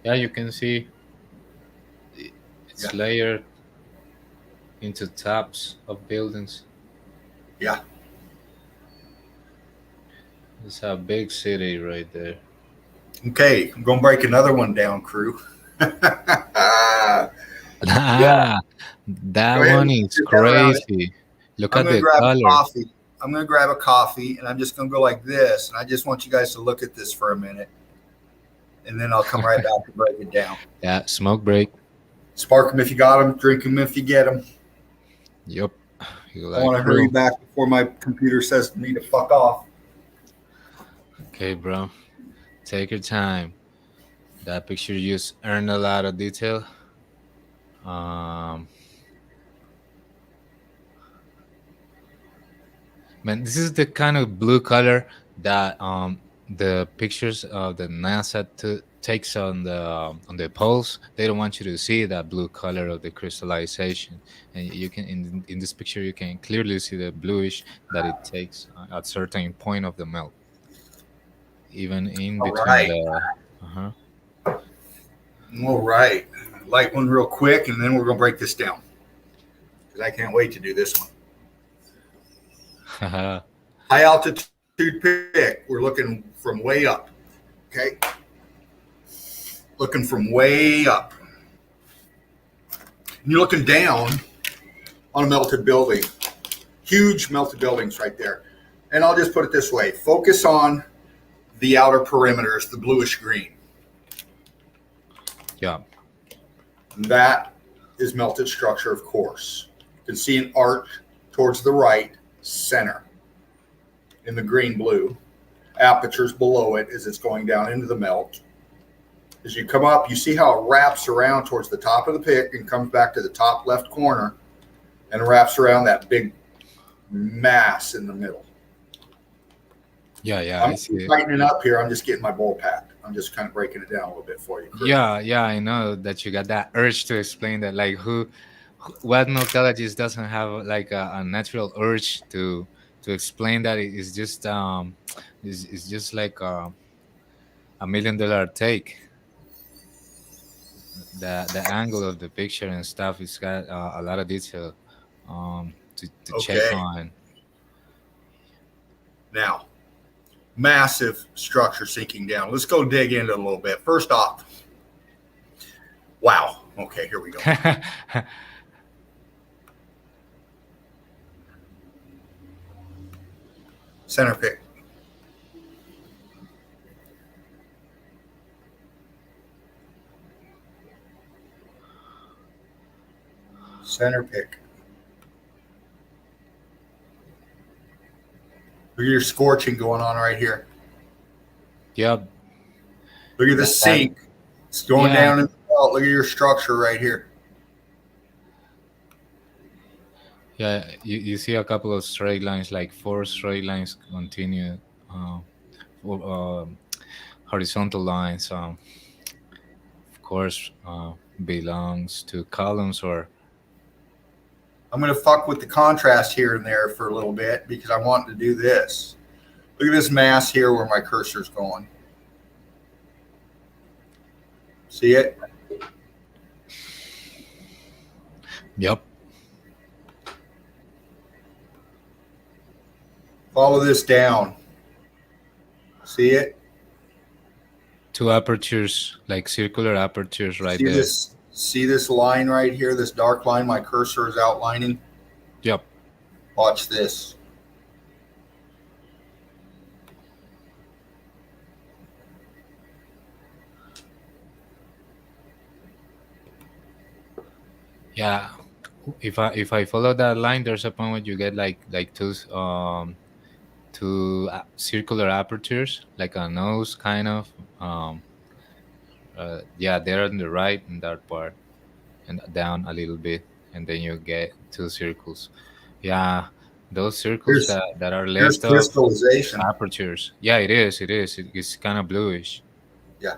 Yeah, you can see it's layered into tops of buildings. Yeah. It's a big city right there. Okay, I'm going to break another one down, crew. That one is crazy. Look at the color. I'm going to grab a coffee, and I'm just going to go like this, and I just want you guys to look at this for a minute, and then I'll come right back and break it down. Yeah, smoke break. Spark them if you got them. Drink them if you get them. Yep. I want to hurry back before my computer says to me to fuck off. Okay, bro. Take your time. That picture just earned a lot of detail. Man, this is the kind of blue color that the pictures of the NASA takes on the poles. They don't want you to see that blue color of the crystallization, and you can in this picture you can clearly see the bluish that it takes at certain point of the melt, even in between the. All right, light one real quick, and then we're gonna break this down because I can't wait to do this one. High altitude pick. We're looking from way up. Okay. Looking from way up. And you're looking down on a melted building. Huge melted buildings right there. And I'll just put it this way. Focus on the outer perimeters, the bluish green. Yeah. That is melted structure, of course. You can see an arc towards the right center in the green blue. Apertures below it as it's going down into the melt. As you come up, you see how it wraps around towards the top of the pick and comes back to the top left corner and wraps around that big mass in the middle. Yeah, I'm tightening up here. I'm just getting my bowl packed. I'm just kind of breaking it down a little bit for you, Chris. Yeah, I know that you got that urge to explain that. Like, what meltologist doesn't have like a natural urge to explain that it's just it's just like $1 million take. The angle of the picture and stuff, it's got a lot of detail to check on. Now, massive structure sinking down. Let's go dig into it a little bit. First off, wow. Okay, here we go. Center pick. Center pick. Look at your scorching going on right here. Yep. Look at the sink. It's going down in the belt. Look at your structure right here. Yeah, you see a couple of straight lines, like 4 straight lines continue, horizontal lines. Of course, belongs to columns or. I'm going to fuck with the contrast here and there for a little bit because I want to do this. Look at this mass here where my cursor's going. See it? Yep. Follow this down. See it? Two apertures, like circular apertures right See there. this? See this line right here? This dark line my cursor is outlining? Yep. Watch this. Yeah. If I follow that line, there's a point where you get like two circular apertures, like a nose kind of. Yeah, they're on the right in that part, and down a little bit, and then you get two circles. Yeah, those circles Here's that are here's left of crystallization. apertures. Yeah, it is. It is. It's kind of bluish. Yeah.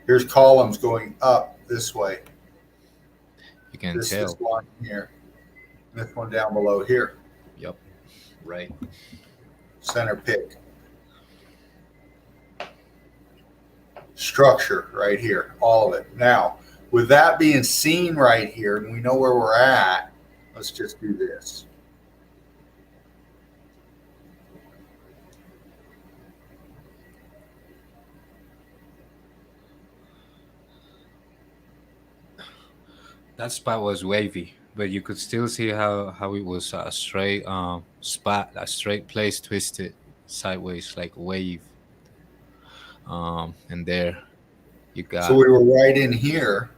Here's columns going up this way. You can This tell. line here. This one down below here. Yep. Right. Center pick. Structure right here. All of it. Now, with that being seen right here, and we know where we're at, let's just do this. That spot was wavy, but you could still see how it was a straight spot, a straight place twisted sideways like wave. And there you got. So we were right in here.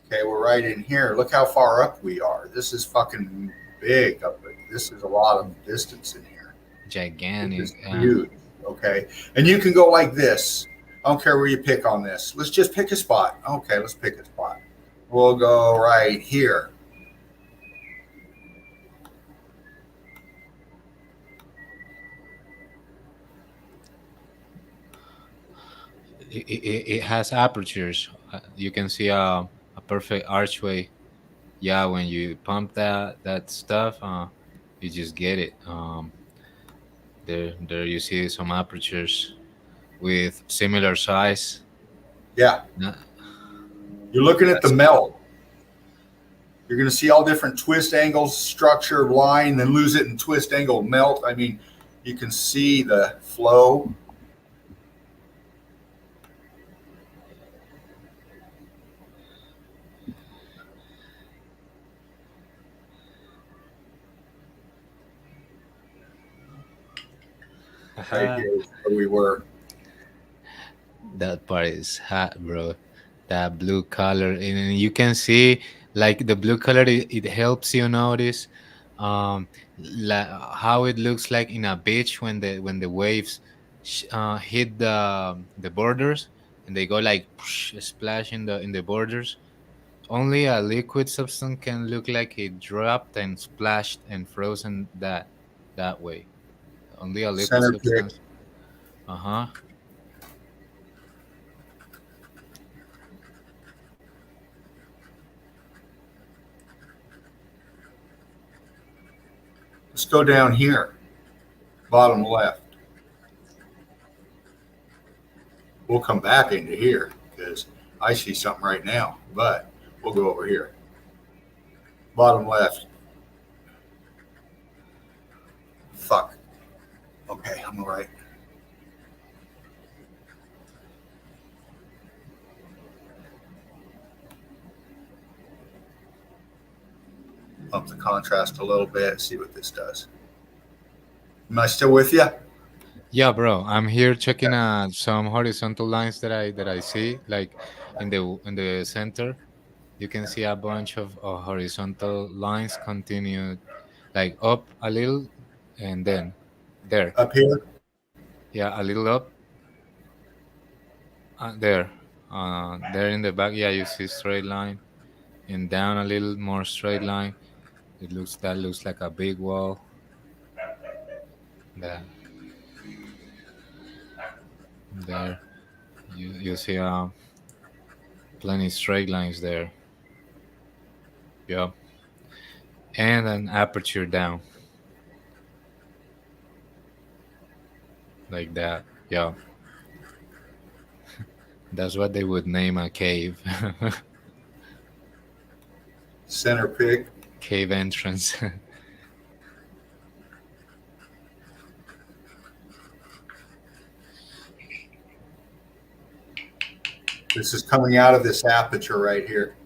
Okay, we're right in here. Look how far up we are. This is fucking big up there. This is a lot of distance in here. Gigantic. It's huge. Okay, and you can go like this. I don't care where you pick on this. Let's just pick a spot. Okay, let's pick a spot. We'll go right here. It has apertures. You can see a perfect archway. Yeah, when you pump that stuff, you just get it. There you see some apertures with similar size. Yeah. Nah, You're looking at the That's melt. You're going to see all different twist angles, structure, line, then lose it in twist angle, melt. I mean, you can see the flow. Right here is where we were. That part is hot, bro. That blue color, and you can see like the blue color. It helps you notice how it looks like in a beach when the waves hit the borders and they go like splash in the borders. Only a liquid substance can look like it dropped and splashed and frozen that way. Only a liquid Center pick. substance. Uh huh. Let's go down here, bottom left. We'll come back into here because I see something right now, but we'll go over here. Bottom left. Fuck. Okay, I'm all right. Up the contrast a little bit, see what this does. Am I still with you? Yeah, bro. I'm here checking some horizontal lines that I see, like in the center. You can see a bunch of horizontal lines continued, like up a little, and then there. Up here? Yeah, a little up. There. There in the back. Yeah, you see straight line, and down a little more straight line. That looks like a big wall. That there. You see plenty straight lines there. Yeah. And an aperture down. Like that. Yeah. That's what they would name a cave. Center pig. Cave entrance. This is coming out of this aperture right here.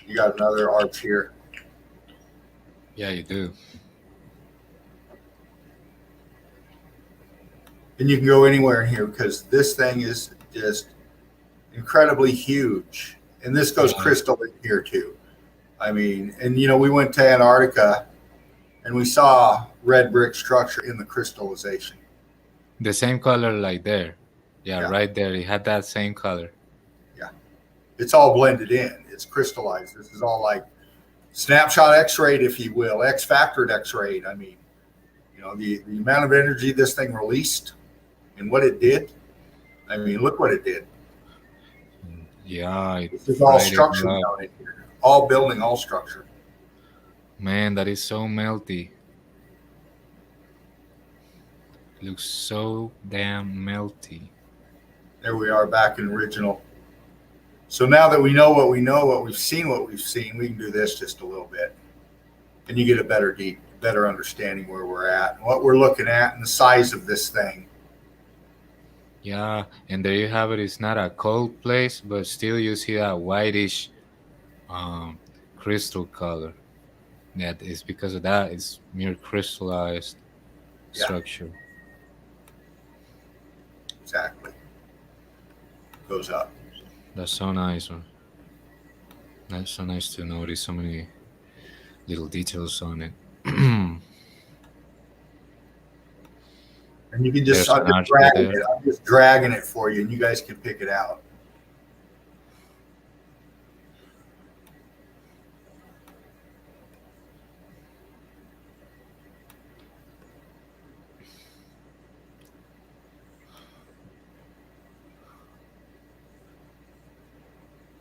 You got another arch here. Yeah, you do. And you can go anywhere in here because this thing is just incredibly huge. And this goes crystal in here too. I mean, and you know, we went to Antarctica and we saw red brick structure in the crystallization. The same color like there. Yeah, right there. It had that same color. Yeah. It's all blended in. It's crystallized. This is all like snapshot X-rayed, if you will, X-factored X-rayed. I mean, you know, the amount of energy this thing released and what it did. I mean, look what it did. Yeah. This is all structure down in here. All building, all structure. Man, that is so melty. It looks so damn melty. There we are back in original. So now that we know, what we've seen, we can do this just a little bit. And you get a better understanding where we're at, and what we're looking at, and the size of this thing. Yeah, and there you have it. It's not a cold place, but still you see that whitish crystal color. That is because of that. It's mere crystallized structure. Exactly. Goes up. That's so nice, man. That's so nice to notice so many little details on it. And you can just, I'm just dragging it for you, and you guys can pick it out.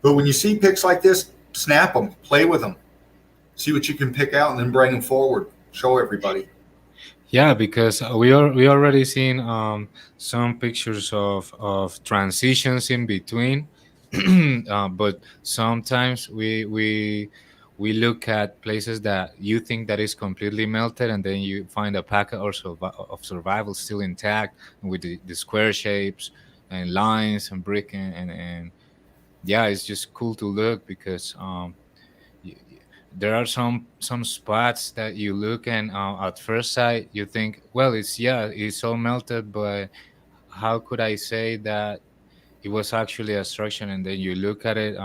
But when you see pics like this, snap them, play with them, see what you can pick out, and then bring them forward. Show everybody. Yeah, because we already seen some pictures of transitions in between, but sometimes we look at places that you think that is completely melted, and then you find a packet also of survival still intact with the square shapes and lines and brick and yeah, it's just cool to look because there are some spots that you look and at first sight you think, well, it's all melted, but how could I say that it was actually a structure? And then you look at it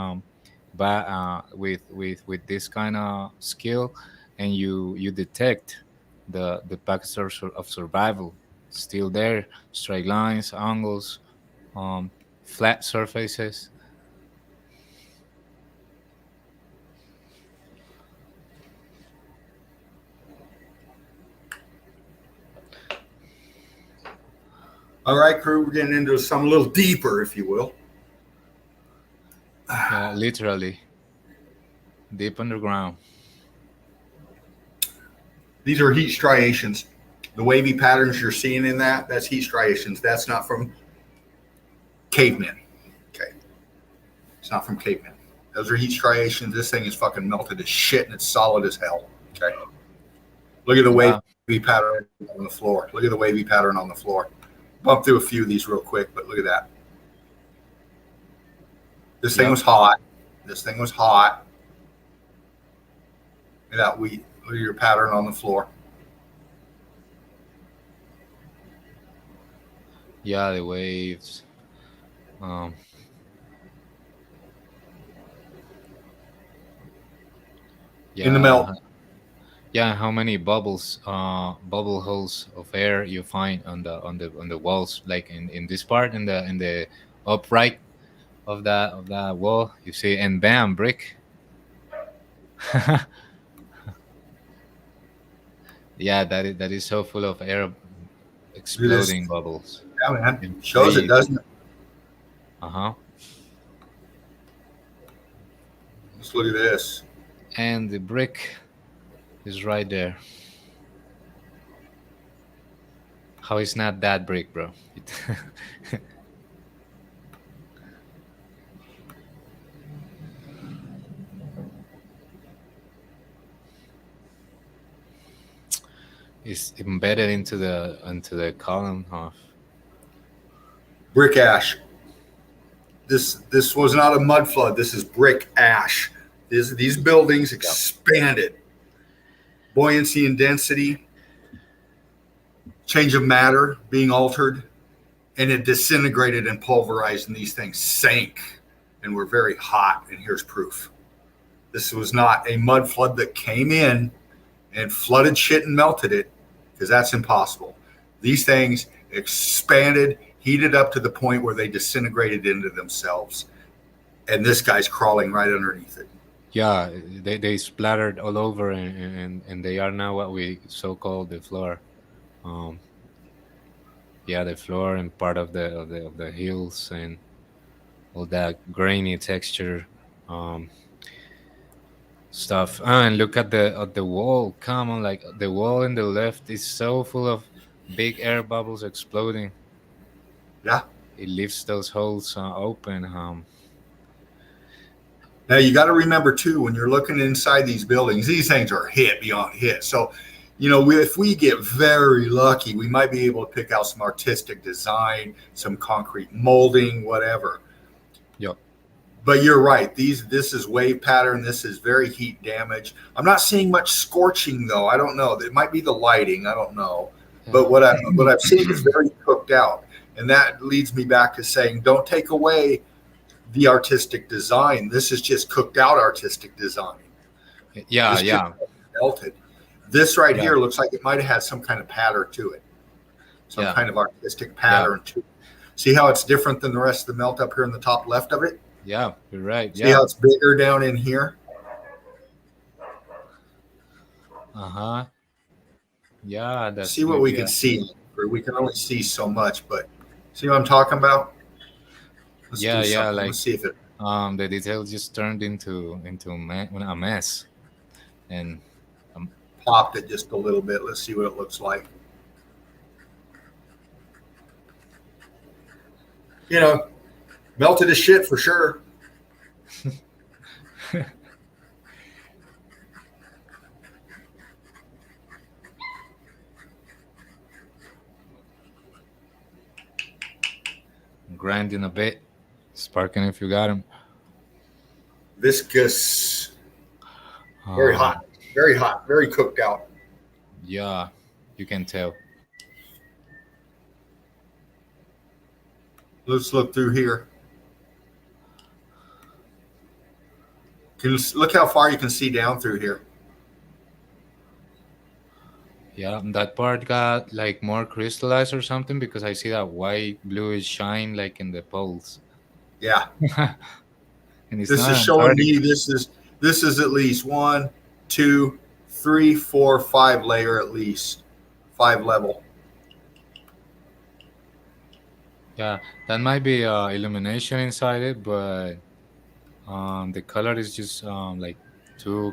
but with this kind of skill, and you detect the packets of survival still there, straight lines, angles, flat surfaces. All right, crew, we're getting into some a little deeper, if you will. Literally deep underground. These are heat striations. The wavy patterns you're seeing in that's heat striations. That's not from cavemen. Okay. It's not from cavemen. Those are heat striations. This thing is fucking melted as shit, and it's solid as hell. Okay. Look at the wavy pattern on the floor. Look at the wavy pattern on the floor. Bump through a few of these real quick, but look at that. This thing was hot. This thing was hot. Look at that wheat. Look at your pattern on the floor. Yeah, the waves. In the melt. Yeah, how many bubble holes of air you find on the walls, like in this part, in the upright of that wall, you see, and bam, brick. Yeah, that is so full of air, exploding bubbles. Yeah, man. Shows it, doesn't it? Let's look at this. And the brick is right there. How is not that brick, bro? is embedded into the column of brick ash. This was not a mud flood. This is brick ash. These buildings expanded. Buoyancy and density, change of matter being altered, and it disintegrated and pulverized, and these things sank and were very hot. And here's proof. This was not a mud flood that came in and flooded shit and melted it, because that's impossible. These things expanded, heated up to the point where they disintegrated into themselves. And this guy's crawling right underneath it. Yeah, they splattered all over, and they are now what we so-call the floor. Yeah, the floor and part of the hills and all that grainy texture stuff. And look at the wall. Come on, like the wall in the left is so full of big air bubbles exploding. Yeah. It leaves those holes open. Now you got to remember too, when you're looking inside these buildings, these things are hit beyond hit. So, if we get very lucky, we might be able to pick out some artistic design, some concrete molding, whatever. Yep. But you're right. This is wave pattern. This is very heat damage. I'm not seeing much scorching though. I don't know. It might be the lighting. I don't know. Yeah. But what I've seen is very cooked out, and that leads me back to saying, don't take away the artistic design. This is just cooked out artistic design. Yeah. Melted. This right here looks like it might have had some kind of pattern to it. Some kind of artistic pattern to it. See how it's different than the rest of the melt up here in the top left of it? Yeah, you're right. See how it's bigger down in here? Uh-huh. Yeah, that's see what we can see. We can only see so much, but see what I'm talking about? Let's like let's see if it the detail just turned into a mess, and popped it just a little bit. Let's see what it looks like. Melted as shit for sure. Grinding a bit. Sparking if you got him. Viscous. Very hot. Very hot. Very cooked out. Yeah, you can tell. Let's look through here. Look how far you can see down through here. Yeah, that part got like more crystallized or something, because I see that white bluish shine like in the poles. Yeah. And this is showing me this is at least 1, 2, 3, 4, 5 layer, at least 5 level. Yeah, that might be illumination inside it, but the color is just like too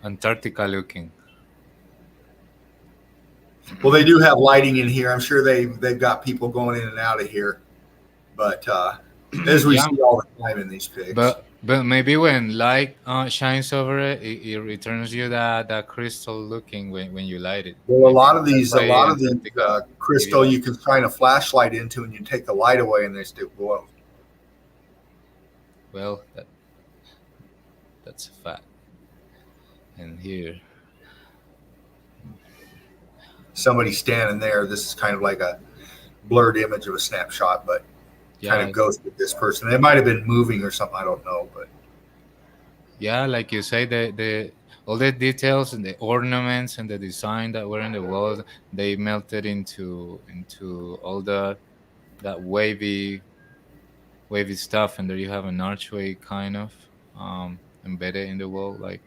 Antarctica looking. Well, they do have lighting in here. I'm sure they've got people going in and out of here, but as we see all the time in these pigs. But maybe when light shines over it, it returns you that crystal looking when you light it. Well, a lot of these crystal you can shine a flashlight into, and you take the light away, and they still glow. Well, that's a fact. And here, somebody standing there. This is kind of like a blurred image of a snapshot, but kind of goes with this person. It might have been moving or something. I don't know, but yeah, like you say, the all the details and the ornaments and the design that were in the walls, they melted into all that wavy stuff, and there you have an archway kind of embedded in the wall, like.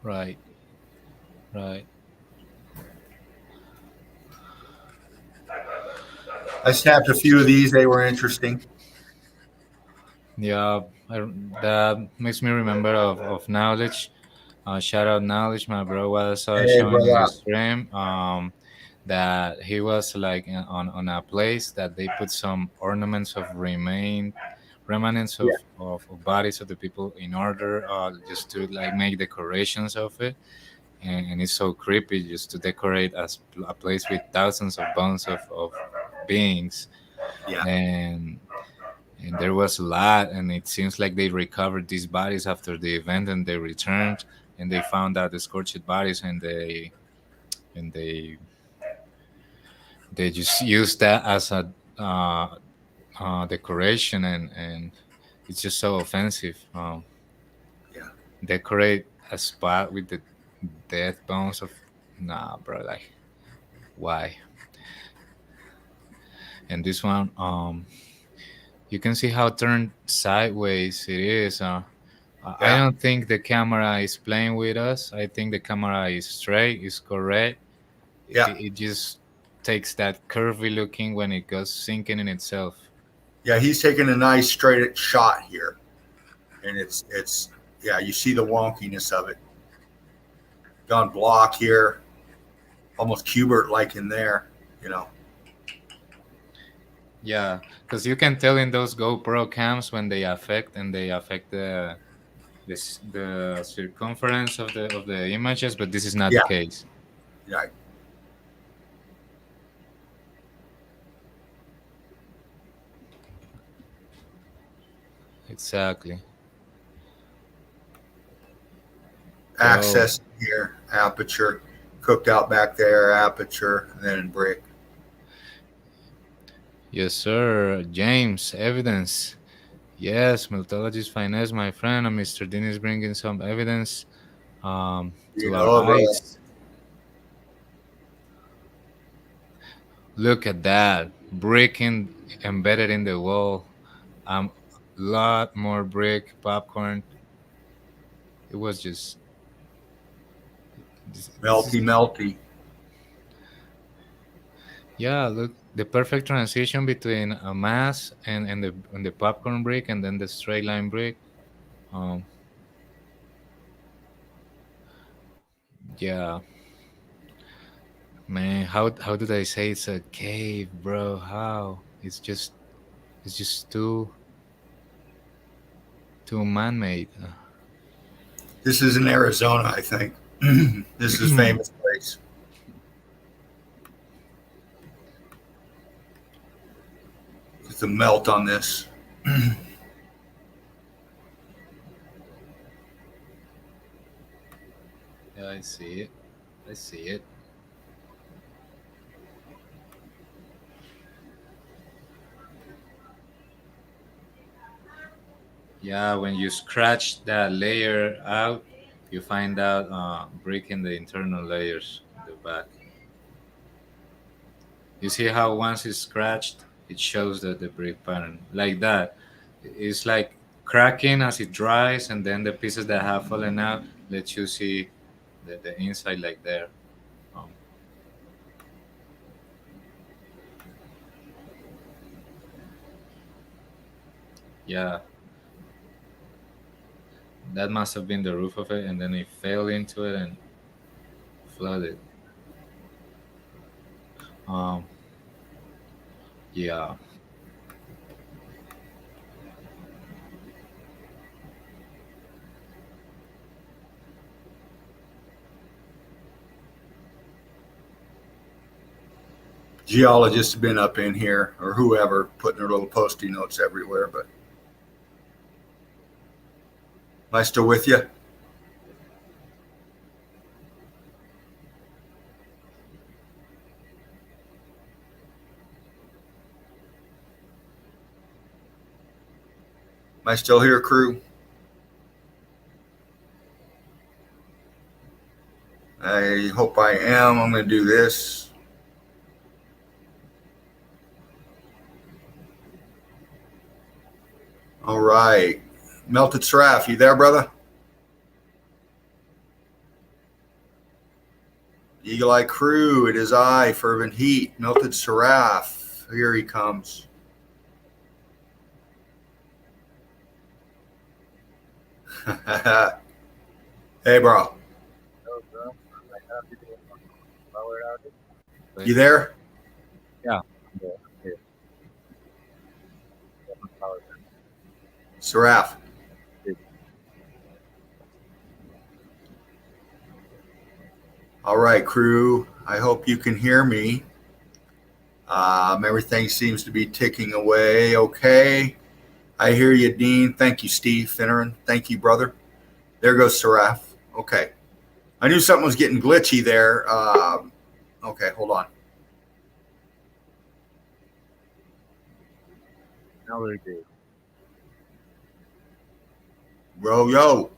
Right. I snapped a few of these. They were interesting. Yeah, that makes me remember of Knowledge. Shout out Knowledge, my bro was showing in the stream that he was like on a place that they put some ornaments of remains remnants Yeah. of bodies of the people in order just to like make decorations of it, and it's so creepy just to decorate as a place with thousands of bones of beings. Yeah. And there was a lot, and it seems like they recovered these bodies after the event, and they returned, and they found out the scorched bodies, and they just used that as a decoration, and it's just so offensive. Yeah. Decorate a spot with the death bones of, nah, bro, like, why? And this one, you can see how turned sideways it is. I Yeah. don't think the camera is playing with us. I think the camera is straight, is correct. Yeah. It just takes that curvy looking when it goes sinking in itself. Yeah. He's taking a nice straight shot here, and it's yeah. You see the wonkiness of it. Gone block here, almost Cubert like in there. You know. Yeah, because you can tell in those GoPro cams when they affect, and they affect the circumference of the images, but this is not the Yeah. case. Yeah. Exactly. Bro. Access here, aperture, cooked out back there, aperture, and then brick. Yes, sir. James, evidence. Yes, Meltologist Finesse, my friend, and Mr. Dean is bringing some evidence You to our know, brother. eyes. Look at that. Brick embedded in the wall. Lot more brick, popcorn. It was just this is, Melty, melty. yeah, look, the perfect transition between a mass and the popcorn brick, and then the straight line brick. Um, yeah, man, how did I say it's a cave, bro? How? It's just too man-made. This is in Arizona, I think. This is famous place. It's a melt on this. Yeah, I see it. I see it. Yeah, when you scratch that layer out, you find out brick in the internal layers in the back. You see how once it's scratched, it shows the brick pattern like that. It's like cracking as it dries, and then the pieces that have fallen out let you see the inside like there. Um, yeah, that must have been the roof of it, and then it fell into it and flooded. Um, yeah. Geologists have been up in here, or whoever, putting their little post-it notes everywhere. But am I still with you? Am I still here, crew? I hope I am. I'm going to do this. All right. Melted Seraph, you there, brother? Eagle Eye Crew, it is I, Fervent Heat, Melted Seraph. Here he comes. Hey, bro. You there? Yeah. Seraph. All right, crew. I hope you can hear me. Everything seems to be ticking away. Okay. I hear you, Dean. Thank you, Steve Finneran. Thank you, brother. There goes Seraph. Okay. I knew something was getting glitchy there. Okay, hold on. Now we're good. Bro, yo.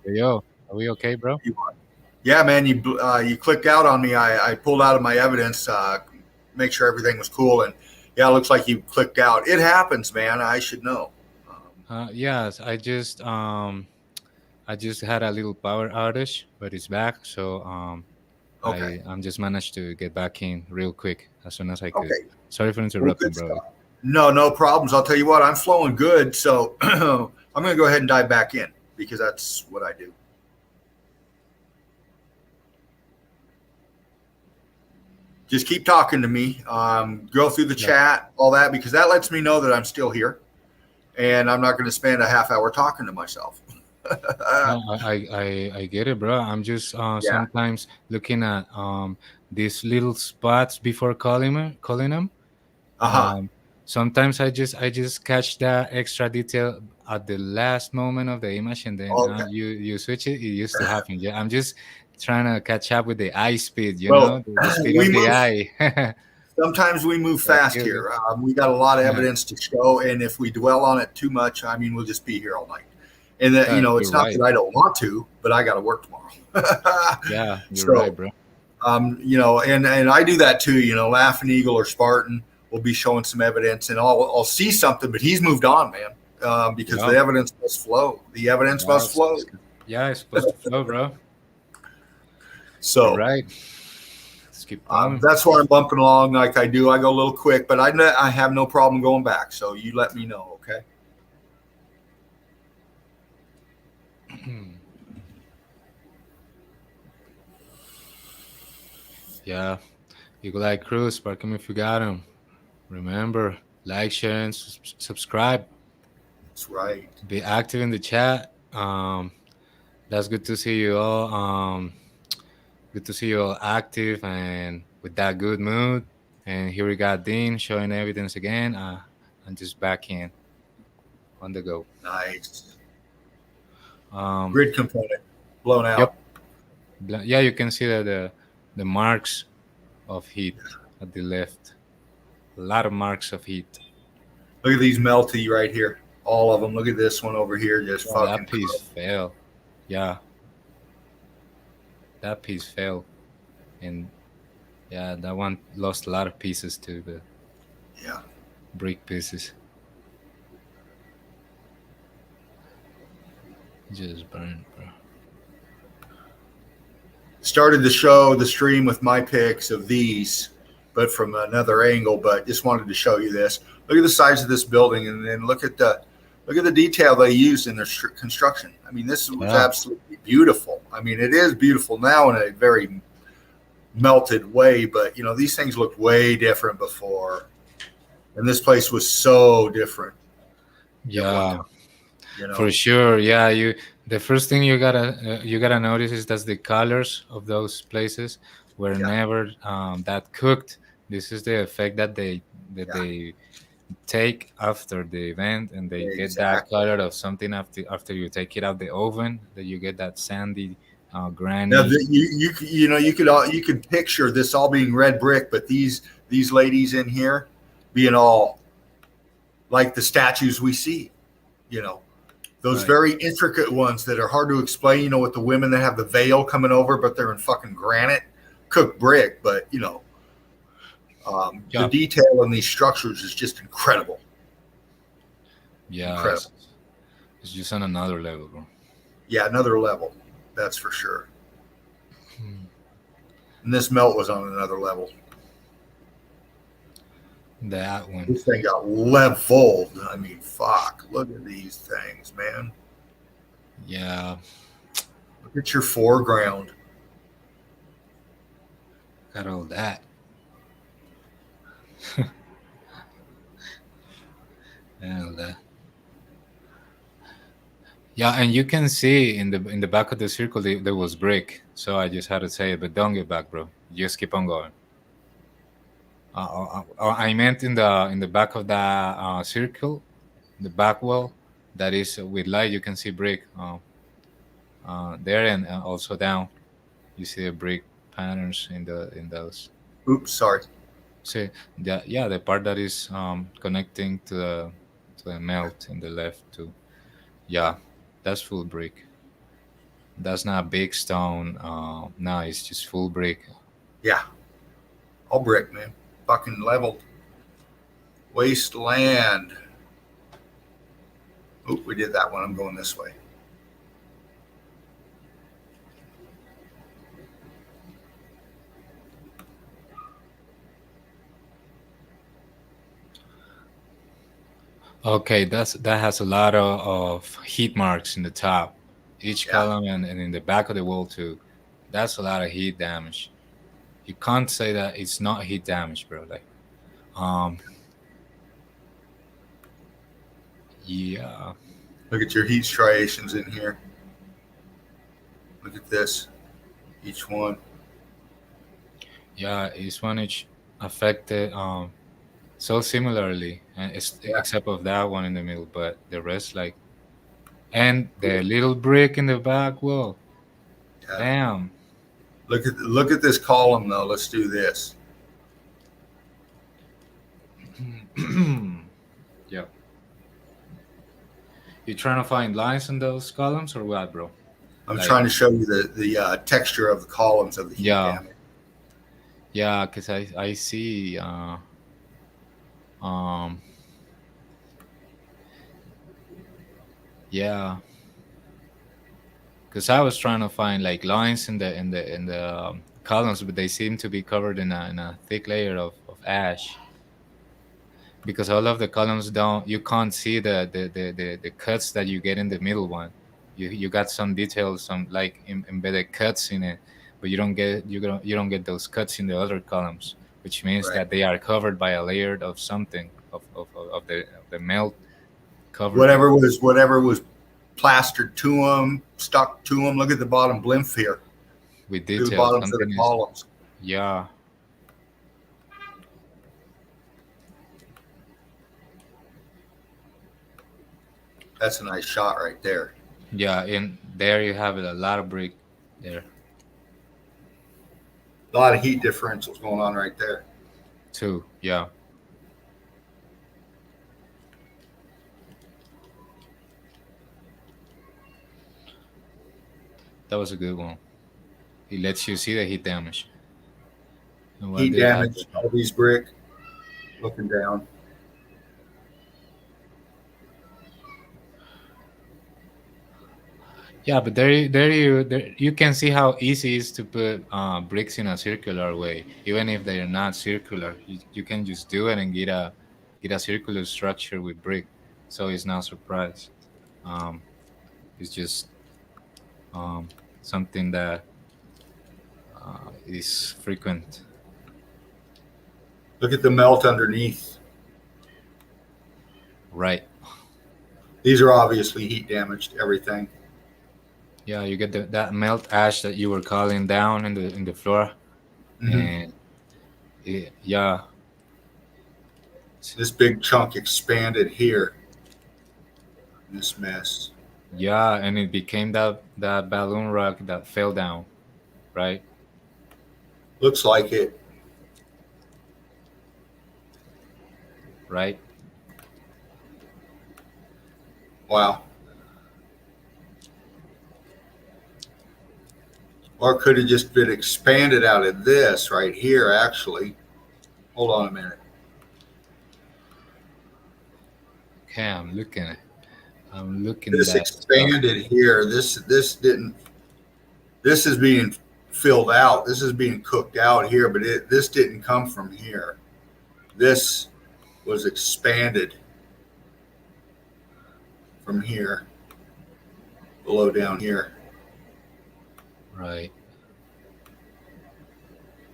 Hey, yo, are we okay, bro? Yeah, man, you clicked out on me. I pulled out of my evidence, make sure everything was cool, and yeah, it looks like you clicked out. It happens, man. I should know. Yes, I just had a little power outage, but it's back. So Okay. I'm just managed to get back in real quick as soon as I could. Okay. Sorry for Well, interrupting, good brother. stuff. No problems. I'll tell you what, I'm flowing good, so I'm going to go ahead and dive back in because that's what I do. Just keep talking to me. Go through the chat, all that, because that lets me know that I'm still here, and I'm not going to spend a half hour talking to myself. No, I get it, bro. I'm just sometimes looking at these little spots before calling them. Sometimes I just catch that extra detail at the last moment of the image, and then you switch it. It used to happen. Yeah, I'm just trying to catch up with the eye speed. You know, the speed of the eye. Sometimes we move fast here. We got a lot of evidence to show, and if we dwell on it too much, I mean, we'll just be here all night. And that, you know, it's not that I don't want to, but I got to work tomorrow. Yeah, you're right, bro. You know, and I do that too. You know, Laughing Eagle or Spartan will be showing some evidence, and I'll see something, but he's moved on, man, because the evidence must flow. The evidence must flow. Yeah, it's supposed to flow, bro. So you're right. Let's keep going. That's why I'm bumping along like I do. I go a little quick, but I have no problem going back. So you let me know, okay? Yeah, you go like Cruz, spark him if you got him. Remember, like, share, and subscribe. That's right. Be active in the chat. That's good to see you all. Good to see you all active and with that good mood. And here we got Dean showing evidence again. I'm just back in on the go. Nice. Grid component blown out. Yep. Yeah, you can see that the marks of heat at the left. A lot of marks of heat. Look at these melty right here. All of them. Look at this one over here. Just fucking. That piece fell. Yeah. That piece fell. And yeah, that one lost a lot of pieces to the brick pieces. Just burned, bro. Started the stream with my pics of these, but from another angle. But just wanted to show you this. Look at the size of this building, and then look at the detail they used in their construction. I mean, this was absolutely beautiful. I mean, it is beautiful now in a very melted way, but you know, these things looked way different before, and this place was so different. Yeah. You know? For sure. Yeah, the first thing you gotta notice is that the colors of those places were never that cooked. This is the effect that they take after the event, and they get that color of something after you take it out the oven, that you get that sandy granny. Now, you could picture this all being red brick, but these ladies in here being all like the statues we see, you know. Those very intricate ones that are hard to explain, you know, with the women that have the veil coming over, but they're in fucking granite, cooked brick. But, you know, the detail in these structures is just incredible. Yeah. Incredible. It's just on another level, bro. Yeah, another level. That's for sure. And this melt was on another level. That one. This thing got leveled. I mean, fuck. Look at these things, man. Yeah. Look at your foreground. Got all that. And all that. Yeah, and you can see in the back of the circle there was brick. So I just had to say it, but don't get back, bro. Just keep on going. I meant in the back of the circle, the back wall that is with light. You can see brick there, and also down. You see the brick patterns in those. Oops, sorry. See, yeah, the part that is connecting to the melt in the left too. Yeah, that's full brick. That's not big stone. No, it's just full brick. Yeah, all brick, man. Fucking leveled. Wasteland. Oop, we did that one. I'm going this way. Okay, that has a lot of heat marks in the top, each Yeah. column, and in the back of the wall too. That's a lot of heat damage. You can't say that it's not heat damage, bro. Like, um, yeah, Look at your heat striations in here. Look at this. Each one. yeah, each one each affected so similarly, and it's Yeah. except of that one in the middle, but the rest like, and the little brick in the back wall. Yeah. Damn. Look at this column though. Let's do this. Yeah. You trying to find lines in those columns or what, bro? I'm Like- trying to show you the texture of the columns of the heat Yeah. damage. Yeah, because I see yeah, because I was trying to find like lines in the columns, but they seem to be covered in a thick layer of ash. Because all of the columns don't, you can't see the cuts that you get in the middle one. You got some details, some like embedded cuts in it, but you don't get those cuts in the other columns, which means Right. that they are covered by a layer of something of the melt cover. Whatever was plastered to them, stuck to them. Look at the bottom blimp here. with Look at the details. bottoms of Something the is, columns. yeah, That's a nice shot right there. yeah. In there you have it, a lot of brick there A lot of heat differentials going on right there. too. Yeah. That was a good one. It lets you see the heat damage. And what Heat did damage, happen. all these brick, looking down. Yeah, but there you can see how easy it is to put bricks in a circular way, even if they are not circular. You can just do it and get a circular structure with brick. So it's not a surprise. Um, it's just something that is frequent. Look at the melt underneath. Right. These are obviously heat damaged, everything. Yeah, you get that melt ash that you were calling down in the floor, Mhm. and yeah, This big chunk expanded here. This mess. yeah, and it became that balloon rock that fell down, right? Looks like it. Right. Wow. Or could have just been expanded out of this right here, actually. Hold on a minute. Okay, I'm looking This that expanded here. This didn't. This is being filled out. This is being cooked out here, but this didn't come from here. This was expanded from here, below down here. right.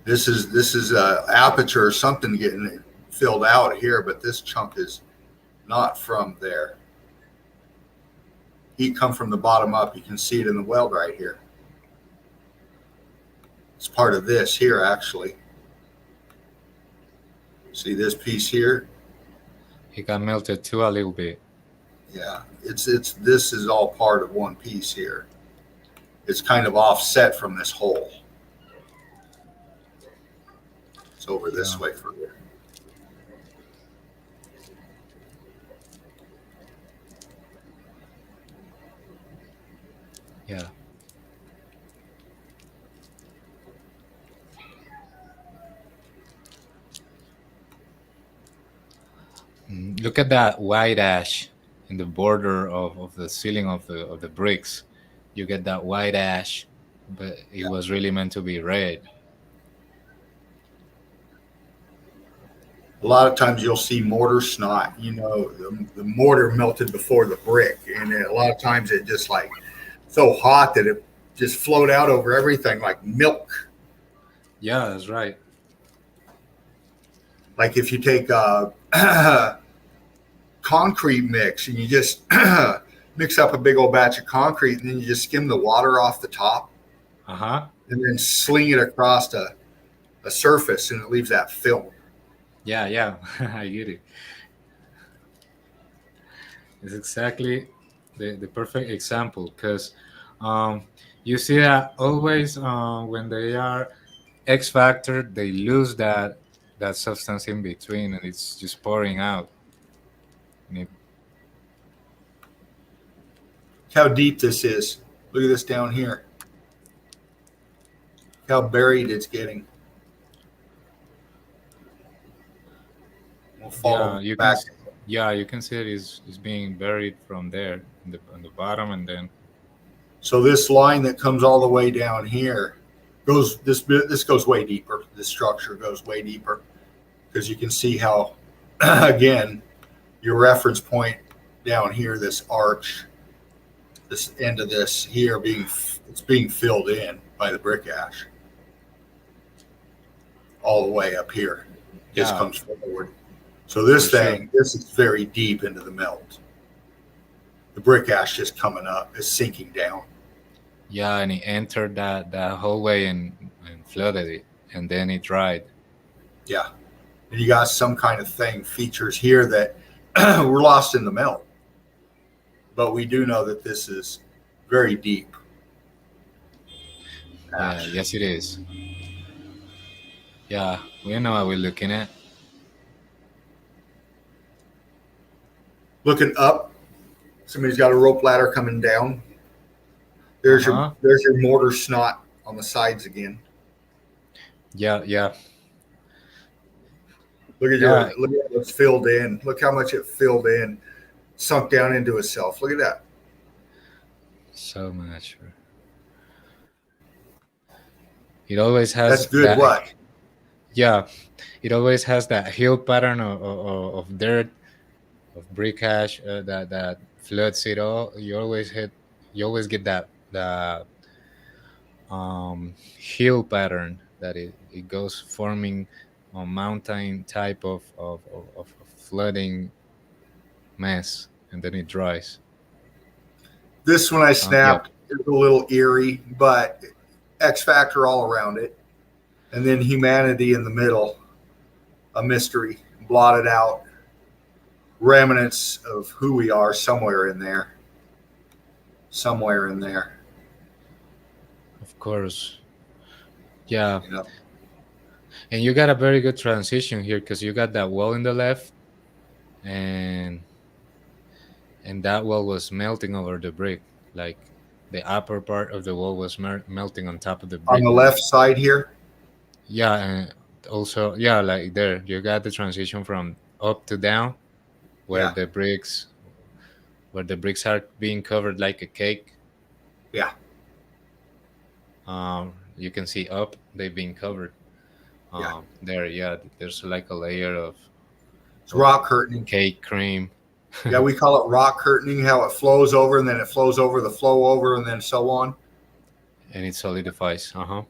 This is a aperture or something getting filled out here, but this chunk is not from there. heat come from the bottom up. You can see it in the weld right here. It's part of this here, actually. See this piece here? It got melted too a little bit. Yeah, this is all part of one piece here. It's kind of offset from this hole. It's over this way further. Yeah. Look at that white ash in the border of the ceiling of the bricks. You get that white ash, but it was really meant to be red. A lot of times you'll see mortar snot. You know, the mortar melted before the brick, and a lot of times it just like so hot that it just flowed out over everything like milk. Yeah, that's right. Like if you take concrete mix and you just mix up a big old batch of concrete and then you just skim the water off the top and then sling it across a surface and it leaves that film. Yeah, I get it. It's exactly the perfect example because you see that always when they are X factor, they lose that substance in between and it's just pouring out. How deep this is. Look at this down here. How buried it's getting. We'll follow back. You can see it is being buried from there on the bottom, and then. So this line that comes all the way down here goes. This goes way deeper. This structure goes way deeper because you can see how, again, your reference point down here, this arch, this end of this here it's being filled in by the brick ash all the way up here. Just comes forward. So this is very deep into the melt. The brick ash just coming up, is sinking down. Yeah, and it entered that hallway and flooded it, and then it dried. Yeah, and you got some kind of features here that were lost in the melt. But we do know that this is very deep. Yeah, yes it is. Yeah, we know what we're looking at. Looking up, somebody's got a rope ladder coming down. There's your mortar snot on the sides again. Yeah. Look at what's filled in. Look how much it filled in, sunk down into itself. Look at that. So much. It always has. That's good. What? Yeah, it always has that hill pattern of dirt, of brick ash that floods it all. You always get that hill pattern that it goes forming a mountain type of flooding mess, and then it dries. This one I snapped is a little eerie, but X factor all around it, and then humanity in the middle, a mystery blotted out, remnants of who we are somewhere in there. Of course. Yeah. And you got a very good transition here because you got that wall in the left, and that wall was melting over the brick. Like the upper part of the wall was melting on top of the brick. On the left side here? Yeah, and also, like there, you got the transition from up to down, where the bricks are being covered like a cake. Yeah. You can see up, they've been covered. There's like a layer of rock curtaining, cake cream. Yeah, we call it rock curtaining, how it flows over and then it flows over the flow over and then so on. And it solidifies. Yeah.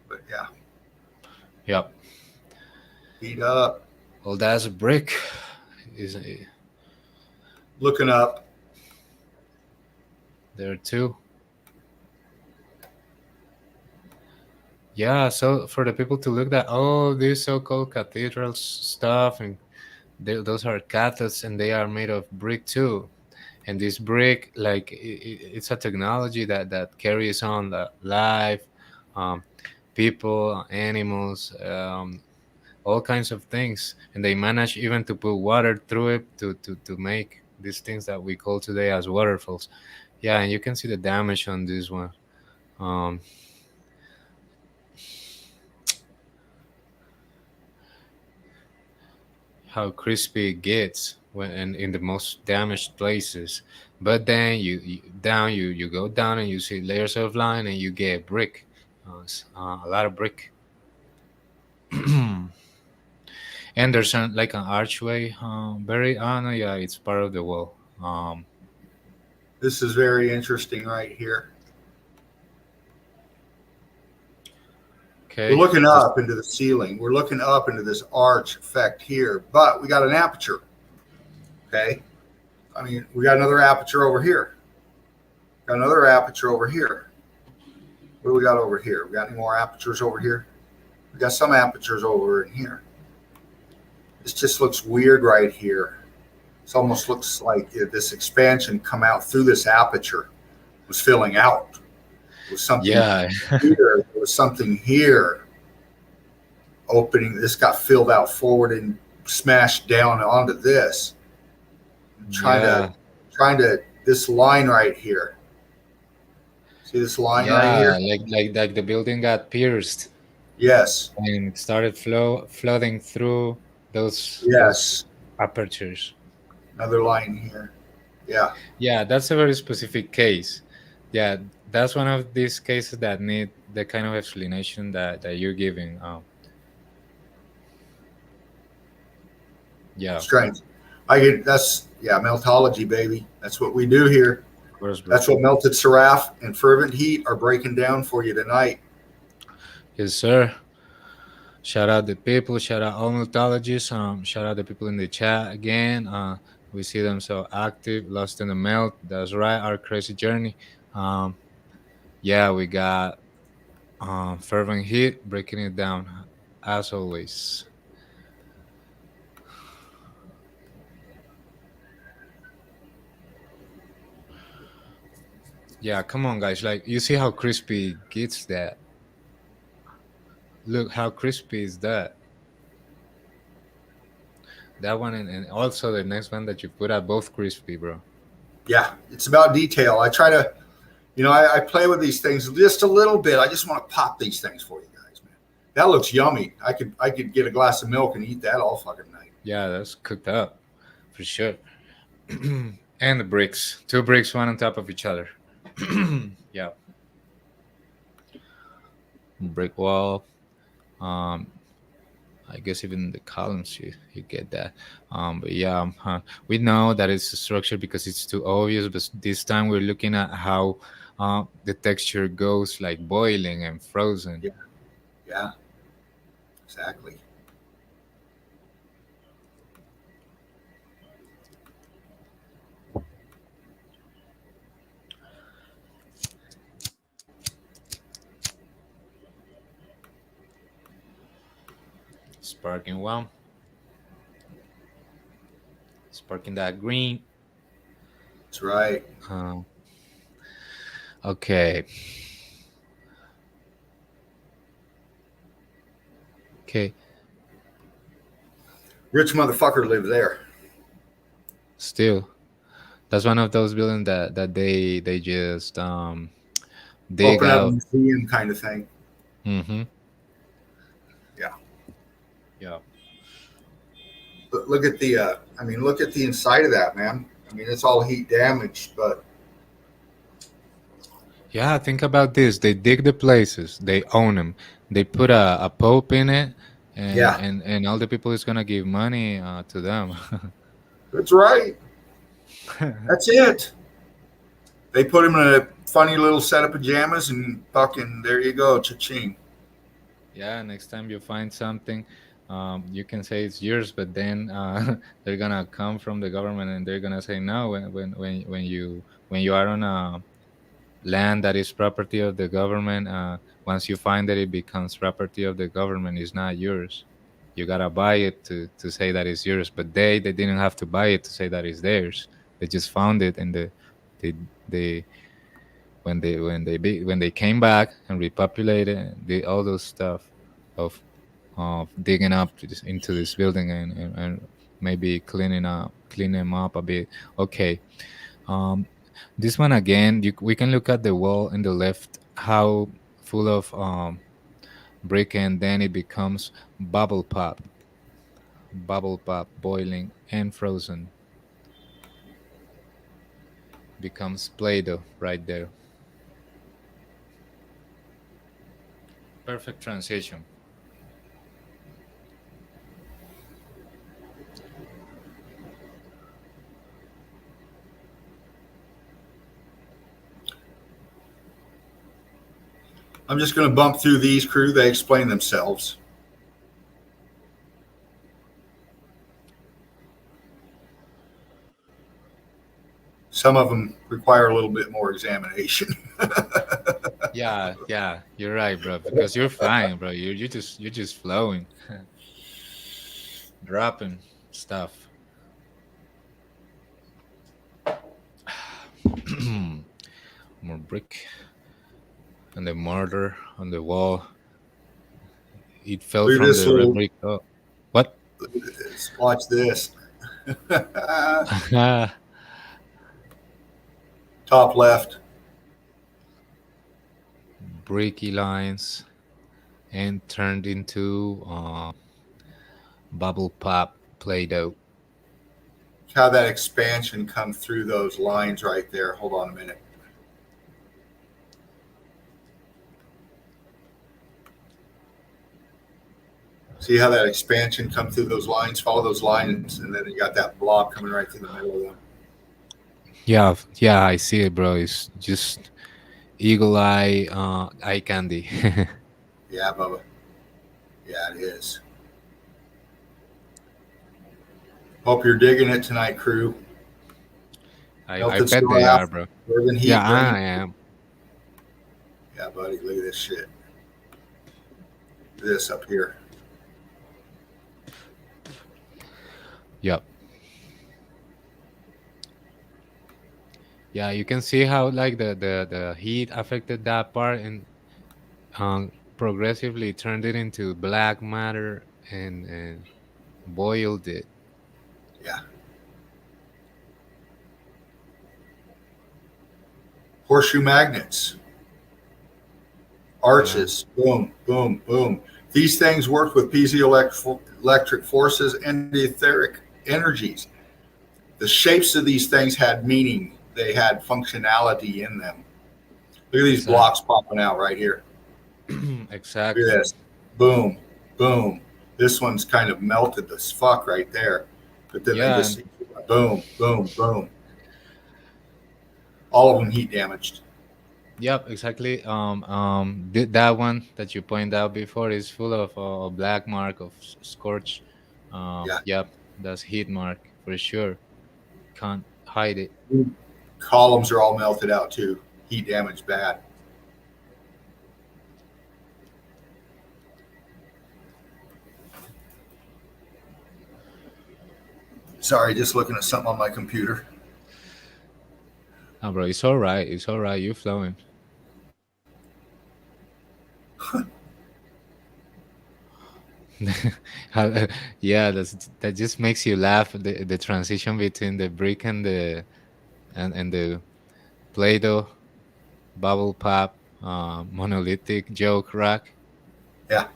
But yeah. Yep. Heat up. Well, that's a brick. looking up. There too. Yeah, so for the people to look at all these so-called cathedrals stuff, and those are catheds, and they are made of brick too. And this brick, like it's a technology that carries on the life, um, people, animals, all kinds of things, and they manage even to put water through it to make these things that we call today as waterfalls. Yeah, and you can see the damage on this one. Um, how crispy it gets when in the most damaged places. But then you go down and you see layers of line and you get brick, a lot of brick. And there's like an archway, very no, yeah, it's part of the wall. This is very interesting right here. Okay, We're looking up into the ceiling. We're looking up into this arch effect here, but we got an aperture. Okay. I mean, we got another aperture over here. Got another aperture over here. What do we got over here? We got any more apertures over here? We got some apertures over in here. This just looks weird right here. This almost looks like this expansion come out through this aperture was filling out. It was something yeah. here. There was something here opening. This got filled out forward and smashed down onto this. Trying to this line right here. See this line right here? Like the building got pierced. Yes. And it started flooding through those apertures. Another line here. Yeah. Yeah, that's a very specific case. Yeah, that's one of these cases that need the kind of explanation that you're giving. Yeah. Strange. That's meltology, baby. That's what we do here. Of course, that's what Melted Seraph and Fervent Heat are breaking down for you tonight. Yes, sir. Shout out the people. Shout out all meltologists. Shout out the people in the chat again. We see them so active. Lost in the Melt. That's right. Our crazy journey. Yeah, we got Fervent Heat breaking it down as always. Yeah, come on, guys. Like, you see how crispy it gets that? Look how crispy is that. That one and also the next one that you put are both crispy, bro. Yeah, it's about detail. I try to, I play with these things just a little bit. I just want to pop these things for you guys, man. That looks yummy. I could get a glass of milk and eat that all fucking night. Yeah, that's cooked up for sure. And the bricks, 2 bricks, one on top of each other. Yeah. Brick wall. I guess even the columns you get that. But yeah, we know that it's a structure because it's too obvious. But this time we're looking at how the texture goes, like boiling and frozen. Yeah. Exactly. Sparking well. Sparking that green. That's right. Okay. Okay. Rich motherfucker live there. Still, that's one of those buildings that they just dig open out. Up a museum kind of thing. Mm-hmm. Yeah. But look at the look at the inside of that, man. I mean, it's all heat damaged, but yeah, think about this. They dig the places, they own them, they put a pope in it, and all the people is gonna give money to them. That's right. That's it. They put him in a funny little set of pajamas and fucking there you go, cha-ching. Yeah, next time you find something, you can say it's yours, but then they're gonna come from the government and they're gonna say no. When you are on a land that is property of the government, once you find that it becomes property of the government, it's not yours. You gotta buy it to say that it's yours. But they didn't have to buy it to say that it's theirs. They just found it, and they they when they came back and repopulated all those stuff of digging up into this building and maybe clean them up a bit. Okay. um this one again, we can look at the wall in the left, how full of brick, and then it becomes bubble pop boiling and frozen, becomes Play-Doh right there. Perfect transition. I'm just going to bump through these, crew. They explain themselves. Some of them require a little bit more examination. Yeah, you're right, bro. Because you're flying, bro. You're just flowing, dropping stuff. More brick and the mortar on the wall. It fell Look at from this the red little. brick. Oh, what? Watch this. Top left. Bricky lines and turned into bubble pop Play-Doh. How that expansion comes through those lines right there. Hold on a minute. See how that expansion comes through those lines? Follow those lines, and then you got that blob coming right through the middle of them. Yeah, I see it, bro. It's just eagle eye candy. Yeah, Bubba. Yeah, it is. Hope you're digging it tonight, crew. I bet they are, bro. Heat, Yeah, I am. Yeah, buddy, look at this shit. This up here. Yep. Yeah, you can see how like the heat affected that part and progressively turned it into black matter and boiled it. Yeah. Horseshoe magnets. Arches. Yeah. Boom, boom, boom. These things work with piezoelectric forces and etheric energies. The shapes of these things had meaning. They had functionality in them. Look at these blocks popping out right here. Exactly. Look at this. Boom, boom. This one's kind of melted as fuck right there. But then they just boom, boom, boom. All of them heat damaged. Yep, exactly. That one that you pointed out before is full of a black mark of scorch. Yep, that's heat mark for sure. Can't hide it. Columns are all melted out too. Heat damage bad. Sorry, just looking at something on my computer. Oh, bro, it's all right. It's all right. You're flowing. Yeah, that just makes you laugh. The transition between the brick and the Play-Doh, bubble pop, monolithic joke rack. Yeah.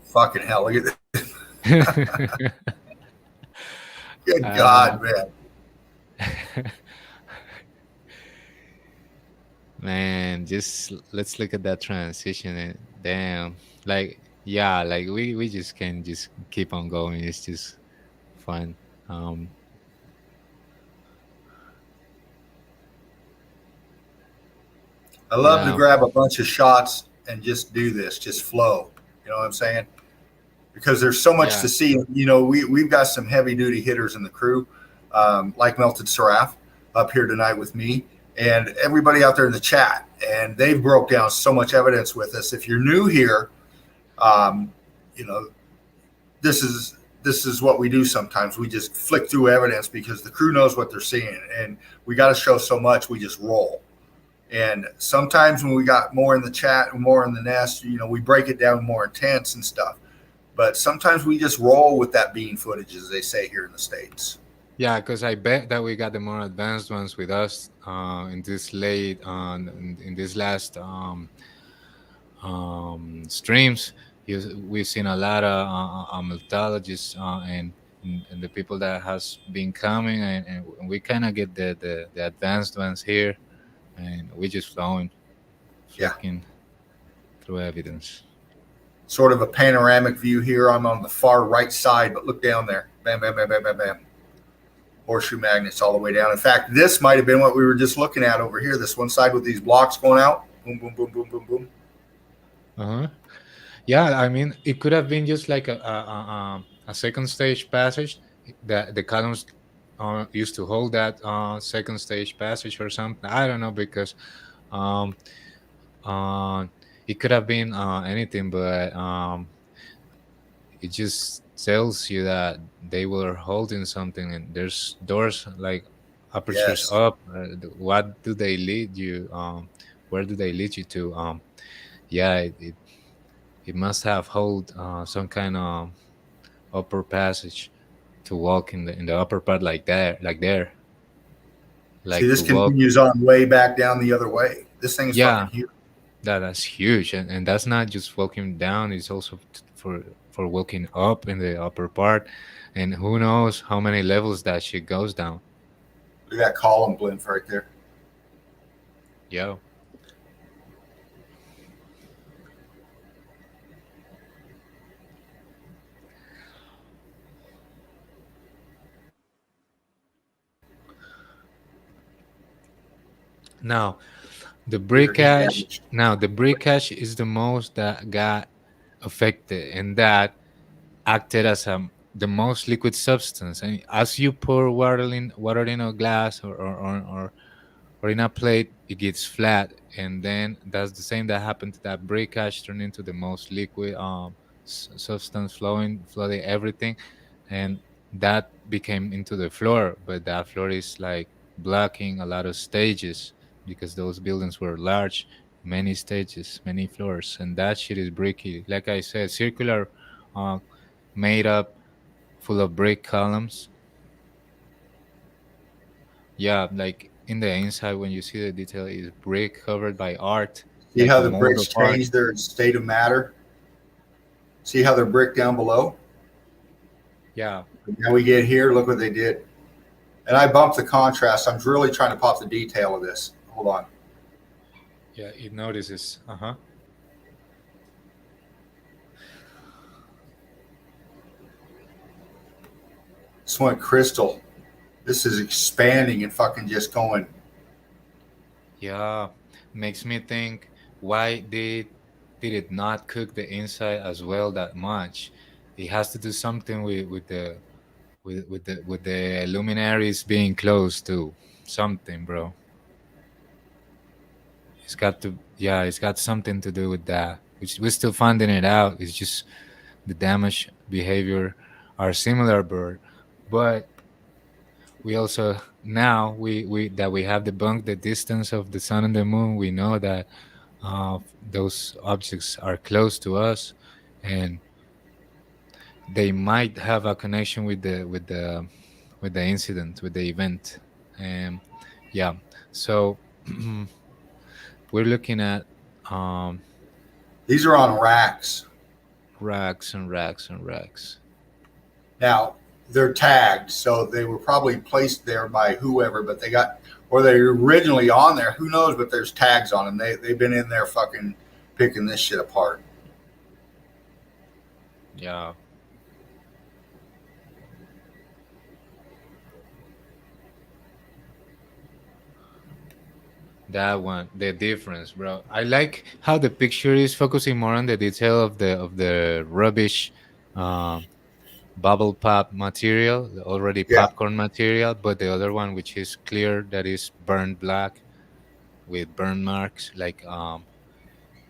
Fucking hell! Look at this. Good God, man. Man, just let's look at that transition and damn, like yeah, like we just can just keep on going. It's just fun. I love to grab a bunch of shots and just do this, just flow. You know what I'm saying? because there's so much Yeah. to see. You know, we've got some heavy duty hitters in the crew, like Melted Seraph up here tonight with me, and everybody out there in the chat, and they've broke down so much evidence with us. If you're new here, you know, this is what we do sometimes. We just flick through evidence because the crew knows what they're seeing, and we got to show so much, we just roll. And sometimes when we got more in the chat and more in the nest, you know, we break it down more intense and stuff. But sometimes we just roll with that bean footage, as they say here in the States. Yeah, because I bet that we got the more advanced ones with us in this late in this last streams. We've seen a lot of methodologists and the people that has been coming, and we kind of get the advanced ones here, and we just flicking through evidence. Sort of a panoramic view here. I'm on the far right side, but look down there. Bam, bam, bam, bam, bam, bam. Horseshoe magnets all the way down. In fact, this might have been what we were just looking at over here. This one side with these blocks going out. Boom, boom, boom, boom, boom, boom. Yeah, I mean, it could have been just like a second stage passage. That the columns used to hold that second stage passage or something. I don't know, because it could have been anything, but it just tells you that they were holding something, and there's doors like apertures up. What do they lead you? Where do they lead you to? Yeah, it must have hold some kind of upper passage to walk in the upper part like there. Like, see, this continues on way back down the other way. This thing is fucking huge. That's huge, and that's not just walking down. It's also for walking up in the upper part, and who knows how many levels that shit goes down. Look at that column blimp right there. Yo. Now, the brick cache. Now, the brick cache is the most that got affected, and that acted as the most liquid substance. And as you pour water in a glass or in a plate, it gets flat, and then that's the same that happened to that brick cache, turned into the most liquid substance flooding everything, and that became into the floor. But that floor is like blocking a lot of stages, because those buildings were large, many stages, many floors, and that shit is bricky. Like I said, circular, made up, full of brick columns. Yeah, like in the inside, when you see the detail, is brick covered by art. See like how the bricks change their state of matter? See how they're brick down below? Yeah. Now we get here, look what they did. And I bumped the contrast. I'm really trying to pop the detail of this. Hold on. Yeah, it notices. This one crystal. This is expanding and fucking just going. Yeah, makes me think, why did it not cook the inside as well that much? It has to do something with the luminaries being close to something, bro. It's got something to do with that. We're still finding it out. It's just the damage behavior are similar, but we also now we have debunked the distance of the sun and the moon. We know that those objects are close to us, and they might have a connection with the incident, with the event. And yeah, so we're looking at these are on racks. Racks and racks and racks. Now they're tagged, so they were probably placed there by whoever, but they're originally on there. Who knows? But there's tags on them. They've been in there fucking picking this shit apart. Yeah. That one, the difference, bro. I like how the picture is focusing more on the detail of the rubbish um, bubble pop material, already Yeah. popcorn material, but the other one, which is clear, that is burned black with burn marks. Like,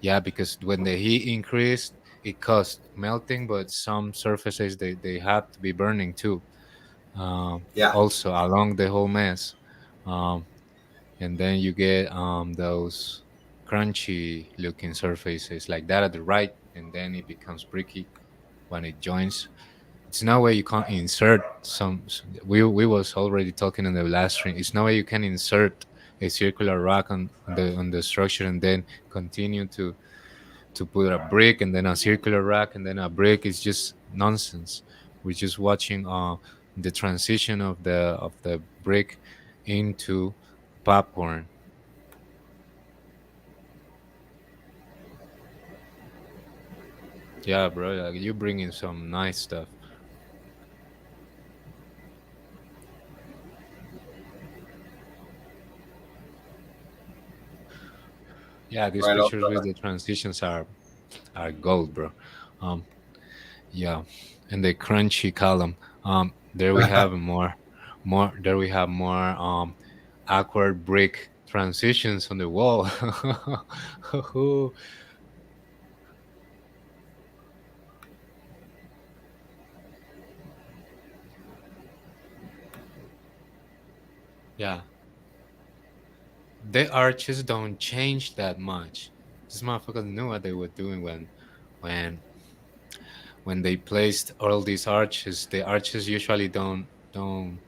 yeah, because when the heat increased, it caused melting, but some surfaces they have to be burning too. Yeah. Also along the whole mess, um, and then you get those crunchy looking surfaces like that at the right, and then it becomes bricky when it joins. It's no way you can't insert we was already talking in the last stream. It's no way you can insert a circular rack on the structure and then continue to put a brick and then a circular rack and then a brick. Is just nonsense. We're just watching the transition of the brick into popcorn. Yeah, bro, like, you bring in some nice stuff. Yeah, these Right on. pictures with the transitions are gold, bro. Um, yeah, and the crunchy column. There we have more. There we have more awkward brick transitions on the wall. Yeah, the arches don't change that much. These motherfuckers knew what they were doing when when they placed all these arches. The arches usually don't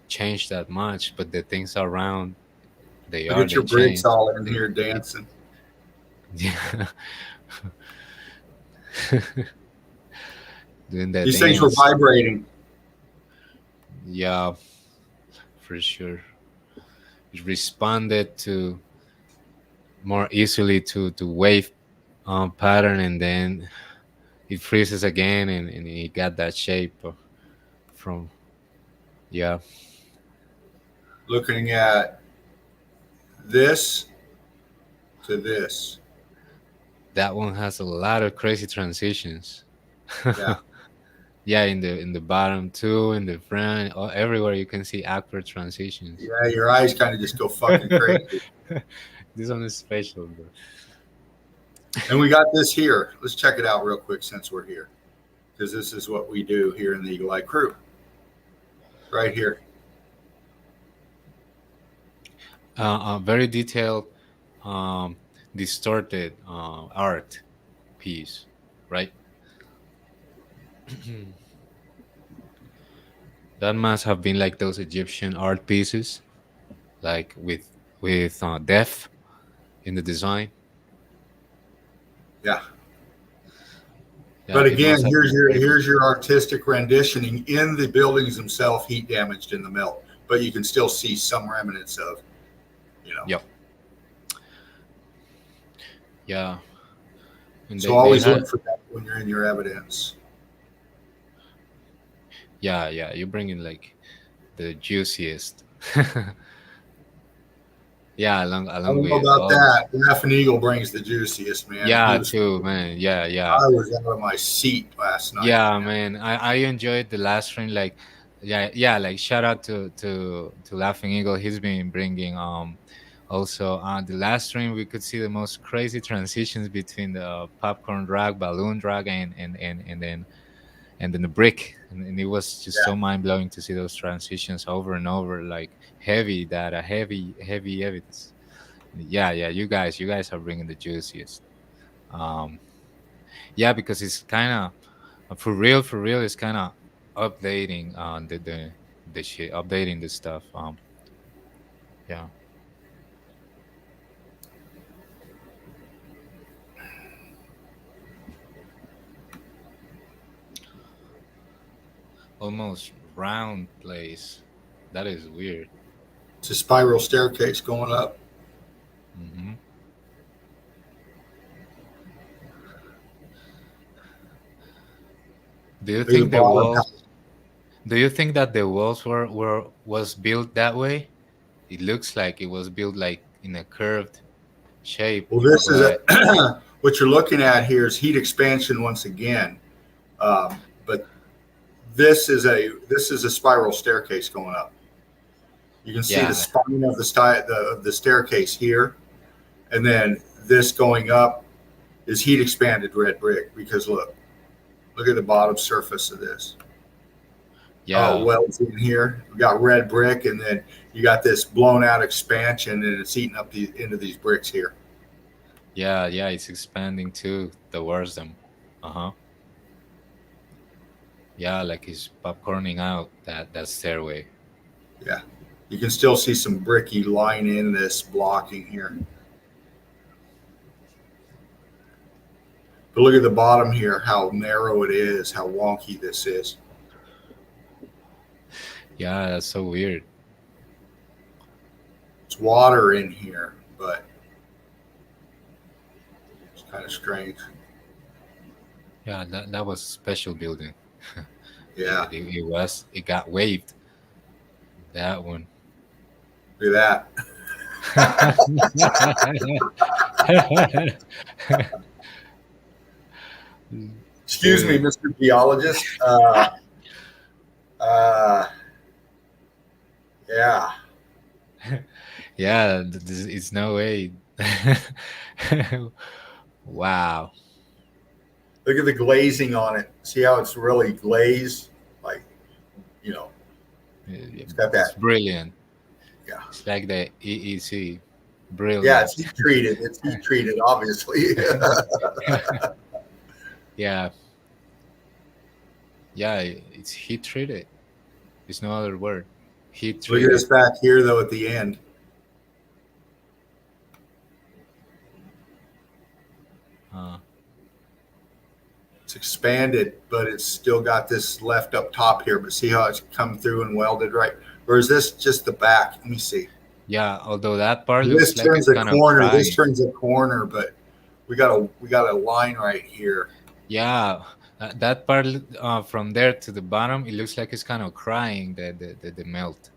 change that much, but the things around Look at they your bricks change. all in They, here dancing. yeah, doing the These things were dance. vibrating. Yeah, for sure. It responded to more easily to wave pattern, and then it freezes again, and it got that shape from yeah. Looking at this to this. That one has a lot of crazy transitions. Yeah. Yeah, in the bottom too, in the front, everywhere you can see awkward transitions. Yeah, your eyes kind of just go fucking crazy. This one is special, bro. And we got this here. Let's check it out real quick since we're here. Because this is what we do here in the Eagle Eye Crew. Right here. Very detailed, distorted art piece, right? That must have been like those Egyptian art pieces, like with depth in the design. Yeah. Yeah, But it again, must have been very here's your artistic renditioning in the buildings themselves, heat damaged in the melt. But you can still see some remnants of, Yep. Yeah. And So always look for that when you're in your evidence. Yeah, you bring in like the juiciest. Yeah, along I don't with know about all. that. Laughing Eagle brings the juiciest, man. Yeah, too, man. Yeah. I was out of my seat last night. Yeah, man. I enjoyed the last stream. Like, yeah. Like, shout out to Laughing Eagle. He's been bringing also the last stream we could see the most crazy transitions between the popcorn drag, balloon drag, and then the brick, and it was just so mind blowing to see those transitions over and over, like heavy data, heavy evidence. Yeah, you guys are bringing the juiciest. Yeah, because it's kind of for real, it's kind of updating the shit, updating the stuff. Yeah. Almost round place. That is weird. It's a spiral staircase going up. Mm-hmm. Do you think the walls? Do you think that the walls was built that way? It looks like it was built like in a curved shape. Well, this is what you're looking at here is heat expansion once again. But this is a spiral staircase going up. You can see Yeah. the spine of the staircase here, and then this going up is heat expanded red brick. Because look at the bottom surface of this. Yeah. Oh, welds in here. We got red brick, and then you got this blown out expansion, and it's eating up into these bricks here. Yeah, it's expanding too towards them. Yeah, like it's popcorning out that stairway. Yeah, you can still see some bricky line in this blocking here. But look at the bottom here, how narrow it is, how wonky this is. Yeah, that's so weird. It's water in here, but it's kind of strange. Yeah, that was a special building. Yeah. It got waved. That one. Look at that. Excuse me, Mr. Geologist. Yeah. Yeah, it's no way. Wow. Look at the glazing on it. See how it's really glazed? Like, it's got that. It's brilliant. Yeah. It's like the EEC. Brilliant. Yeah, it's heat treated. It's heat treated, obviously. Yeah. Yeah, it's heat treated. There's no other word. Heat treated. Look at this back here, though, at the end. It's expanded, but it's still got this left up top here. But see how it's come through and welded right? Or is this just the back? Let me see. Yeah, although that part This looks like turns it's a kind corner. of This turns a corner, but we got a line right here. Yeah, that part from there to the bottom, it looks like it's kind of crying the melt.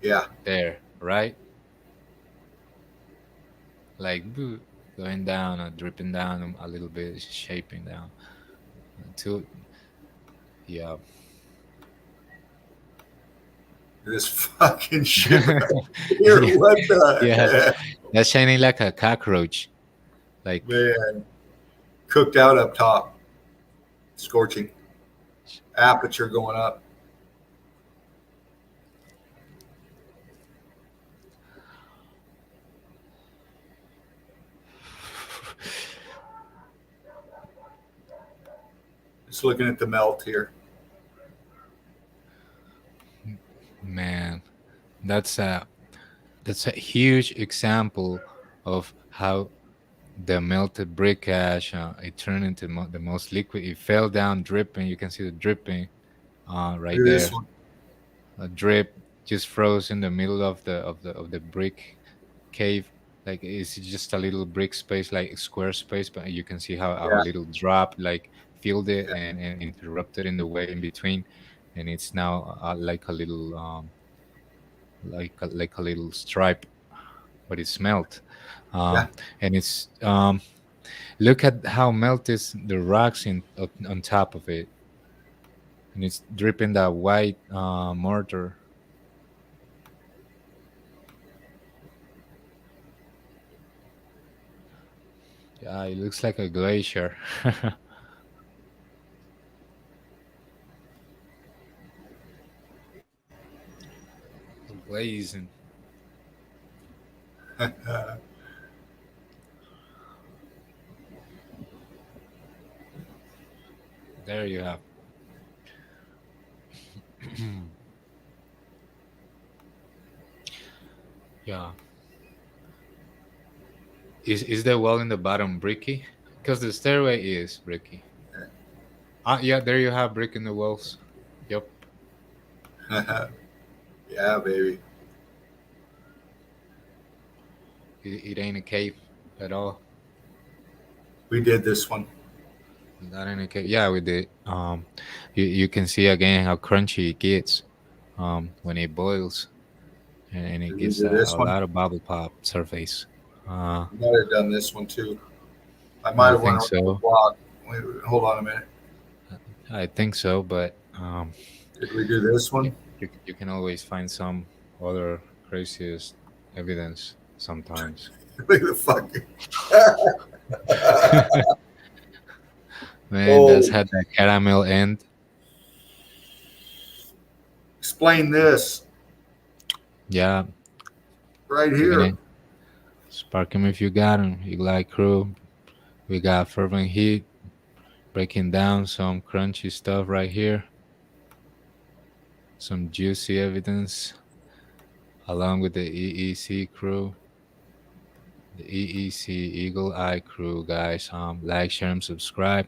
Yeah. There, right? Like going down or dripping down a little bit, shaping down. Yeah. This fucking shit. Here, what the yeah. That's shining like a cockroach. Like, man, cooked out up top, scorching. Aperture going up. Just looking at the melt here. Man, that's a huge example of how the melted brick ash it turned into the most liquid. It fell down dripping. You can see the dripping right there. A drip just froze in the middle of the brick cave. Like it's just a little brick space, like a square space, but you can see how a little drop like filled it and interrupted in the way in between, and it's now like a little like a little stripe, but it's melt. And it's look at how melted the rocks on top of it, and it's dripping that white mortar. Yeah, it looks like a glacier. Blazing. There you have. Yeah. Is the wall in the bottom bricky? Because the stairway is bricky. Yeah, there you have brick in the walls. Yep. Yeah, baby. It ain't a cave at all. We did this one. That ain't a cave. Yeah, we did. You can see again how crunchy it gets when it boils, and it gets a lot of bubble pop surface. I might have done this one too. I might have went on the block. Wait, hold on a minute. I think so, but Um, Did we do this one? you can always find some other craziest evidence sometimes. Look at the fucking. Man, that's Oh, had that caramel end. explain this Yeah, right we're here. gonna spark him if you got him. You like crew. We got fervent heat, breaking down some crunchy stuff right here. Some juicy evidence along with the EEC crew. The EEC Eagle Eye crew, guys. Like, share, and subscribe.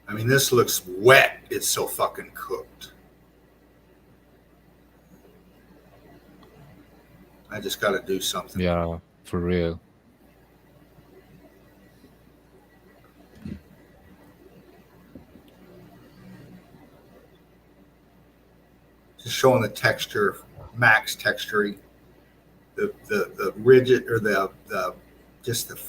I mean, this looks wet. It's so fucking cooked. I just got to do something. Yeah, for real. Just showing the texture, max texturing, the rigid or the just the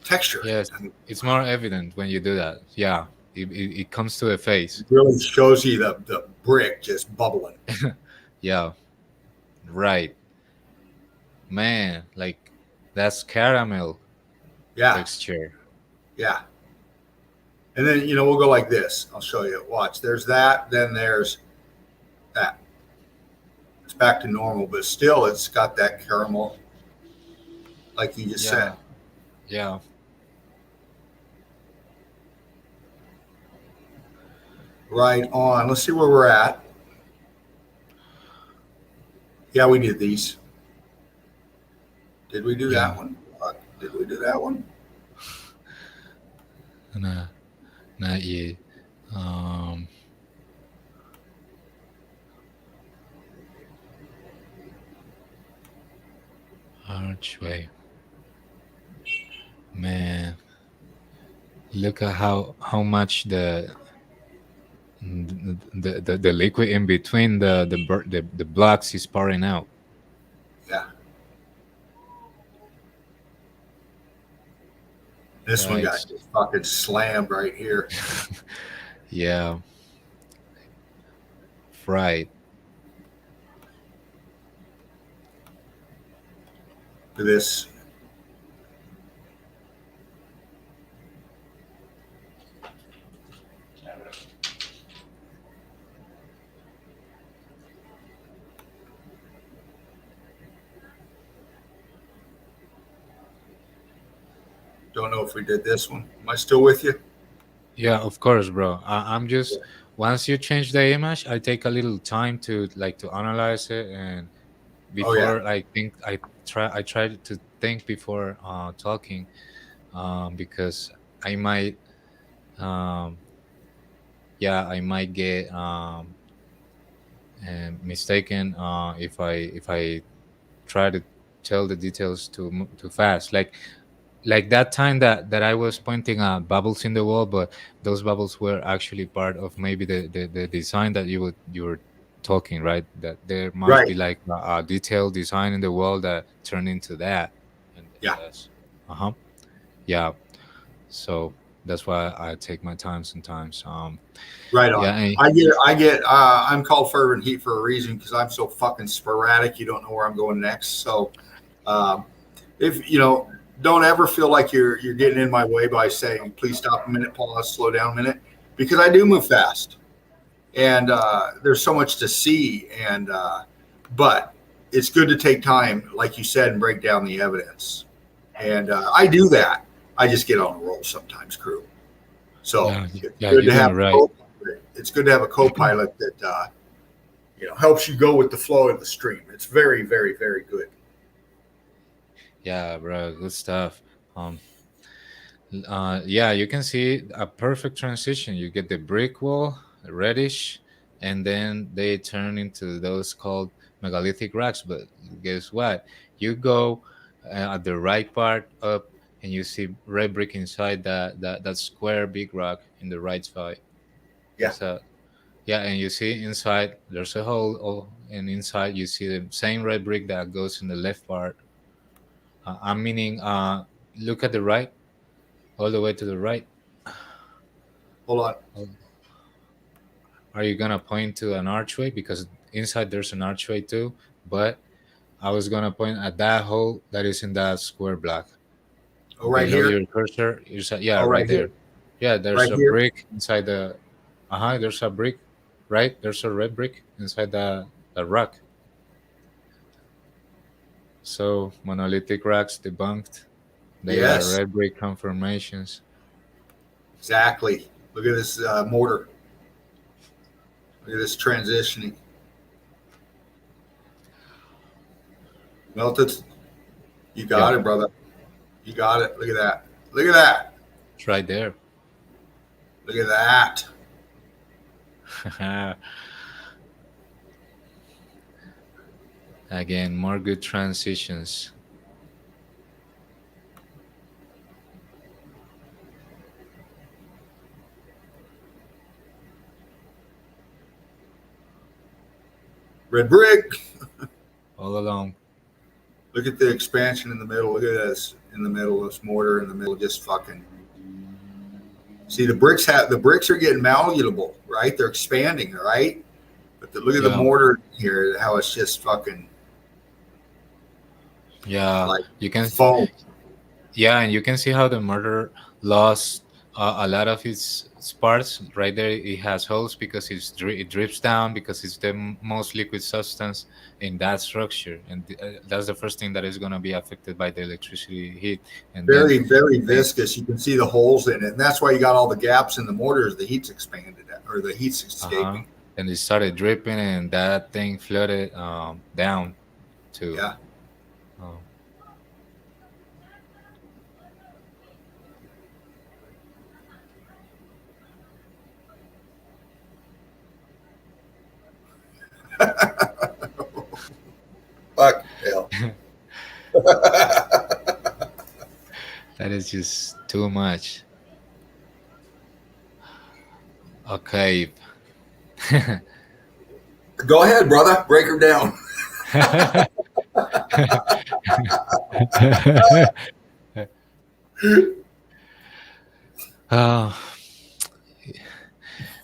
texture. Yes, I mean, it's more evident when you do that. Yeah, it comes to the face. it really shows you the brick just bubbling. Yeah, right. Man, like that's caramel Yeah, texture. yeah. And then we'll go like this. I'll show you. Watch. There's that. Then there's that. It's back to normal, but still, it's got that caramel, like you just said. Yeah. Right on. Let's see where we're at. Yeah, we did these. Did we do that one? Did we do that one? Nah, not yet. Archway. Man, look at how much the liquid in between the blocks is pouring out. Yeah. This one got just fucking slammed right here. Yeah. Right. To this. Don't know if we did this one. Am I still with you? Yeah, of course, bro. I'm just once you change the image, I take a little time to analyze it, and before I think I try to think before talking, because I might I might get mistaken if I try to tell the details too fast. Like that time that I was pointing at bubbles in the wall, but those bubbles were actually part of maybe the design that you were talking, right? That there must be like a detailed design in the wall that turned into that. And that's, yeah. So that's why I take my time sometimes. Right on. Yeah, I'm called Fervent Heat for a reason, because I'm so fucking sporadic. You don't know where I'm going next. So, if don't ever feel like you're getting in my way by saying, please stop a minute, pause, slow down a minute, because I do move fast, and there's so much to see, and but it's good to take time, like you said, and break down the evidence. And I do that. I just get on a roll sometimes, crew. So it's good to have a co-pilot that helps you go with the flow of the stream. It's very, very, very good. Yeah, bro, good stuff. Yeah, you can see a perfect transition. You get the brick wall, reddish, and then they turn into those called megalithic rocks. But guess what? You go at the right part up, and you see red brick inside that square big rock in the right side. Yeah. So, yeah, and you see inside there's a hole, and inside you see the same red brick that goes in the left part. I'm meaning, look at the right. all the way to the right. Hold on. Are you gonna point to an archway? Because inside there's an archway too, but I was gonna point at that hole that is in that square block. Oh, right Below here. your cursor, you said, yeah, Oh, right right there. here. Yeah, there's Right a here. brick inside the. There's a brick, right? There's a red brick inside the rock. So monolithic rocks debunked. They are Yes. red brick confirmations. Exactly. Look at this mortar. Look at this transitioning. Melted. You got it, brother. You got it. Look at that. Look at that. It's right there. Look at that. Again, more good transitions. Red brick. All along. Look at the expansion in the middle. Look at this in the middle. This mortar in the middle, just fucking. See, the bricks are getting malleable, right? They're expanding, right? But look at the mortar here, how it's just fucking. Yeah, like you can. Foam. Yeah, and you can see how the mortar lost a lot of its parts. Right there, it has holes because it drips down because it's the most liquid substance in that structure, and that's the first thing that is going to be affected by the electricity heat. And very viscous. You can see the holes in it, and that's why you got all the gaps in the mortars. The heat's expanded, or the heat's escaping. And it started dripping, and that thing flooded down to. Yeah. Fuck hell. That is just too much. Okay. Go ahead, brother. Break her down.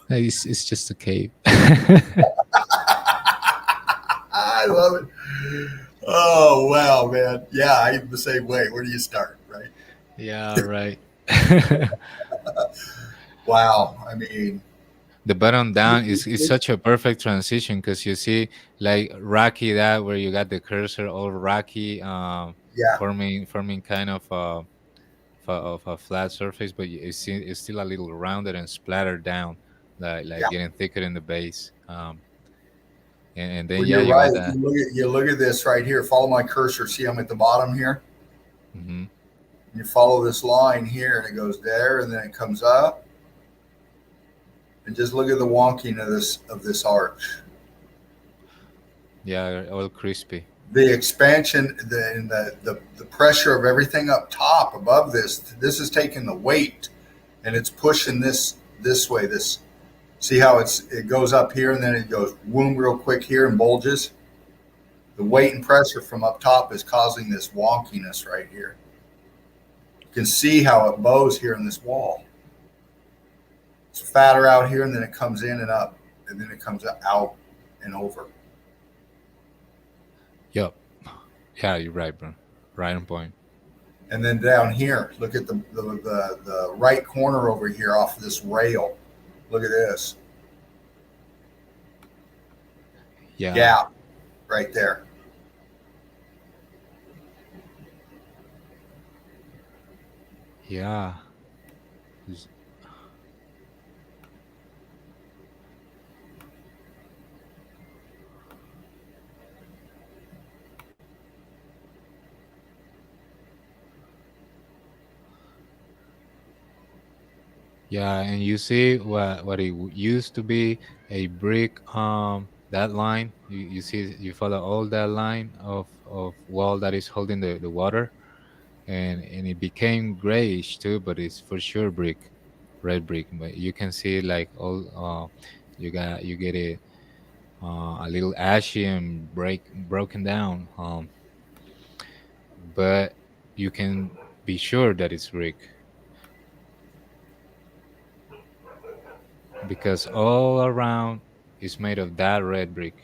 It's just a cave. I love it. Oh, wow, man. Yeah, I'm the same way. Where do you start, right? Yeah, right. Wow. I mean, the bottom down is such a perfect transition because you see like rocky that where you got the cursor all rocky, forming kind of a flat surface, but it's still a little rounded and splattered down, like getting thicker in the base. And then you're you right. got that. You look at this right here. Follow my cursor. See, I'm at the bottom here. Mm-hmm. You follow this line here, and it goes there, and then it comes up. And just look at the wonking of this arch. Yeah, all crispy. The expansion, the pressure of everything up top above this is taking the weight, and it's pushing this way. See how it goes up here, and then it goes whoom real quick here and bulges. The weight and pressure from up top is causing this wonkiness right here. You can see how it bows here in this wall. It's fatter out here, and then it comes in and up, and then it comes out and over. Yep. Yeah, you're right, bro. Right on point. And then down here, look at the right corner over here off of this rail. Look at this. Yeah. Gap right there. Yeah. Yeah, and you see what it used to be a brick. That line you see, you follow all that line of wall that is holding the water, and it became grayish too, but it's for sure brick, red brick. But you can see like all you get it a little ashy and broken down. But you can be sure that it's brick. because all around is made of that red brick,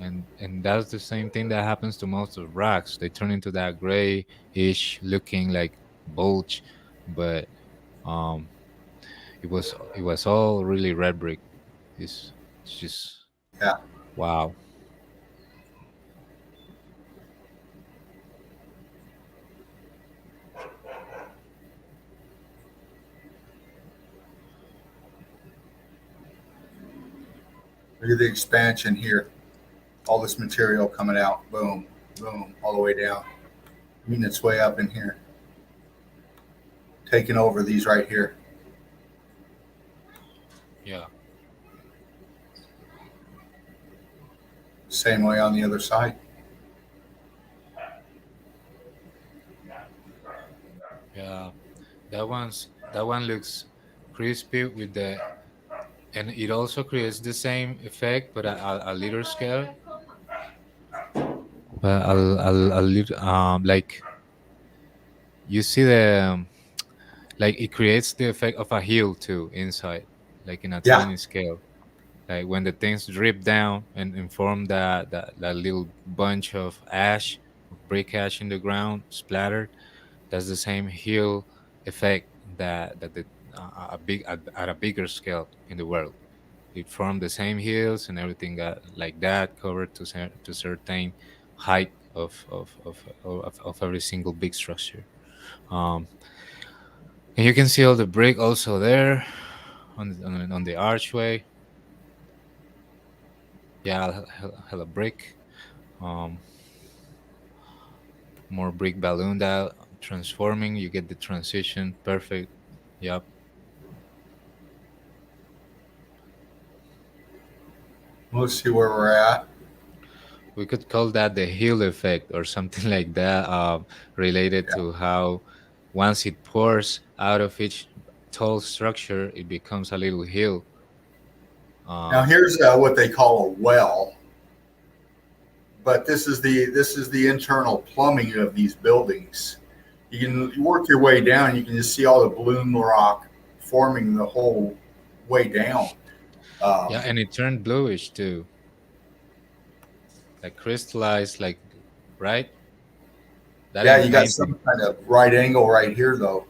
and that's the same thing that happens to most of rocks. They turn into that grayish looking like bulge, but um, it was all really red brick. It's just Yeah. wow. Look at the expansion here. All this material coming out. Boom, boom, all the way down. Meeting its way up in here. Taking over these right here. Yeah. Same way on the other side. Yeah, that one looks crispy with the, and it also creates the same effect, but a little scale. But a little like you see the like it creates the effect of a hill too inside, like in a Yeah. tiny scale. Like when the things drip down and form that little bunch of ash, of brick ash in the ground splattered. That's the same hill effect that the at a bigger scale in the world. It formed the same hills and everything got like that, covered to certain height of every single big structure. Um, and you can see all the brick also there on the archway. Yeah, hella brick. Um, more brick ballooned out, transforming. You get the transition perfect. Yep. Let's see where we're at. We could call that the hill effect or something like that, related Yeah. to how once it pours out of each tall structure, it becomes a little hill. Now Um, here's what they call a well, but this is the internal plumbing of these buildings. You can work your way down. You can just see all the bloom rock forming the whole way down. yeah, and it turned bluish too, like crystallized, like right. That Yeah, ain't you got painting. some kind of right angle right here, though.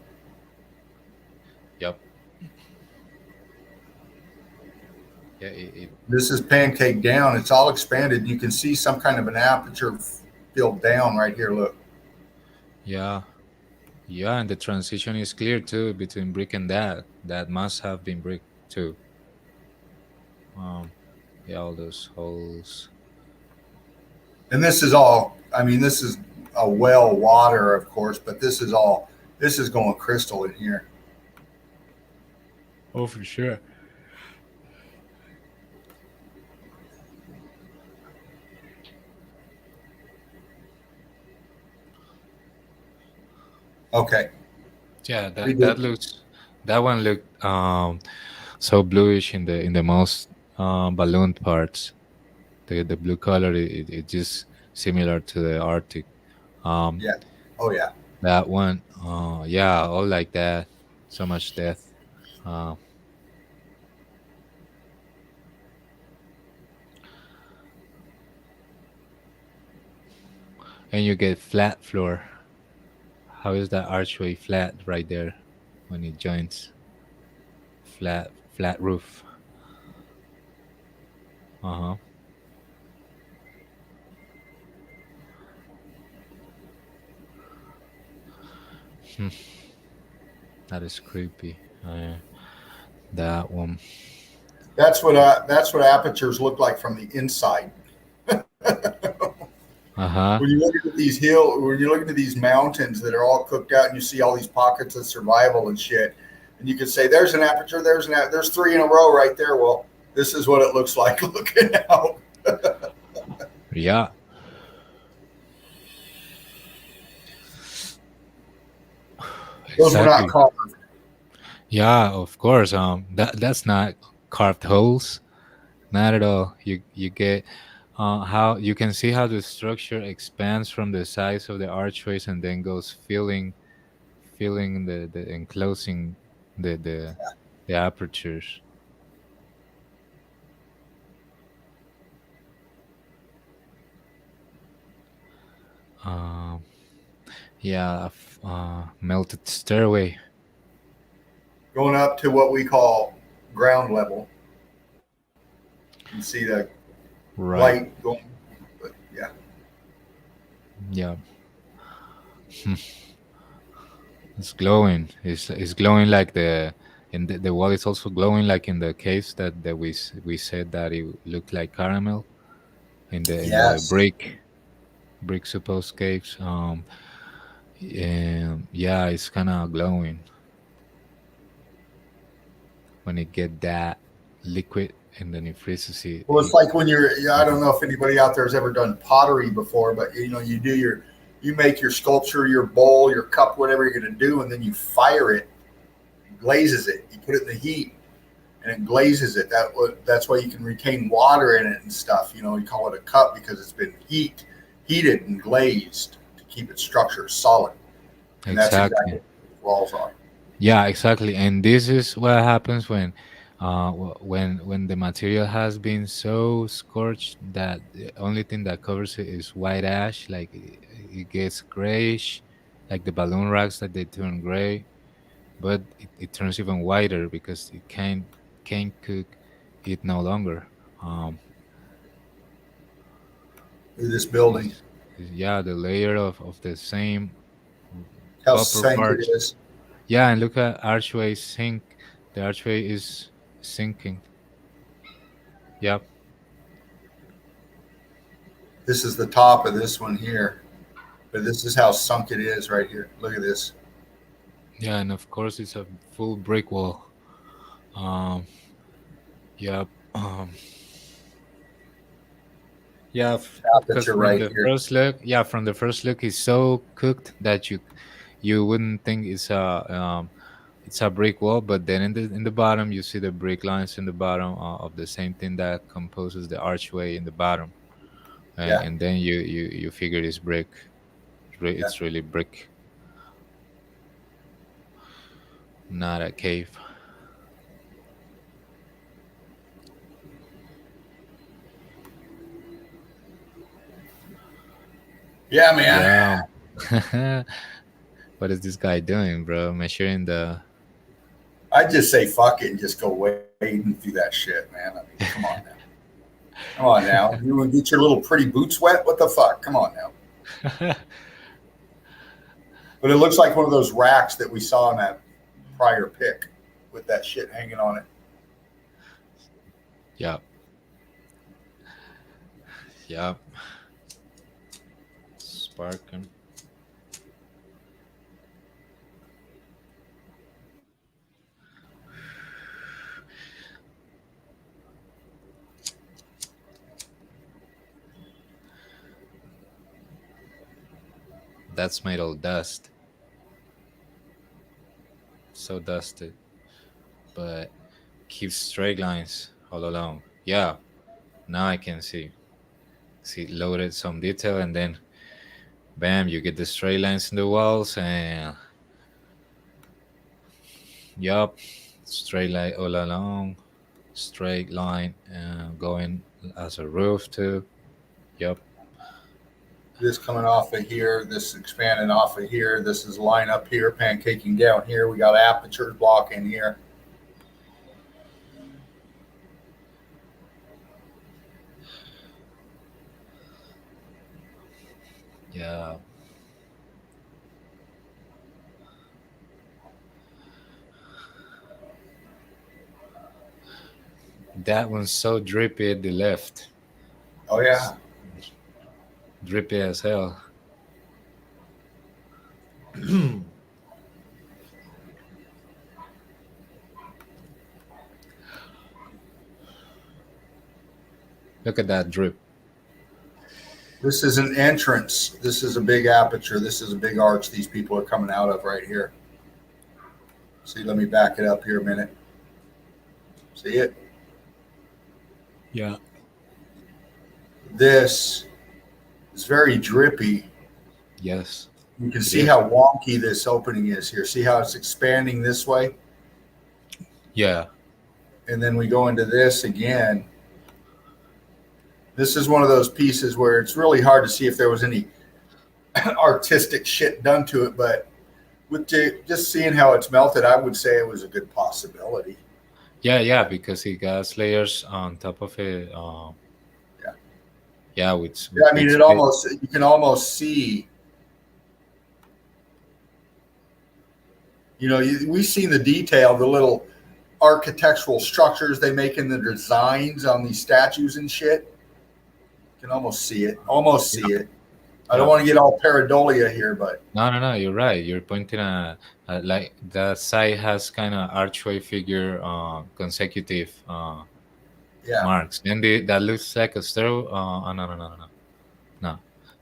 Yep. Yeah. It This is pancake down. It's all expanded. You can see some kind of an aperture filled down right here. Look. yeah. Yeah, and the transition is clear too between brick and that. That must have been brick too. Um, yeah, all those holes. And this is all, I mean, this is a well water, of course, but this is going crystal in here. Oh, for sure. Okay. Yeah, We that did. looks, that one looked so bluish in the most ballooned parts. The blue color, it just similar to the Arctic. Um, Yeah. Oh, yeah. that one, yeah, all like that. So much death. Uh, and you get flat floor. How is that archway flat right there when it joins? Flat roof. Uh huh. Hmm. That is creepy. That one. That's what apertures look like from the inside. Uh huh. When you look at these when you're looking at these mountains that are all cooked out, and you see all these pockets of survival and shit, and you can say, "There's an aperture. There's three in a row right there." Well, this is what it looks like looking out. Yeah. Those were not Exactly. carved. Yeah. Of course. That's not carved holes. Not at all. You get how you can see how the structure expands from the sides of the archways and then goes filling the enclosing the the apertures. Um, melted stairway. Going up to what we call ground level. You can see the Right. light going, but yeah. Yeah. It's glowing. It's glowing like the wall is also glowing like in the caves that we said that it looked like caramel in the Yes. brick supposed caves. And yeah, it's kind of glowing when it get that liquid and then it freezes it. Well, it's like when I don't know if anybody out there has ever done pottery before, but you make your sculpture, your bowl, your cup, whatever you're going to do, and then you fire it, glazes it. You put it in the heat, and it glazes it. That's why you can retain water in it and stuff. You call it a cup because it's been heated and glazed to keep its structure solid. And that's exactly what walls are. Yeah, exactly. And this is what happens when the material has been so scorched that the only thing that covers it is white ash, like it gets grayish, like the balloon racks that they turn gray, but it turns even whiter because it can't cook it no longer. Um, This building, yeah, the layer of the same how upper sank it parts. is. Yeah, and look at archway sink. The archway is sinking. Yep. This is the top of this one here, but this is how sunk it is right here. Look at this. Yeah, and of course it's a full brick wall. Um. Yep. Yeah, because Aperture from right the here. first look, it's so cooked that you wouldn't think it's a brick wall, but then in the bottom you see the brick lines in the bottom of the same thing that composes the archway in the bottom, and, Yeah. and then you figure it's brick. Yeah. It's really brick, not a cave. Yeah, man. Yeah. What is this guy doing, bro? Measuring the. I'd just say fuck it and just go wading through that shit, man. I mean, come on now. Come on now. You want to get your little pretty boots wet? What the fuck? Come on now. But it looks like one of those racks that we saw in that prior pic with that shit hanging on it. Yep. Yep. Sparking. That's made of dust. So dusted. But keeps straight lines all along. Yeah. Now I can see. See, loaded some detail and then bam, you get the straight lines in the walls and yup, straight line all along, straight line going as a roof too. Yup. This coming off of here, this expanding off of here, this is line up here, pancaking down here. We got aperture block in here. Yeah. That one's so drippy at the left. Oh yeah. Drippy as hell. Look at that drip. This is an entrance. This is a big aperture. This is a big arch these people are coming out of right here. See, let me back it up here a minute. See it? Yeah. This is very drippy. Yes. You can see how wonky this opening is here. See how it's expanding this way? Yeah. And then we go into this again. This is one of those pieces where it's really hard to see if there was any artistic shit done to it, but with just seeing how it's melted, I would say it was a good possibility. Yeah, because it got layers on top of it. Yeah. Yeah, with Yeah, I mean, bits it of it. almost, you can almost see, we've seen the detail, the little architectural structures they make in the designs on these statues and shit. You can almost see it. Almost see it. I don't want to get all pareidolia here, but No, you're right. You're pointing at like the side has kind of archway figure consecutive yeah, marks. And that looks like a stair. No.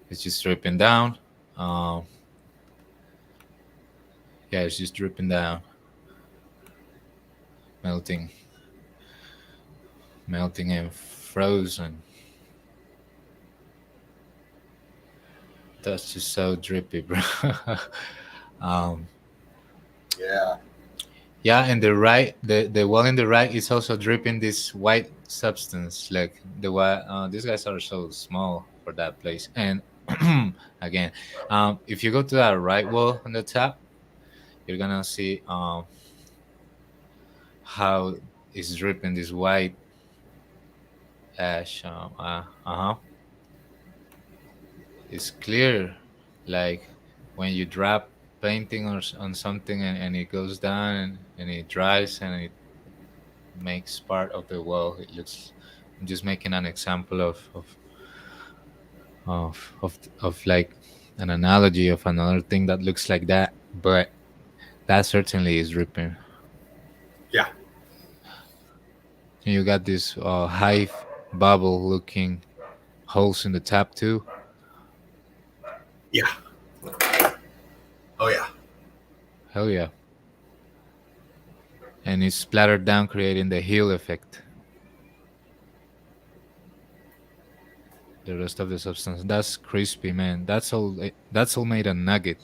It's just dripping down. Yeah, it's just dripping down, melting and frozen. That's just so drippy, bro. yeah, Yeah, and the wall in the right is also dripping this white substance. Like the white, these guys are so small for that place. And again, if you go to that right wall on the top, you're gonna see how it's dripping this white ash. It's clear, like when you drop painting on something and it goes down and it dries and it makes part of the wall. It looks. I'm just making an example of like an analogy of another thing that looks like that, but that certainly is dripping. yeah. And you got this hive bubble looking holes in the top too. Yeah. Oh yeah. Hell yeah. And it's splattered down, creating the heel effect. The rest of the substance. That's crispy, man. That's all. That's all made a nugget.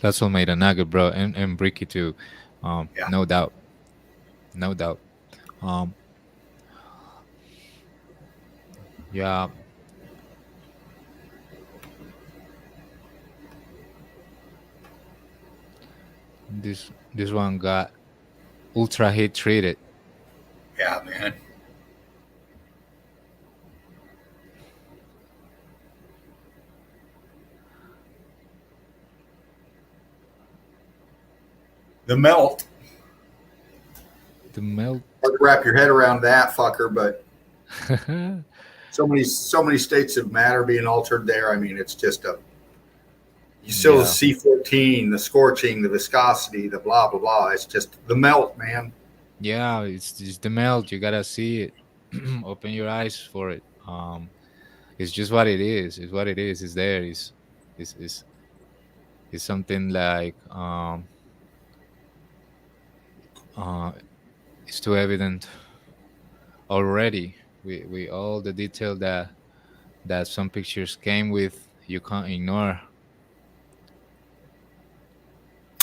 That's all made a nugget, bro, and bricky too. Yeah. No doubt. Yeah. This one got ultra heat treated. Yeah, man. The melt. The melt. Hard to wrap your head around that fucker, but so many states of matter being altered there. I mean, it's just you still C14, the scorching, the viscosity, the blah blah blah. It's just the melt, man. Yeah, it's just the melt. You gotta see it. Open your eyes for it. It's just what it is. It's what it is. It's there. It's something like it's too evident already. We all the detail that some pictures came with, you can't ignore.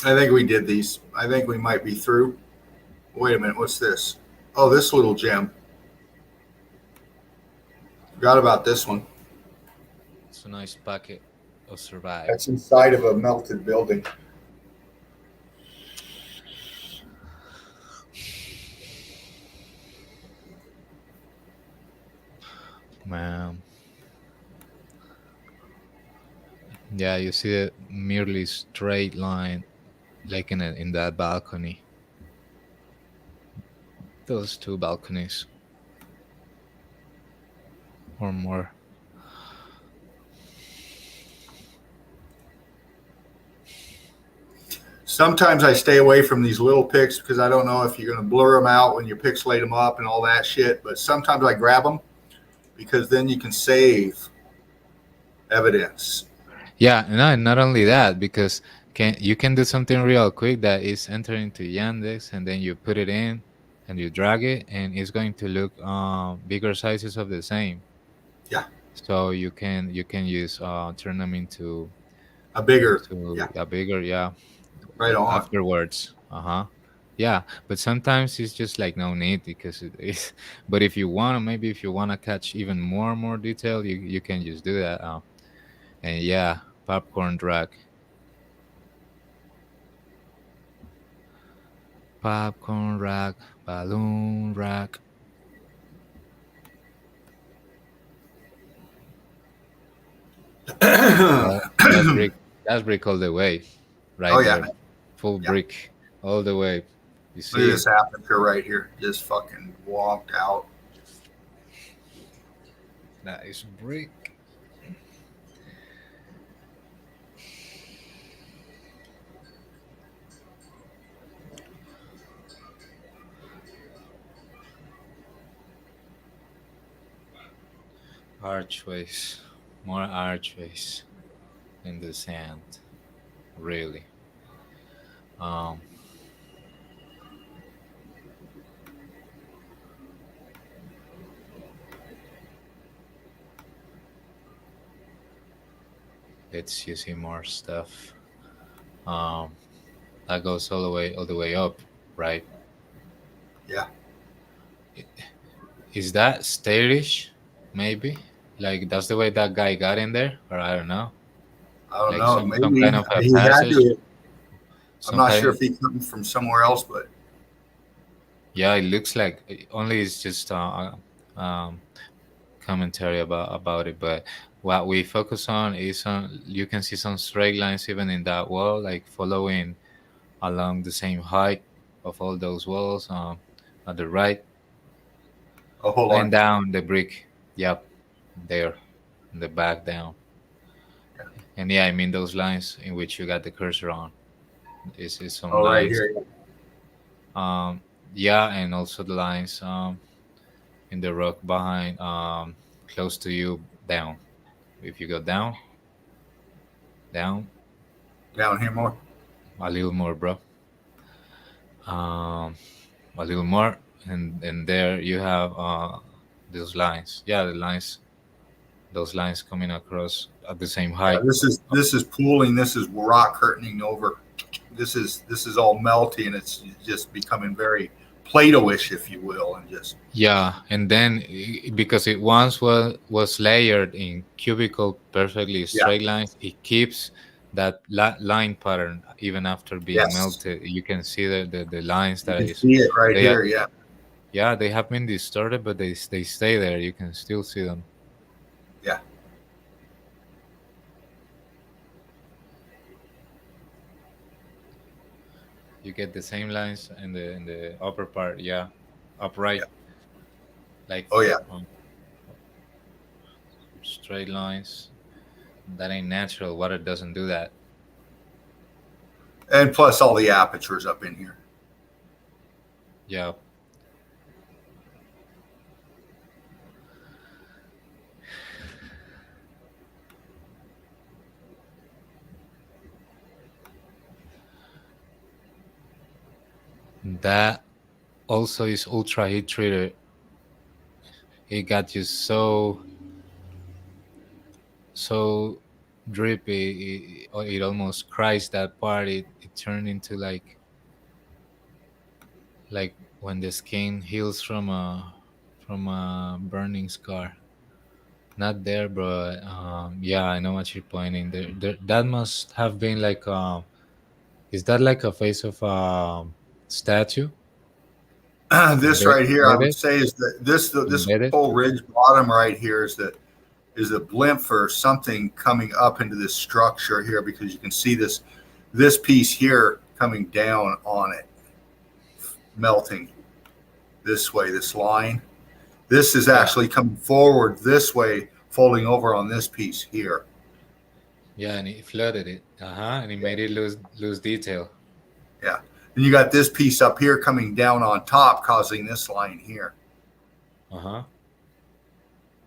I think we did these. I think we might be through. Wait a minute. What's this? Oh, this little gem. Forgot about this one. It's a nice packet of survive. That's inside of a melted building. Man. Yeah, you see a merely straight line, like in that balcony. Those two balconies, or more. Sometimes I stay away from these little pics because I don't know if you're going to blur them out when you pixelate them up and all that shit. But sometimes I grab them because then you can save evidence. Yeah, and not only that, because you can do something real quick that is enter into Yandex and then you put it in and you drag it and it's going to look bigger sizes of the same. Yeah. So you can use turn them into A bigger, to yeah, a bigger, yeah, right on. afterwards. Yeah, but sometimes it's just like no need because it is. But if you want to, maybe if you want to catch even more detail, you can just do that. And yeah, popcorn rack, balloon rack. That's brick. That's brick all the way, Oh right yeah, there, full yeah. brick all the way. You Look at see, this aperture right here, just fucking walked out. that is brick. Archways, more archways in the sand. Really. Um, let's you see more stuff. Um, that goes all the way up, right? Yeah. Is that stairish? Maybe. Like that's the way that guy got in there, or I don't know. I don't Like know. some kind Maybe of a he had passage. to. I'm Some not sure kind. if he came from somewhere else, but Yeah, it looks like only it's just commentary about it, but what we focus on is on you can see some straight lines even in that wall, like following along the same height of all those walls at the right oh, hold and on. down the brick. Yep, there in the back down. And yeah, I mean those lines in which you got the cursor on. This is some Oh, right lines. here. Yeah, and also the lines in the rock behind close to you down. If you go down, Down here more. a little more, bro. A little more, and there you have those lines. Yeah, the lines, those lines coming across at the same Yeah, height. this is pooling. This is rock curtaining over. This is all melty, and it's just becoming very Play-Doh-ish, if you will, and just Yeah, and then because it once was layered in cubical perfectly yeah. straight lines, it keeps that line pattern even after being Yes, melted. You can see the lines you that can is see it right they are, here. Yeah, yeah, they have been distorted, but they stay there. You can still see them. yeah. You get the same lines in the upper part, yeah, upright, Yeah. like Oh yeah. straight lines. That ain't natural. Water doesn't do that. And plus all the apertures up in here. Yeah. That also is ultra heat treated. It got you so drippy. It almost cries that part. It turned into like when the skin heals from a burning scar. Not there, but yeah, I know what you're pointing. That must have been like is that like a face of a statue This right here, I would embedded? say, is that this Embedded? whole ridge bottom right here is a blimp for something coming up into this structure here, because you can see this piece here coming down on it, melting this way. This line, this is Yeah. actually coming forward this way, folding over on this piece here. Yeah, and it flooded it. And it made it lose detail. Yeah, and you got this piece up here coming down on top, causing this line here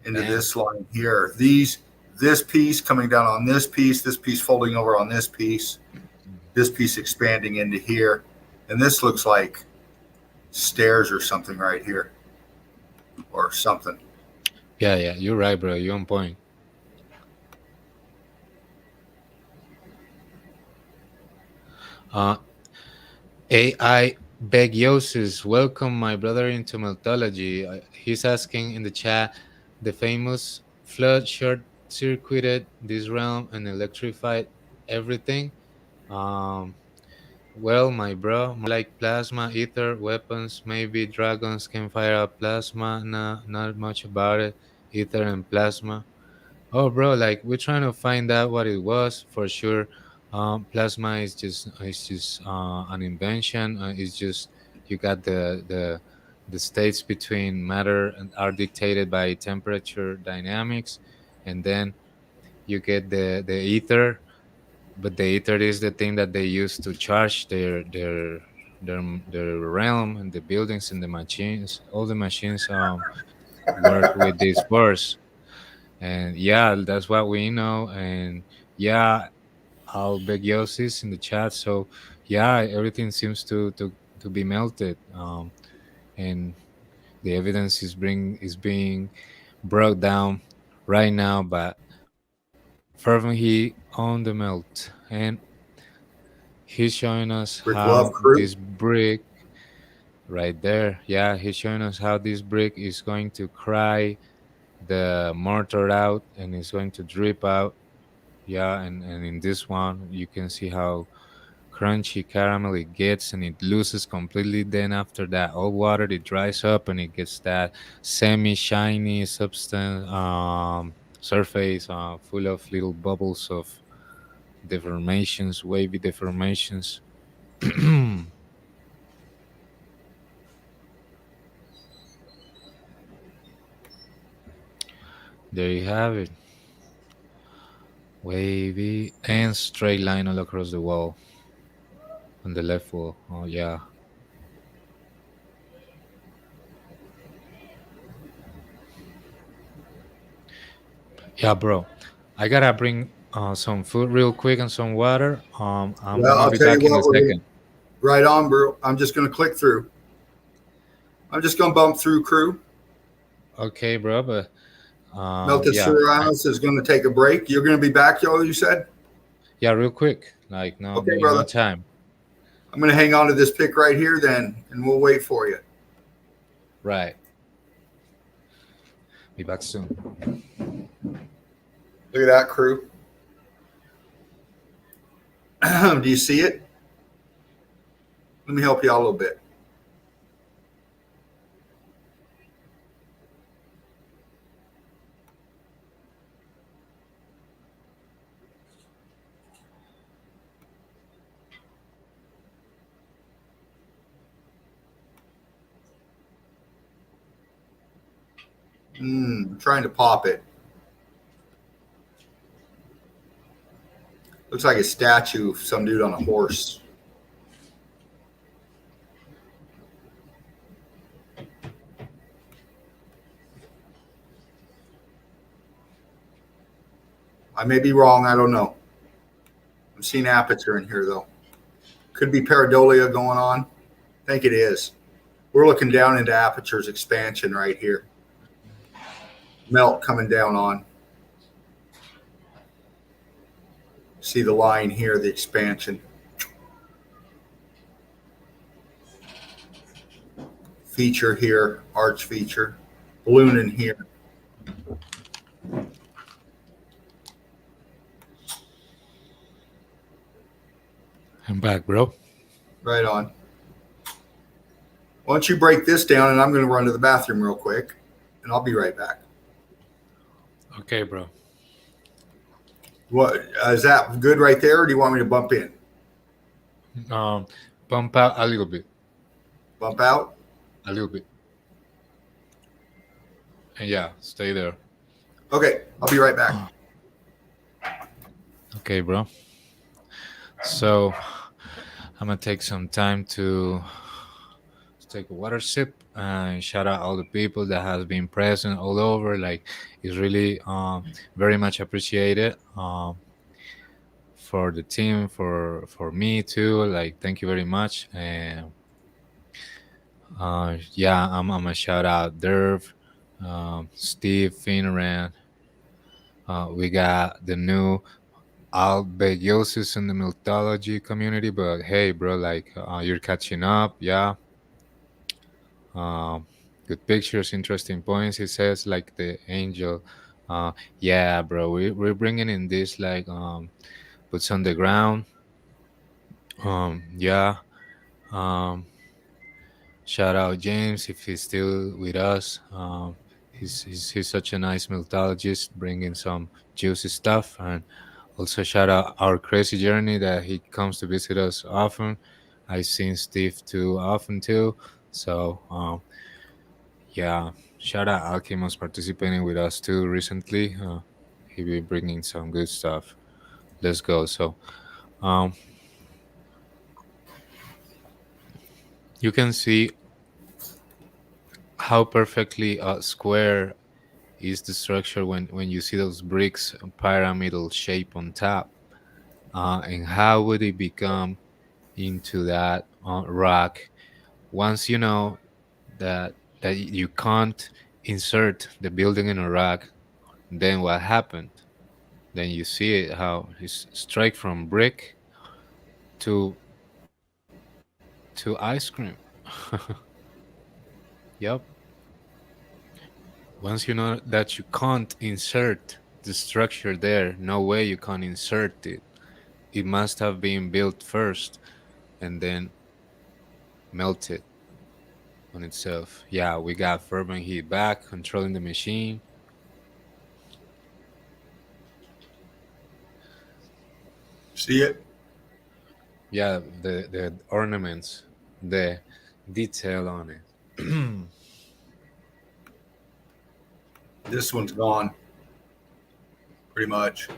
into Damn. this line here. This piece coming down on this piece folding over on this piece expanding into here, and this looks like stairs or something right here, or something. Yeah, you're right, bro. You're on point. Uh, AI Begiosis, welcome my brother into Meltology. He's asking in the chat, the famous flood short circuited this realm and electrified everything. Um, well, my bro, more like plasma, ether, weapons, maybe dragons can fire up plasma. Nah, not much about it. Ether and plasma. Oh, bro, like we're trying to find out what it was for sure. Plasma is just an invention. It's just you got the states between matter and are dictated by temperature dynamics, and then you get the ether. But the ether is the thing that they use to charge their realm and the buildings and the machines. All the machines work with this force, and yeah, that's what we know. And yeah, I'll beg Yosis in the chat. So yeah, everything seems to be melted, and the evidence is being brought down right now. But Fervent he on the melt, and he's showing us Brick Love how Crew. this brick right there, yeah, he's showing us how this brick is going to cry the mortar out and it's going to drip out. Yeah, and in this one, you can see how crunchy caramel it gets, and it loses completely. Then after that, all water it dries up, and it gets that semi-shiny substance surface, full of little bubbles of deformations, wavy deformations. There you have it. Wavy and straight line all across the wall. On the left wall. Oh yeah. Yeah, bro. I gotta bring some food real quick and some water. I'm Well, gonna I'll be tell you back in a what, second. right on, bro. I'm just going to click through. I'm just going to bump through, crew. Okay, bro. But Melted yeah, Suranos is going to take a break. You're going to be back, yo, you said? yeah, real quick. Like no, Okay, in no brother. time. I'm going to hang on to this pick right here then, and we'll wait for you. Right. Be back soon. Look at that, crew. Do you see it? Let me help you out a little bit. Trying to pop it. Looks like a statue of some dude on a horse. I may be wrong. I don't know. I'm seeing aperture in here, though. Could be pareidolia going on. I think it is. We're looking down into aperture's expansion right here. Melt coming down on. See the line here, the expansion. Feature here, arch feature. Balloon in here. I'm back, bro. Right on. Why don't you break this down, and I'm going to run to the bathroom real quick, and I'll be right back. Okay, bro. What is that good right there, or do you want me to bump in? Bump out a little bit. Bump out? A little bit. And yeah, stay there. Okay, I'll be right back. Okay, bro. So I'm gonna take some time to take a water sip and shout out all the people that has been present all over. Like it's really very much appreciated for the team, for me too. Like thank you very much. And yeah, I'm gonna shout out Derv, Steve Finneran. We got the new Albeiosis in the Meltology community, but hey, bro, like you're catching up, yeah. Um, Good pictures, interesting points. He says like the angel. Yeah, bro, we're bringing in this like boots on the ground. Yeah. Um, Shout out James if he's still with us. He's such a nice mythologist, bringing some juicy stuff, and also shout out our crazy journey that he comes to visit us often. I've seen Steve too often too, so yeah. Shout out Alchemos participating with us too recently. He be bringing some good stuff. Let's go. So um, you can see how perfectly square is the structure when you see those bricks pyramidal shape on top, and how would it become into that rock once you know that you can't insert the building in a rock. Then what happened? Then you see it how it's straight from brick to ice cream. Yep. Once you know that you can't insert the structure there, no way you can insert it. It must have been built first and then melted on itself. Yeah, we got fervent heat back, controlling the machine. See it? Yeah, the ornaments, the detail on it. This one's gone. Pretty much.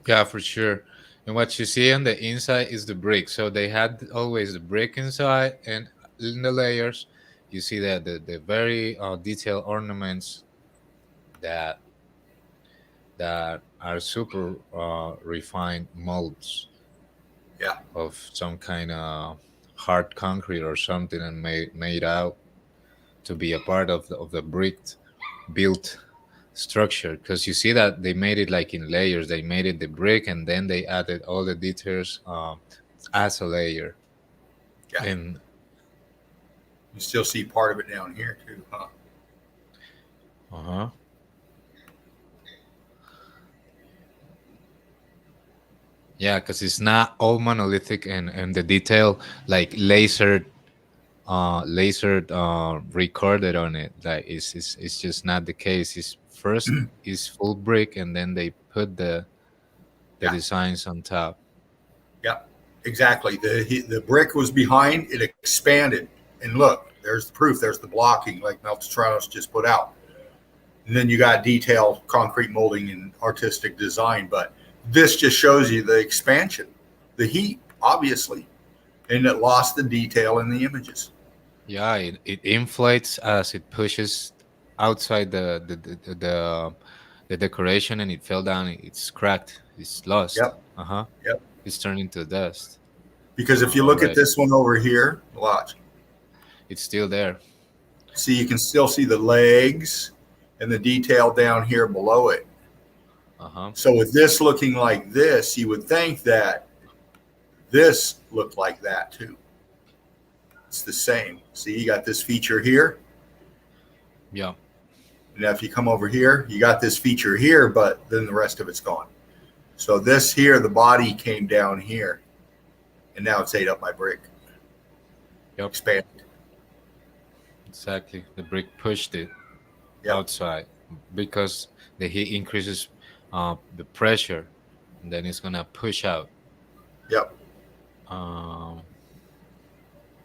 Yeah, for sure. And what you see on the inside is the brick. So they had always the brick inside, and in the layers, you see that the very detailed ornaments that are super refined molds. Yeah. Of some kind of hard concrete or something, and made out to be a part of the brick built structure, because you see that they made it like in layers. They made it the brick, and then they added all the details as a layer. Yeah. And you still see part of it down here too, huh? uh-huh. Yeah, because it's not all monolithic, and the detail like lasered recorded on it. Like it's just not the case. It's first is full brick, and then they put the designs on top. Yeah, exactly. The brick was behind, it expanded. And look, there's the proof, there's the blocking like Meltotronos just put out. And then you got detailed concrete molding and artistic design, but this just shows you the expansion, the heat, obviously, and it lost the detail in the images. Yeah, it inflates as it pushes outside the decoration, and it fell down. It's cracked. It's lost. Yep. Yep. It's turned into dust. Because if you look at this one over here, watch. It's still there. See, you can still see the legs and the detail down here below it. So with this looking like this, you would think that this looked like that too. It's the same. See, you got this feature here. Yeah. Now, if you come over here, you got this feature here, but then the rest of it's gone. So this here, the body came down here, and now it's ate up by brick. Yep. Expanded. Exactly. The brick pushed it outside because the heat increases the pressure, and then it's gonna push out. Yep.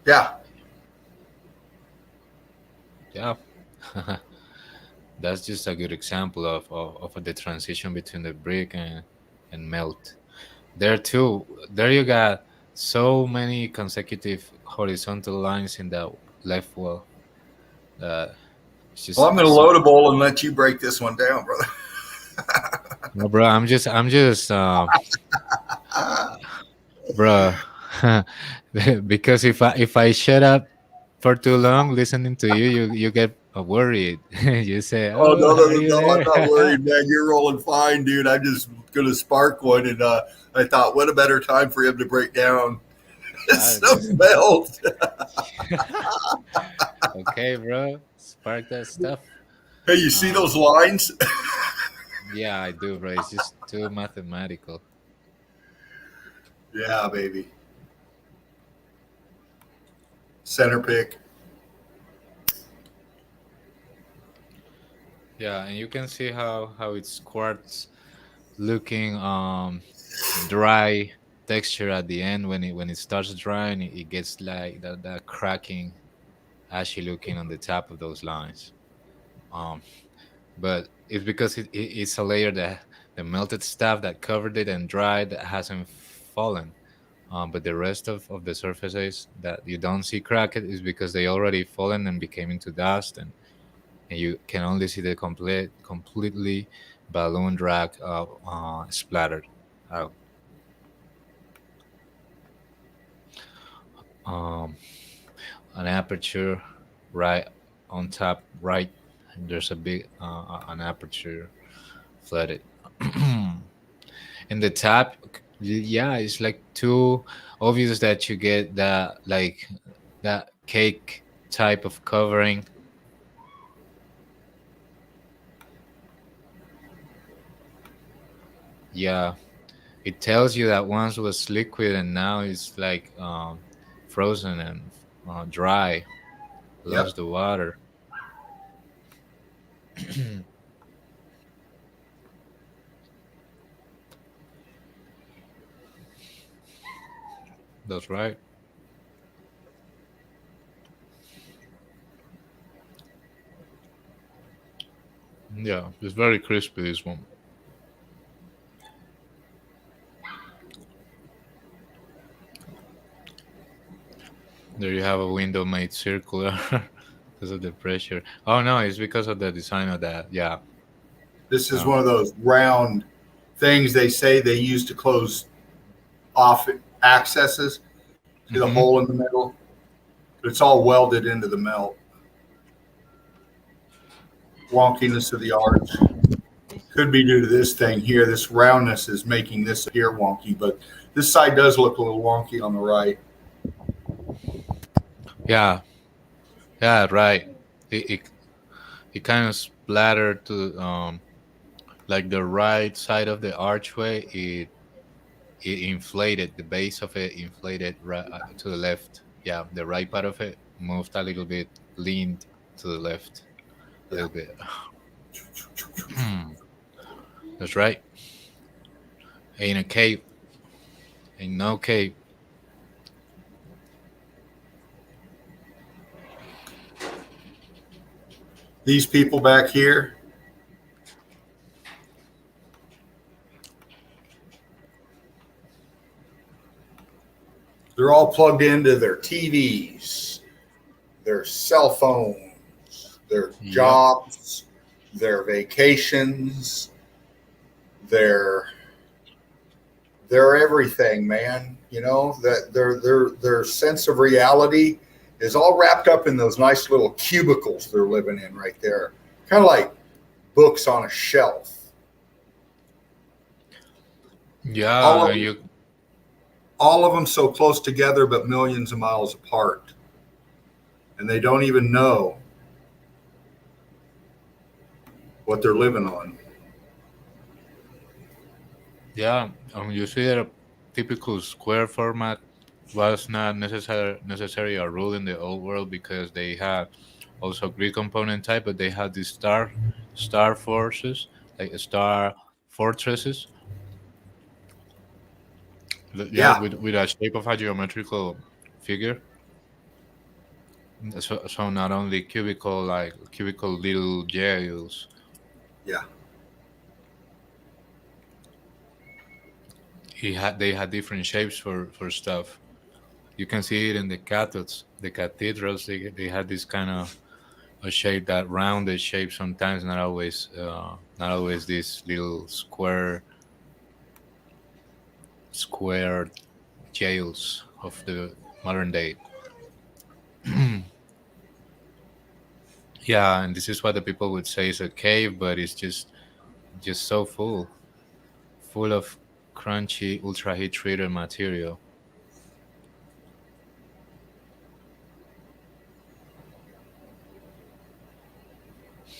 Yeah. That's just a good example of the transition between the brick and melt. There too, there you got so many consecutive horizontal lines in that left wall. Well, I'm going to load a bowl and let you break this one down, brother. No, bro, I'm just, bro, because if I shut up for too long listening to you get worried. You say, Oh "Oh, are you no! I'm not there?" worried, man. You're rolling fine, dude. I'm just gonna spark one, and I thought, what a better time for him to break down Ah, some melt. okay, bro. Spark that stuff. Hey, you see those Um, lines? yeah, I do, bro. It's just too mathematical. Yeah, baby. Center pick. Yeah, and you can see how it's quartz looking dry texture at the end when it starts drying. It gets like that cracking, ashy looking on the top of those lines. Um, but it's because it's a layer that the melted stuff that covered it and dried that hasn't fallen. But the rest of the surfaces that you don't see cracked is because they already fallen and became into dust, and you can only see the completely balloon drag splattered out. Um, an aperture right on top right, and there's a big an aperture flooded. In the top, yeah, it's like too obvious that you get that like that cake type of covering. Yeah, it tells you that once was liquid and now it's like frozen and dry, lost Yep. the water. That's right. Yeah, it's very crispy, this one. There you have a window made circular because of the pressure. Oh no, it's because of the design of that. Yeah. This is Oh. one of those round things they say they use to close off accesses. See the Hmm. hole in the middle? It's all welded into the melt. Wonkiness of the arch could be due to this thing here. This roundness is making this here wonky, but this side does look a little wonky on the right. Yeah. Yeah. Right. It kind of splattered to like the right side of the archway. It inflated, the base of it inflated right to the left. Yeah, the right part of it moved a little bit, leaned to the left a Yeah. little bit. That's right. Ain't a cave, ain't no cave. These people back here, they're all plugged into their TVs, their cell phones, their Yep. jobs, their vacations, their everything, man. You know that their sense of reality is all wrapped up in those nice little cubicles they're living in right there, kind of like books on a shelf. Yeah, All and of you. all of them so close together, but millions of miles apart, and they don't even know what they're living on. Yeah, you see that a typical square format was not necessary a rule in the old world because they had also Greek component type, but they had these star forces, like star fortresses. Yeah, Yeah, with a shape of a geometrical figure. So not only cubical like cubical little jails. yeah, They had different shapes for stuff. You can see it in the cathedrals. The cathedrals they had this kind of a shape, that rounded shape sometimes, not always this little square jails of the modern day. Yeah, and this is what the people would say is a cave, but it's just so full of crunchy ultra heat treated material.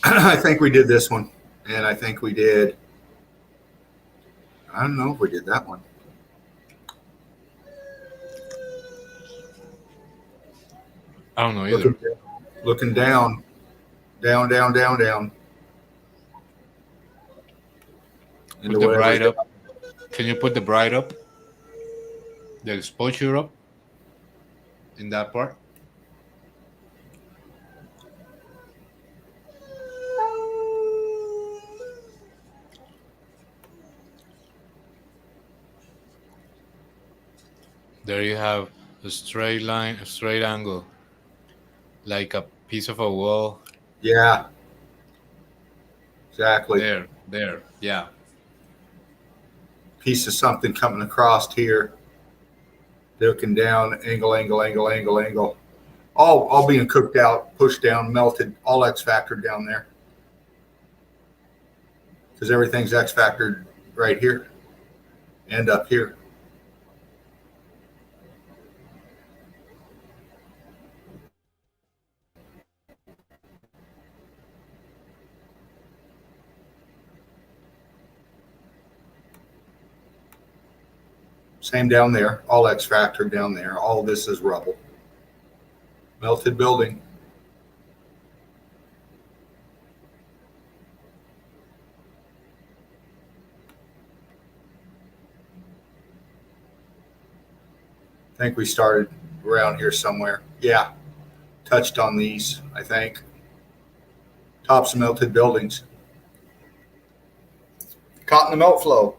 I think we did this one, and I think we did. I don't know if we did that one. I don't know either. Looking down, down, down, down, down. Put the bright up. Can you put the bright up? The exposure up in that part? There you have a straight line, a straight angle, like a piece of a wall. Yeah. Exactly. There, yeah. Piece of something coming across here. Looking down, angle, angle, angle, angle, angle. All being cooked out, pushed down, melted, all X factor down there. Because everything's X factored right here and up here. Same down there, all X factor down there. All this is rubble. Melted building. I think we started around here somewhere. Yeah, touched on these, I think. Tops of melted buildings. Caught in the melt flow.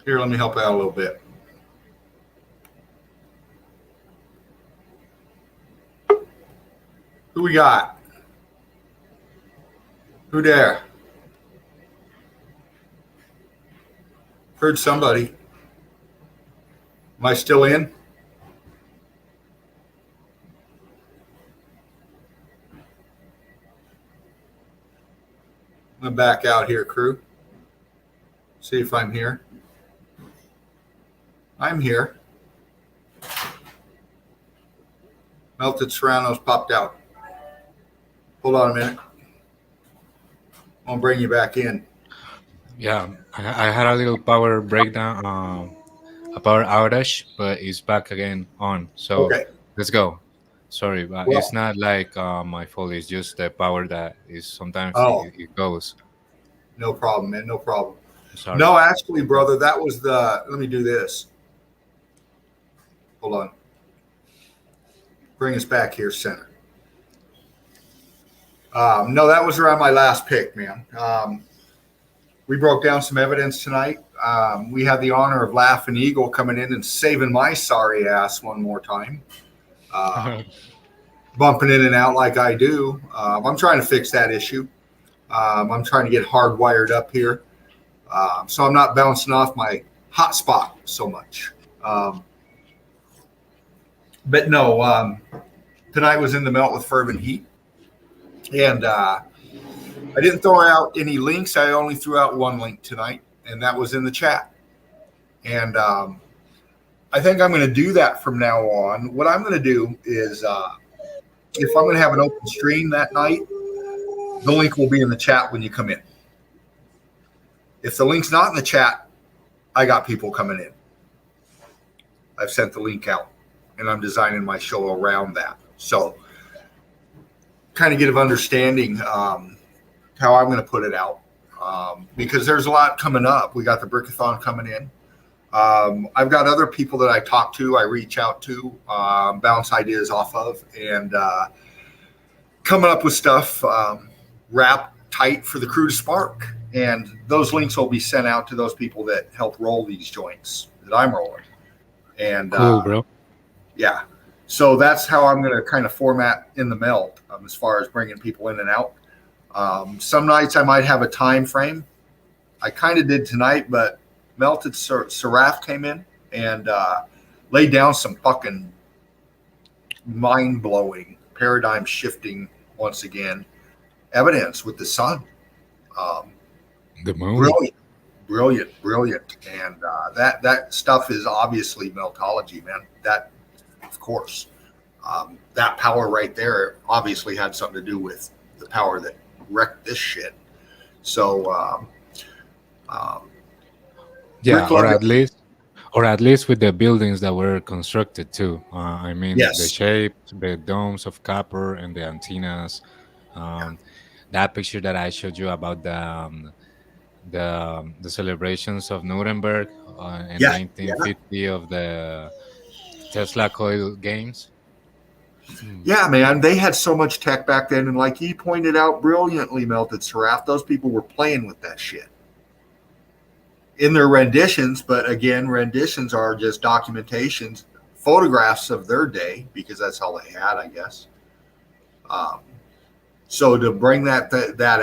Here, let me help out a little bit. Who we got? Who there? Heard somebody. Am I still in? I'm going to back out here, crew. See if I'm here. I'm here. Melted Serranos popped out. Hold on a minute. I'll bring you back in. Yeah, I had a little power breakdown, a power outage, but it's back again on. So Okay. Let's go. Sorry, but Well, it's not like my fault. It's just the power that is sometimes it goes. No problem, man. No problem. Sorry. No, actually, brother, that was the. Let me do this. Hold on. Bring us back here, center. No, that was around my last pick, man. We broke down some evidence tonight. We had the honor of Laughing Eagle coming in and saving my sorry ass one more time. Bumping in and out like I do. I'm trying to fix that issue. I'm trying to get hardwired up here. So I'm not bouncing off my hotspot so much. But no, tonight was in the melt with fervent heat. And I didn't throw out any links. I only threw out one link tonight, and that was in the chat. And I think I'm going to do that from now on. What I'm going to do is if I'm going to have an open stream that night, the link will be in the chat when you come in. If the link's not in the chat, I got people coming in. I've sent the link out, and I'm designing my show around that. So kind of get an understanding how I'm going to put it out because there's a lot coming up. We got the Brickathon coming in. I've got other people that I talk to, I reach out to, bounce ideas off of, and coming up with stuff wrapped tight for the crew to spark. And those links will be sent out to those people that help roll these joints that I'm rolling. And cool, bro. Yeah. So that's how I'm going to kind of format in the melt as far as bringing people in and out. Some nights I might have a time frame. I kind of did tonight, but Melted Seraph came in and laid down some fucking mind-blowing paradigm shifting once again evidence with the sun. Um, The moon. brilliant, and that stuff is obviously meltology, man. That, of course, that power right there obviously had something to do with the power that wrecked this shit. So, Yeah, Rick Lovell, or at least with the buildings that were constructed too. I mean, the yes, shape, the domes of copper, and the antennas. Um, that picture that I showed you about the celebrations of Nuremberg in yeah, yeah, 1950 of the Tesla coil games. yeah, man. They had so much tech back then, and like he pointed out brilliantly, Melted Seraph, those people were playing with that shit in their renditions. But again, renditions are just documentations, photographs of their day, because that's all they had, I guess. Um, so to bring that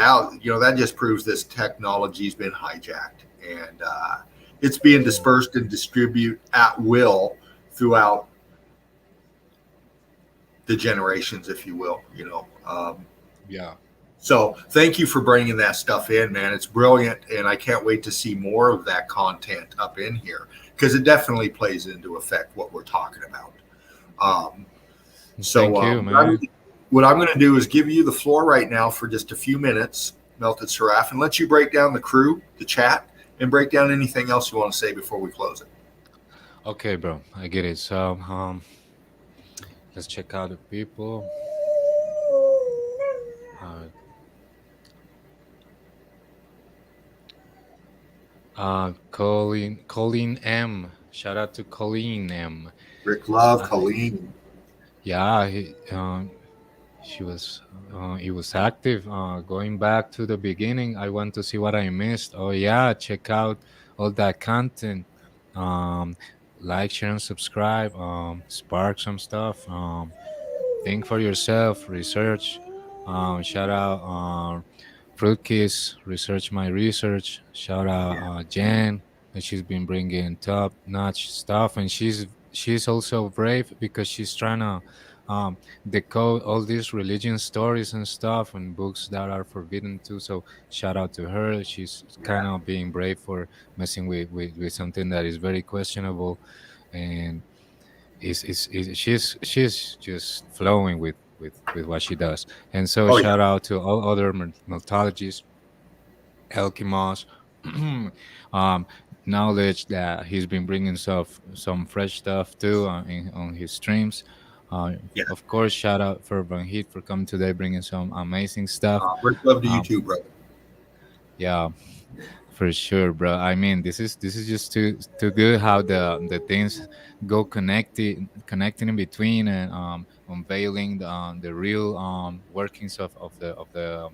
out, that just proves this technology's been hijacked, and it's being dispersed and distributed at will throughout the generations, if you will. Yeah. So thank you for bringing that stuff in, man. It's brilliant, and I can't wait to see more of that content up in here, because it definitely plays into effect what we're talking about. So Thank you, man. what I'm going to do is give you the floor right now for just a few minutes, Melted Seraph, and let you break down the crew, the chat, and break down anything else you want to say before we close it. Okay, bro, I get it. So, let's check out the people. Colleen M. Shout out to Colleen M. Rick Love, Colleen. Yeah, she was. He was active. Going back to the beginning, I want to see what I missed. Oh yeah, check out all that content. Like, share, and subscribe. Spark some stuff. Think for yourself. Research. Shout out. Fruitkiss, research my research. Shout out Jen, and she's been bringing top notch stuff, and she's also brave because she's trying to decode all these religion stories and stuff and books that are forbidden too. So shout out to her. She's kind of being brave for messing with something that is very questionable, and she's just flowing with what she does. And so shout out to all other meltologists, Elkimos, knowledge that he's been bringing some fresh stuff too on his streams. Of course, shout out for Van Heat for coming today, bringing some amazing stuff. Great love to you too, brother. Yeah, for sure, bro. I mean, this is just too good how the things go connecting in between, and unveiling the real workings of the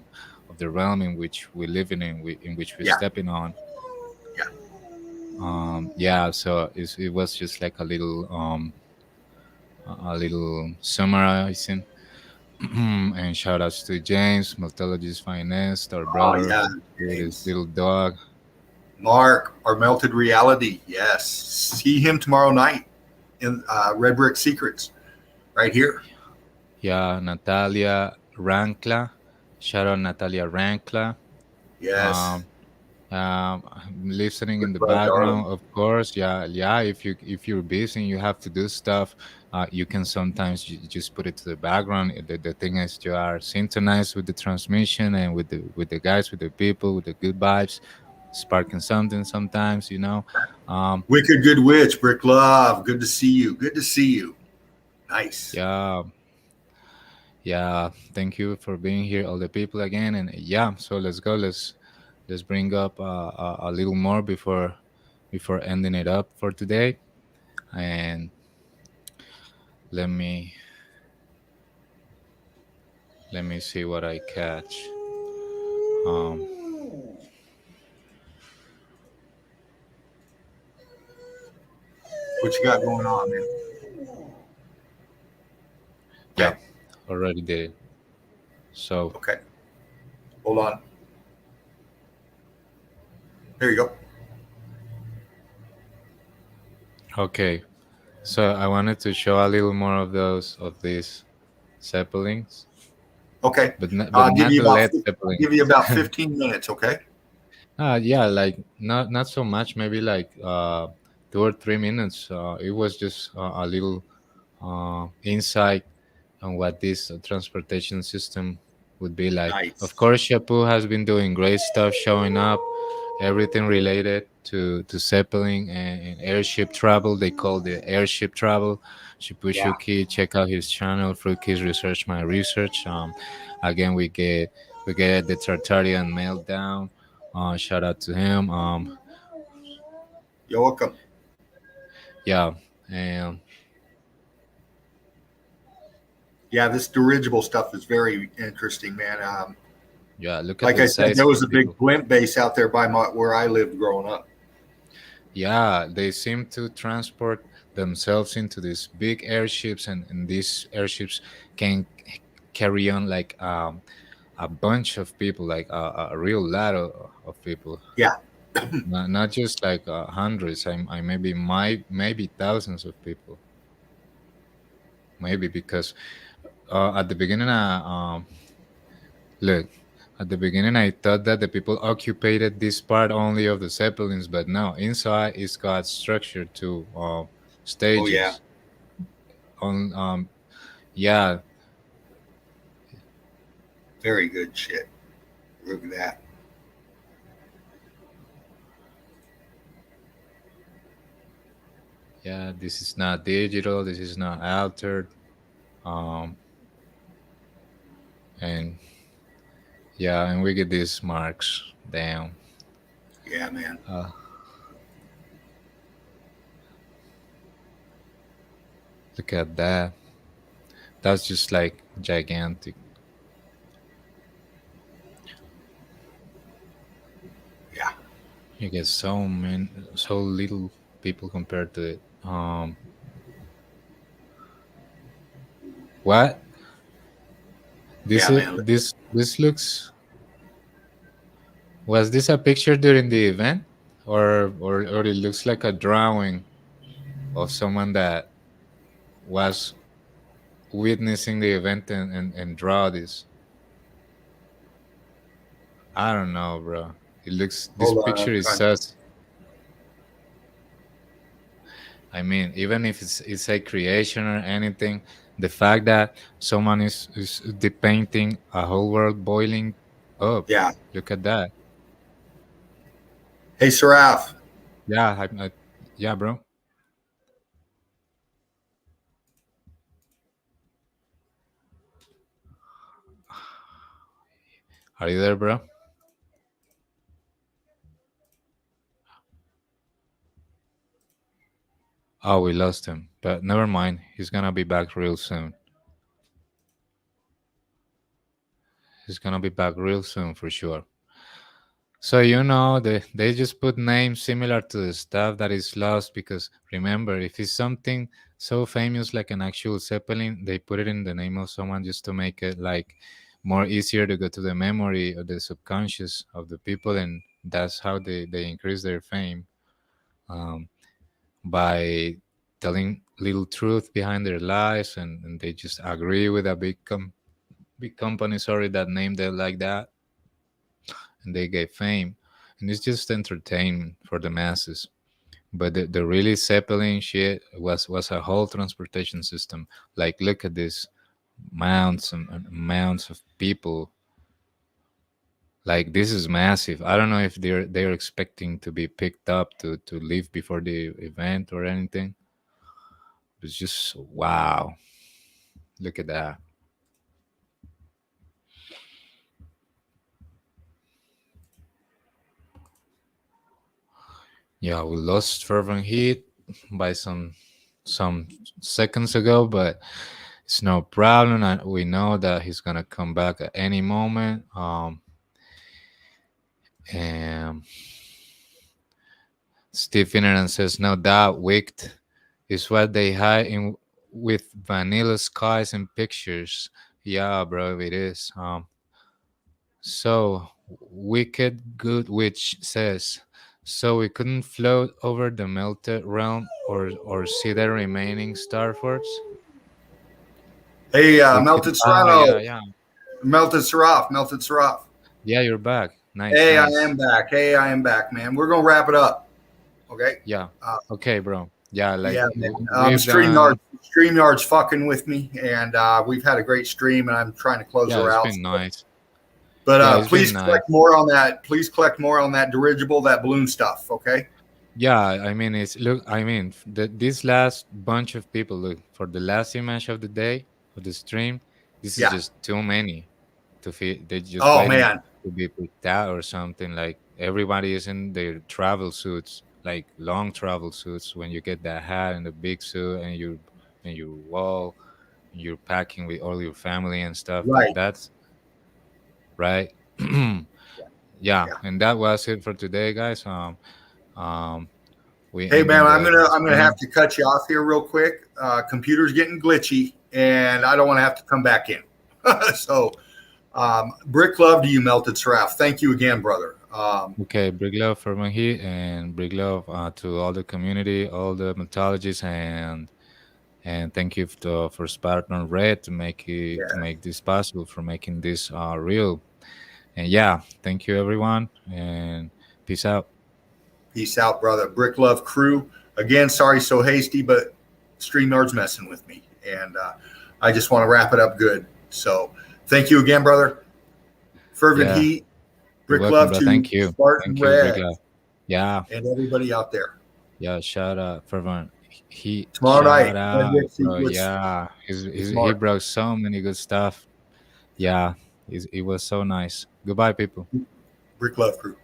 realm in which we live in which we're stepping on. Yeah. So it was just like a little summarizing. And shout outs to James, Meltologist Finest, our brother, his little dog. Mark, our Melted Reality. Yes. See him tomorrow night in Red Brick Secrets right here. Yeah, Natalia Rankla. Shout out Natalia Rankla. Yes. Listening in the background, of course. Yeah. If you're busy and you have to do stuff, you can sometimes just put it to the background. The thing is, you are synchronized with the transmission and with the guys, with the people, with the good vibes, sparking something sometimes. Wicked Good Witch, Brick Love. Good to see you. Good to see you. Nice. Yeah. Thank you for being here, all the people again. And yeah, so let's go. Let's bring up a little more before ending it up for today. And let me see what I catch. What you got going on, man? Yeah, already did it. So okay, hold on. There you go. Okay, so I wanted to show a little more of this Zeppelins, Okay. but I'll give not you the about Led Zeppelin. 15 minutes. Okay. Yeah, like not so much. Maybe like 2 or 3 minutes. It was just a little insight on what this transportation system would be like. Of Nice. course, Shapu has been doing great stuff, showing up everything related to Zeppelin and airship travel. They call the airship travel. Yeah. Shipushuki, check out his channel, Fruitkeys Research My Research. Again, we get the Tartarian meltdown. Shout out to him. You're welcome. Yeah, and Yeah, this dirigible stuff is very interesting, man. yeah, look at Like the I said, size there of the was a big people. blimp base out there by where I lived growing up. Yeah, they seem to transport themselves into these big airships, and these airships can carry on like a bunch of people, like a real lot of people, Yeah. not just like hundreds. I maybe thousands of people, maybe because at the beginning, look. At the beginning, I thought that the people occupied this part only of the zeppelins, but no. Inside, it's got structure to Oh yeah. stages. On Yeah, Very good shit. Look at that. yeah. This is not digital. This is not altered. Um, and yeah, and we get these marks down. Yeah, man. Uh, Look at that. That's just like gigantic. Yeah. You get so little people compared to it. What this Yeah, is man. this looks. Was this a picture during the event, or it looks like a drawing of someone that was witnessing the event and draw this? I don't know, bro. It looks this Hold on. picture I'm is trying. sus. I mean, even if it's a creation or anything, the fact that someone is depicting a whole world boiling up. Yeah. Look at that. Hey, Saraf. Yeah, yeah, bro. Are you there, bro? Oh, we lost him, but never mind. He's gonna be back real soon. He's gonna be back real soon for sure. So they just put names similar to the stuff that is lost because remember, if it's something so famous like an actual zeppelin, they put it in the name of someone just to make it like more easier to go to the memory or the subconscious of the people, and that's how they increase their fame um, by telling little truth behind their lives, and they just agree with a big company, sorry, that named it like that, and they get fame, and it's just entertainment for the masses. But the really Zeppelin shit was a whole transportation system. Like, look at this mounts and mounts of people. Like, this is massive. I don't know if they're expecting to be picked up to leave before the event or anything. It's just wow. Look at that. Yeah, we lost Fervent Heat by some seconds ago, but it's no problem. We know that he's gonna come back at any moment. And Steve Finneran says, no doubt, Wicked is what they hide in with vanilla skies and pictures. Yeah, bro, it is. So Wicked Good Witch says, so we couldn't float over the melted realm or see the remaining star forts. Hey, We Melted can, Serrano, yeah. Melted Seraph, Melted Seraph. Yeah, you're back. Nice, Hey, I nice. am back. Hey, I am back, man. We're gonna wrap it up. Okay. Yeah. Uh, Okay, bro. Yeah, like yeah, man. we've done. StreamYard's fucking with me, and we've had a great stream, and I'm trying to close Yeah, her it's out. been nice. But Yeah, it's please been nice. collect more on that. Please collect more on that dirigible, that balloon stuff. Okay. Yeah, I mean, this last bunch of people, look, for the last image of the day of the stream, this is Yeah. just too many to fit. They're just Oh waiting man. to be picked out or something. Like everybody is in their travel suits, like long travel suits. When you get that hat and the big suit, and you wall, and you're packing with all your family and stuff. But Right. that's right. Yeah. And that was it for today, guys. We Hey man, ending I'm the gonna stream. have to cut you off here real quick. Computer's getting glitchy, and I don't want to have to come back in. So, brick love to you, Melted Seraph. Thank you again, brother. Okay, big love for Mahi and big love to all the community, all the mythologists, and thank you for Spartan Red to make this possible, for making this real. And yeah, thank you everyone, and peace out. Peace out, brother. Brick love crew. Again, sorry so hasty, but StreamYard's messing with me, and I just want to wrap it up good. So, thank you again, brother. Fervent Yeah. Heat. Brick Welcome, love bro. to Thank you. Spartan Thank you, big Red love. Yeah. and everybody out there. Yeah, shout out Fervant. Tomorrow night, Shout out, bro. what's Yeah, he smart. brought so many good stuff. Yeah, it was so nice. Goodbye, people. Brick love crew.